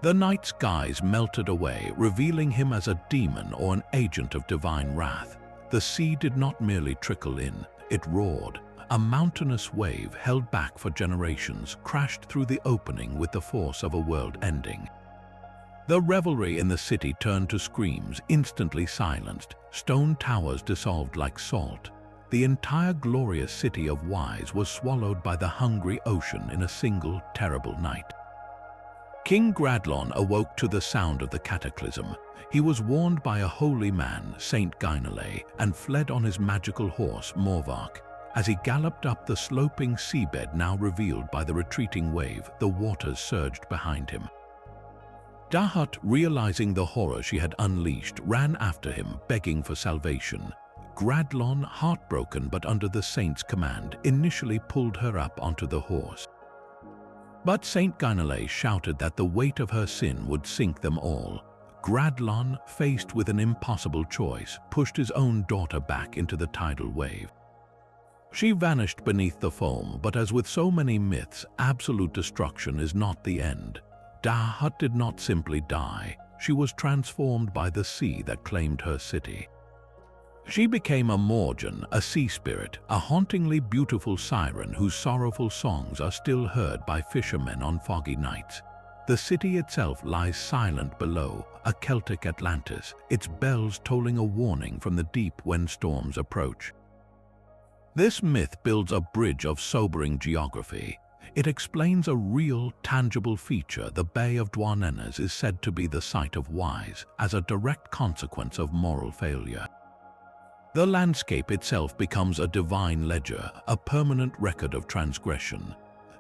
The knight's guise melted away, revealing him as a demon or an agent of divine wrath. The sea did not merely trickle in, it roared. A mountainous wave, held back for generations, crashed through the opening with the force of a world ending. The revelry in the city turned to screams, instantly silenced. Stone towers dissolved like salt. The entire glorious city of Wise was swallowed by the hungry ocean in a single, terrible night. King Gradlon awoke to the sound of the cataclysm. He was warned by a holy man, Saint Gynale, and fled on his magical horse, Morvark. As he galloped up the sloping seabed now revealed by the retreating wave, the waters surged behind him. Dahat, realizing the horror she had unleashed, ran after him, begging for salvation. Gradlon, heartbroken but under the saint's command, initially pulled her up onto the horse. But Saint Gynale shouted that the weight of her sin would sink them all. Gradlon, faced with an impossible choice, pushed his own daughter back into the tidal wave. She vanished beneath the foam, but as with so many myths, absolute destruction is not the end. Dahat did not simply die, she was transformed by the sea that claimed her city. She became a Morgan, a sea spirit, a hauntingly beautiful siren whose sorrowful songs are still heard by fishermen on foggy nights. The city itself lies silent below, a Celtic Atlantis, its bells tolling a warning from the deep when storms approach. This myth builds a bridge of sobering geography. It explains a real, tangible feature. The Bay of Douarnenez is said to be the site of wise, as a direct consequence of moral failure. The landscape itself becomes a divine ledger, a permanent record of transgression.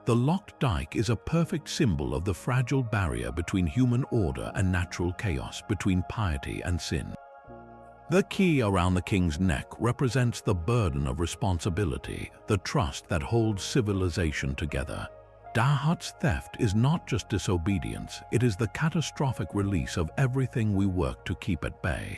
The locked dike is a perfect symbol of the fragile barrier between human order and natural chaos, between piety and sin. The key around the king's neck represents the burden of responsibility, the trust that holds civilization together. Dahut's theft is not just disobedience, it is the catastrophic release of everything we work to keep at bay.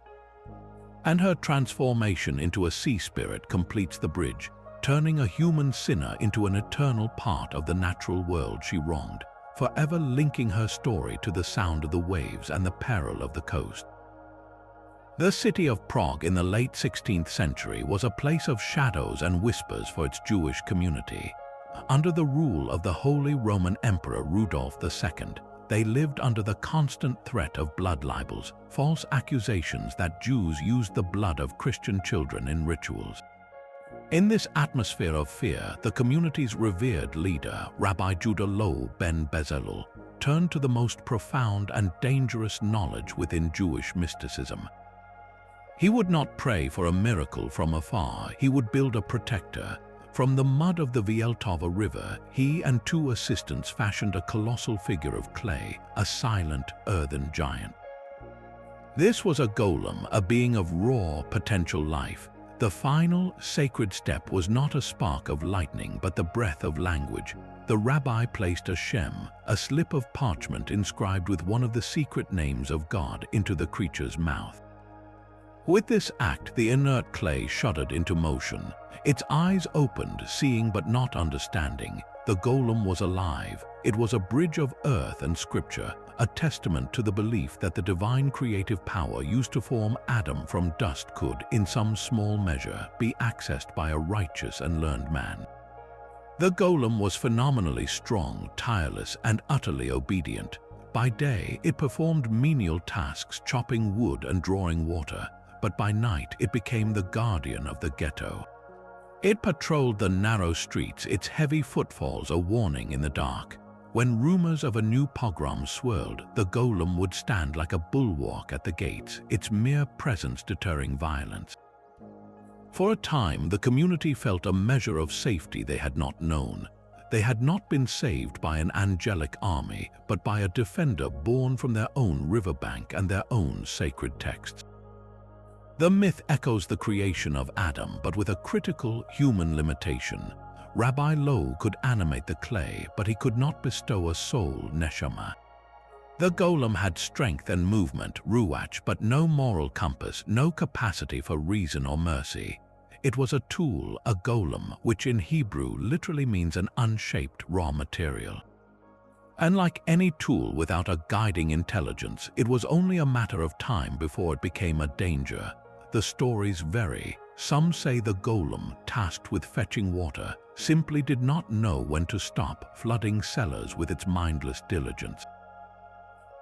And her transformation into a sea spirit completes the bridge, turning a human sinner into an eternal part of the natural world she wronged, forever linking her story to the sound of the waves and the peril of the coast. The city of Prague in the late 16th century was a place of shadows and whispers for its Jewish community. Under the rule of the Holy Roman Emperor Rudolph II, they lived under the constant threat of blood libels, false accusations that Jews used the blood of Christian children in rituals. In this atmosphere of fear, the community's revered leader, Rabbi Judah Loew ben Bezalel, turned to the most profound and dangerous knowledge within Jewish mysticism. He would not pray for a miracle from afar, he would build a protector. From the mud of the Vieltova River, he and two assistants fashioned a colossal figure of clay, a silent earthen giant. This was a golem, a being of raw potential life. The final, sacred step was not a spark of lightning but the breath of language. The rabbi placed a shem, a slip of parchment inscribed with one of the secret names of God, into the creature's mouth. With this act, the inert clay shuddered into motion. Its eyes opened, seeing but not understanding. The golem was alive. It was a bridge of earth and scripture, a testament to the belief that the divine creative power used to form Adam from dust could, in some small measure, be accessed by a righteous and learned man. The golem was phenomenally strong, tireless, and utterly obedient. By day, it performed menial tasks, chopping wood and drawing water, but by night it became the guardian of the ghetto. It patrolled the narrow streets, its heavy footfalls a warning in the dark. When rumors of a new pogrom swirled, the golem would stand like a bulwark at the gates, its mere presence deterring violence. For a time, the community felt a measure of safety they had not known. They had not been saved by an angelic army, but by a defender born from their own riverbank and their own sacred texts. The myth echoes the creation of Adam, but with a critical human limitation. Rabbi Loew could animate the clay, but he could not bestow a soul, neshama. The golem had strength and movement, ruach, but no moral compass, no capacity for reason or mercy. It was a tool, a golem, which in Hebrew literally means an unshaped raw material. And like any tool without a guiding intelligence, it was only a matter of time before it became a danger. The stories vary. Some say the golem, tasked with fetching water, simply did not know when to stop, flooding cellars with its mindless diligence.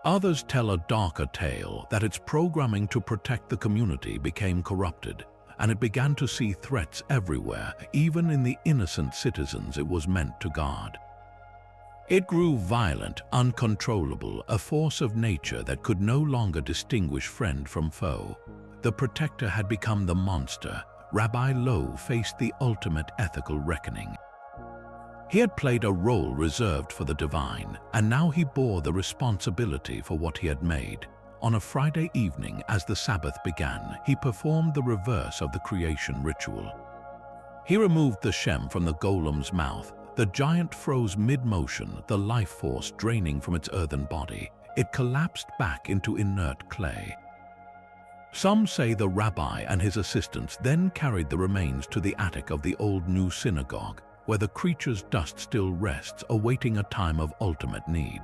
Others tell a darker tale, that its programming to protect the community became corrupted, and it began to see threats everywhere, even in the innocent citizens it was meant to guard. It grew violent, uncontrollable, a force of nature that could no longer distinguish friend from foe. The protector had become the monster. Rabbi Loew faced the ultimate ethical reckoning. He had played a role reserved for the divine, and now he bore the responsibility for what he had made. On a Friday evening, as the Sabbath began, he performed the reverse of the creation ritual. He removed the shem from the golem's mouth. The giant froze mid-motion, the life force draining from its earthen body. It collapsed back into inert clay. Some say the rabbi and his assistants then carried the remains to the attic of the old new synagogue, where the creature's dust still rests, awaiting a time of ultimate need.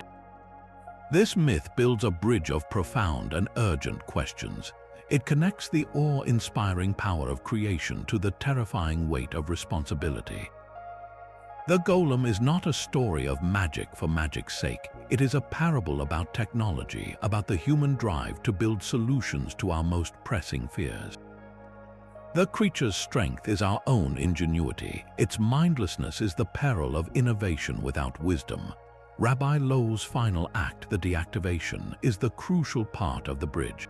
This myth builds a bridge of profound and urgent questions. It connects the awe-inspiring power of creation to the terrifying weight of responsibility. The golem is not a story of magic for magic's sake. It is a parable about technology, about the human drive to build solutions to our most pressing fears. The creature's strength is our own ingenuity. Its mindlessness is the peril of innovation without wisdom. Rabbi Lowe's final act, the deactivation, is the crucial part of the bridge.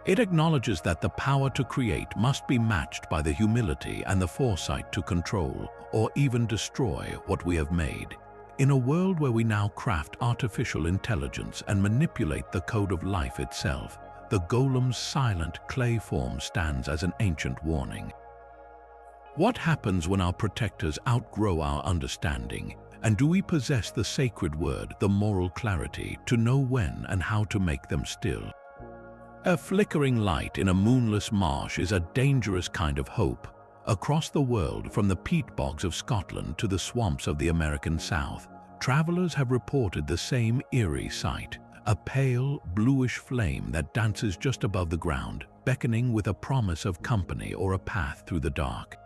It acknowledges that the power to create must be matched by the humility and the foresight to control, or even destroy, what we have made. In a world where we now craft artificial intelligence and manipulate the code of life itself, the golem's silent clay form stands as an ancient warning. What happens when our protectors outgrow our understanding? And do we possess the sacred word, the moral clarity, to know when and how to make them still? A flickering light in a moonless marsh is a dangerous kind of hope. Across the world, from the peat bogs of Scotland to the swamps of the American South, travelers have reported the same eerie sight, a pale, bluish flame that dances just above the ground, beckoning with a promise of company or a path through the dark.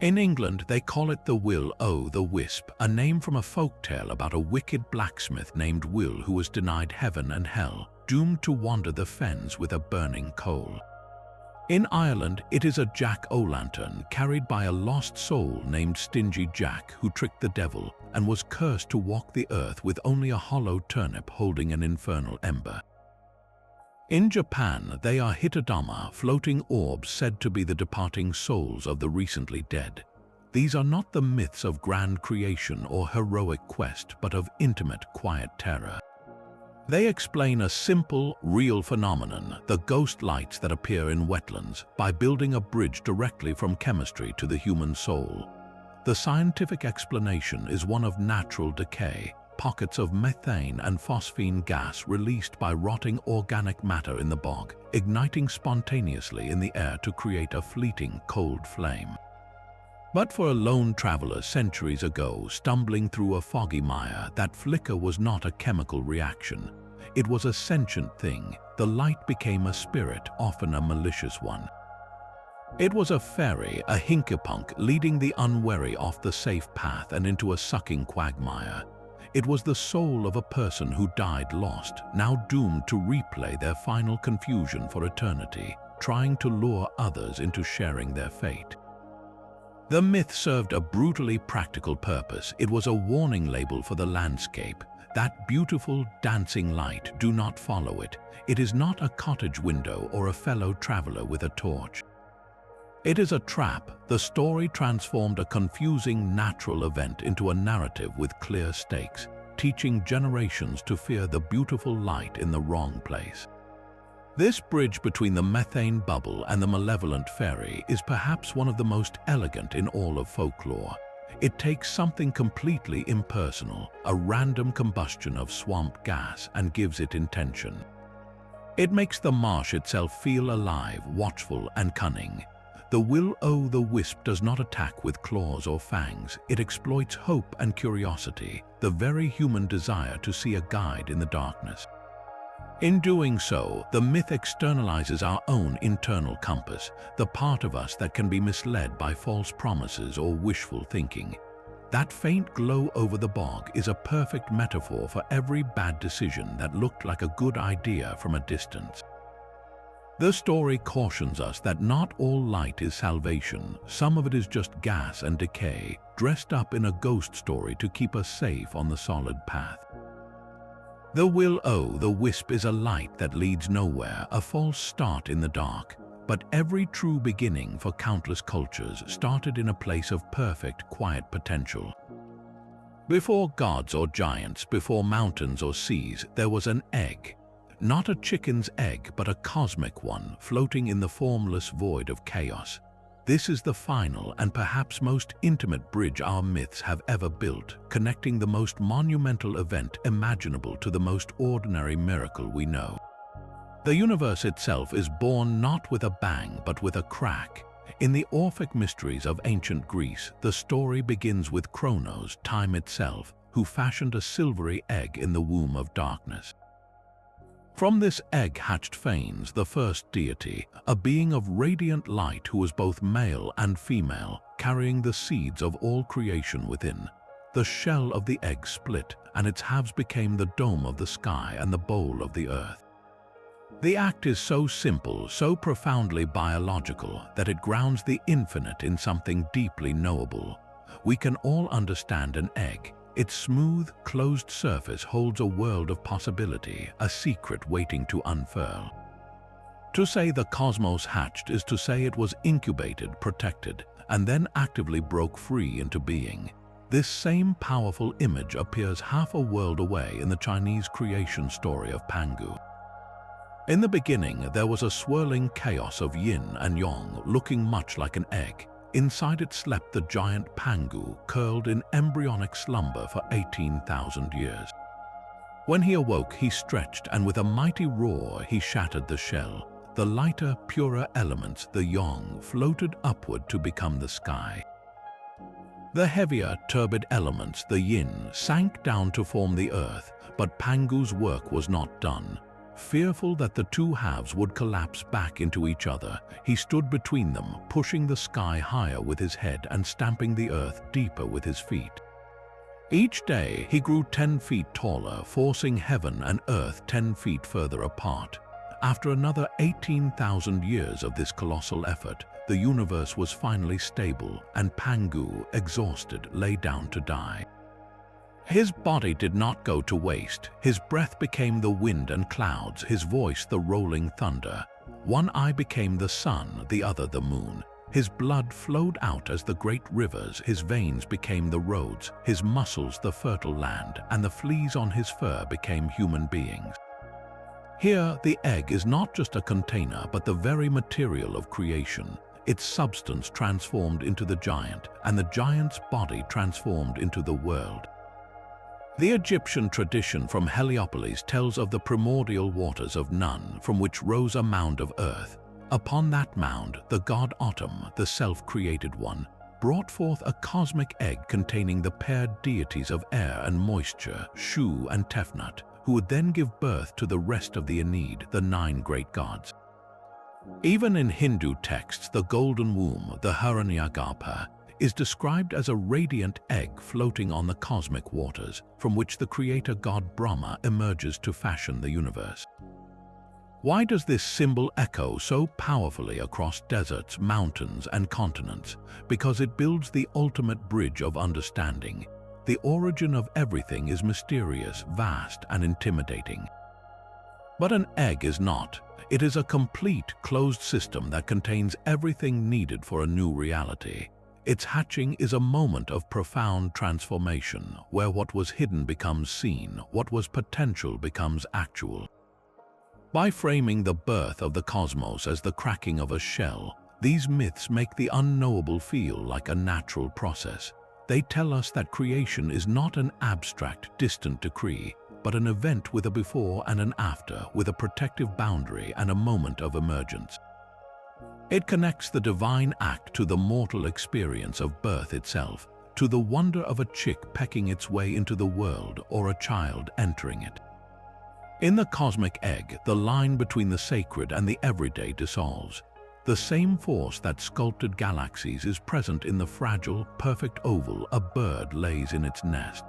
In England, they call it the Will-o'-the-Wisp, a name from a folk tale about a wicked blacksmith named Will who was denied heaven and hell, doomed to wander the fens with a burning coal. In Ireland, it is a jack-o'-lantern carried by a lost soul named Stingy Jack, who tricked the devil and was cursed to walk the earth with only a hollow turnip holding an infernal ember. In Japan, they are hitodama, floating orbs said to be the departing souls of the recently dead. These are not the myths of grand creation or heroic quest, but of intimate, quiet terror. They explain a simple, real phenomenon, the ghost lights that appear in wetlands, by building a bridge directly from chemistry to the human soul. The scientific explanation is one of natural decay, pockets of methane and phosphine gas released by rotting organic matter in the bog, igniting spontaneously in the air to create a fleeting, cold flame. But for a lone traveler centuries ago, stumbling through a foggy mire, that flicker was not a chemical reaction. It was a sentient thing. The light became a spirit, often a malicious one. It was a fairy, a hinkapunk, leading the unwary off the safe path and into a sucking quagmire. It was the soul of a person who died lost, now doomed to replay their final confusion for eternity, trying to lure others into sharing their fate. The myth served a brutally practical purpose. It was a warning label for the landscape. That beautiful, dancing light, do not follow it. It is not a cottage window or a fellow traveler with a torch. It is a trap. The story transformed a confusing natural event into a narrative with clear stakes, teaching generations to fear the beautiful light in the wrong place. This bridge between the methane bubble and the malevolent fairy is perhaps one of the most elegant in all of folklore. It takes something completely impersonal, a random combustion of swamp gas, and gives it intention. It makes the marsh itself feel alive, watchful, and cunning. The will-o'-the-wisp does not attack with claws or fangs. It exploits hope and curiosity, the very human desire to see a guide in the darkness. In doing so, the myth externalizes our own internal compass, the part of us that can be misled by false promises or wishful thinking. That faint glow over the bog is a perfect metaphor for every bad decision that looked like a good idea from a distance. The story cautions us that not all light is salvation. Some of it is just gas and decay, dressed up in a ghost story to keep us safe on the solid path. The will-o'-the-wisp is a light that leads nowhere, a false start in the dark. But every true beginning for countless cultures started in a place of perfect, quiet potential. Before gods or giants, before mountains or seas, there was an egg. Not a chicken's egg, but a cosmic one, floating in the formless void of chaos. This is the final and perhaps most intimate bridge our myths have ever built, connecting the most monumental event imaginable to the most ordinary miracle we know. The universe itself is born not with a bang, but with a crack. In the Orphic mysteries of ancient Greece, the story begins with Kronos, time itself, who fashioned a silvery egg in the womb of darkness. From this egg hatched Phanes, the first deity, a being of radiant light who was both male and female, carrying the seeds of all creation within. The shell of the egg split, and its halves became the dome of the sky and the bowl of the earth. The act is so simple, so profoundly biological, that it grounds the infinite in something deeply knowable. We can all understand an egg. Its smooth, closed surface holds a world of possibility, a secret waiting to unfurl. To say the cosmos hatched is to say it was incubated, protected, and then actively broke free into being. This same powerful image appears half a world away in the Chinese creation story of Pangu. In the beginning, there was a swirling chaos of yin and yang, looking much like an egg. Inside it slept the giant Pangu, curled in embryonic slumber for 18,000 years. When he awoke, he stretched, and with a mighty roar, he shattered the shell. The lighter, purer elements, the yang, floated upward to become the sky. The heavier, turbid elements, the yin, sank down to form the earth, but Pangu's work was not done. Fearful that the two halves would collapse back into each other, he stood between them, pushing the sky higher with his head and stamping the earth deeper with his feet. Each day, he grew 10 feet taller, forcing heaven and earth 10 feet further apart. After another 18,000 years of this colossal effort, the universe was finally stable, and Pangu, exhausted, lay down to die. His body did not go to waste. His breath became the wind and clouds, his voice the rolling thunder. One eye became the sun, the other the moon. His blood flowed out as the great rivers, his veins became the roads, his muscles the fertile land, and the fleas on his fur became human beings. Here, the egg is not just a container, but the very material of creation. Its substance transformed into the giant, and the giant's body transformed into the world. The Egyptian tradition from Heliopolis tells of the primordial waters of Nun, from which rose a mound of earth. Upon that mound, the god Autumn, the self-created one, brought forth a cosmic egg containing the paired deities of air and moisture, Shu and Tefnut, who would then give birth to the rest of the Aeneid, the 9 great gods. Even in Hindu texts, the golden womb, the Hiranyagarbha, is described as a radiant egg floating on the cosmic waters, from which the creator god Brahma emerges to fashion the universe. Why does this symbol echo so powerfully across deserts, mountains, and continents? Because it builds the ultimate bridge of understanding. The origin of everything is mysterious, vast, and intimidating. But an egg is not. It is a complete, closed system that contains everything needed for a new reality. Its hatching is a moment of profound transformation, where what was hidden becomes seen, what was potential becomes actual. By framing the birth of the cosmos as the cracking of a shell, these myths make the unknowable feel like a natural process. They tell us that creation is not an abstract, distant decree, but an event with a before and an after, with a protective boundary and a moment of emergence. It connects the divine act to the mortal experience of birth itself, to the wonder of a chick pecking its way into the world or a child entering it. In the cosmic egg, the line between the sacred and the everyday dissolves. The same force that sculpted galaxies is present in the fragile, perfect oval a bird lays in its nest.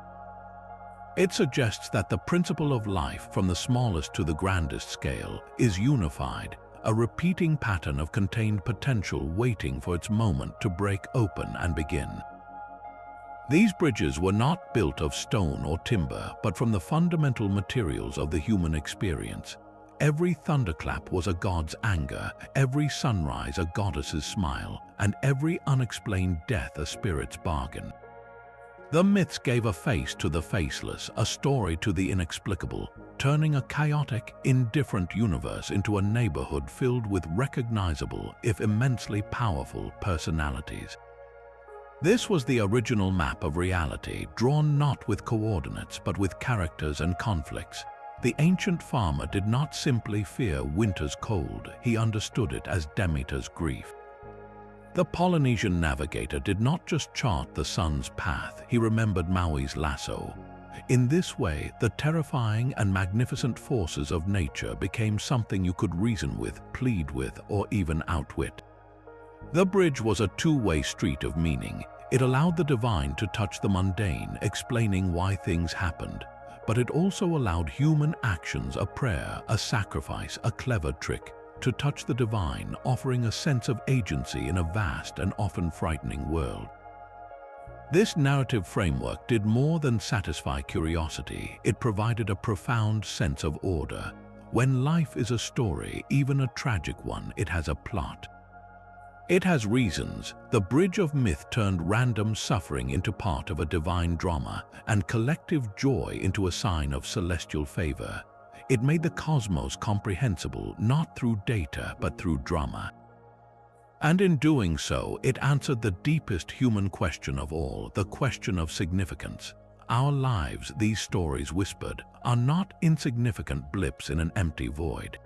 It suggests that the principle of life, from the smallest to the grandest scale, is unified, a repeating pattern of contained potential waiting for its moment to break open and begin. These bridges were not built of stone or timber, but from the fundamental materials of the human experience. Every thunderclap was a god's anger, every sunrise a goddess's smile, and every unexplained death a spirit's bargain. The myths gave a face to the faceless, a story to the inexplicable, turning a chaotic, indifferent universe into a neighborhood filled with recognizable, if immensely powerful, personalities. This was the original map of reality, drawn not with coordinates but with characters and conflicts. The ancient farmer did not simply fear winter's cold, he understood it as Demeter's grief. The Polynesian navigator did not just chart the sun's path, he remembered Maui's lasso. In this way, the terrifying and magnificent forces of nature became something you could reason with, plead with, or even outwit. The bridge was a two-way street of meaning. It allowed the divine to touch the mundane, explaining why things happened, but it also allowed human actions, a prayer, a sacrifice, a clever trick, to touch the divine, offering a sense of agency in a vast and often frightening world. This narrative framework did more than satisfy curiosity. It provided a profound sense of order. When life is a story, even a tragic one, it has a plot. It has reasons. The bridge of myth turned random suffering into part of a divine drama and collective joy into a sign of celestial favor. It made the cosmos comprehensible not through data but through drama. And in doing so, it answered the deepest human question of all, the question of significance. Our lives, these stories whispered, are not insignificant blips in an empty void.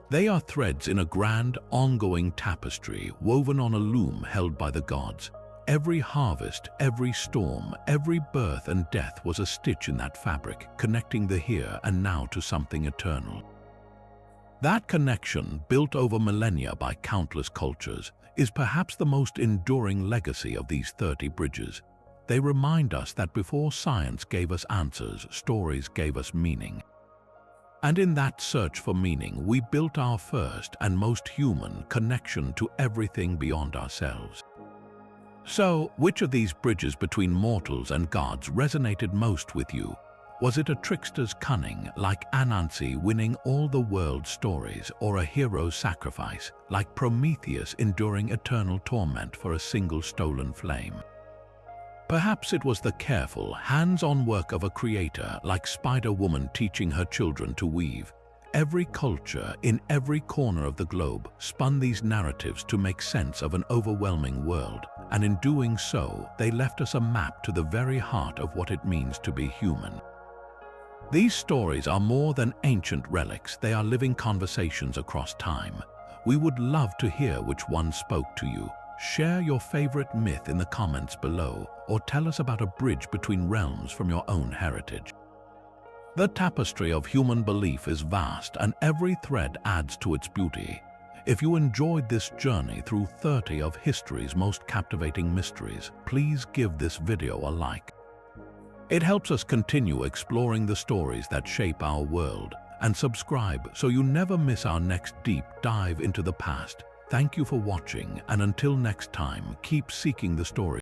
They are threads in a grand, ongoing tapestry woven on a loom held by the gods. Every harvest, every storm, every birth and death was a stitch in that fabric, connecting the here and now to something eternal. That connection, built over millennia by countless cultures, is perhaps the most enduring legacy of these 30 bridges. They remind us that before science gave us answers, stories gave us meaning. And in that search for meaning, we built our first and most human connection to everything beyond ourselves. So, which of these bridges between mortals and gods resonated most with you? Was it a trickster's cunning, like Anansi winning all the world's stories, or a hero's sacrifice, like Prometheus enduring eternal torment for a single stolen flame? Perhaps it was the careful, hands-on work of a creator, like Spider-Woman teaching her children to weave. Every culture, in every corner of the globe, spun these narratives to make sense of an overwhelming world, and in doing so, they left us a map to the very heart of what it means to be human. These stories are more than ancient relics, they are living conversations across time. We would love to hear which one spoke to you. Share your favorite myth in the comments below, or tell us about a bridge between realms from your own heritage. The tapestry of human belief is vast, and every thread adds to its beauty. If you enjoyed this journey through 30 of history's most captivating mysteries, please give this video a like. It helps us continue exploring the stories that shape our world, and subscribe so you never miss our next deep dive into the past. Thank you for watching, and until next time, keep seeking the story.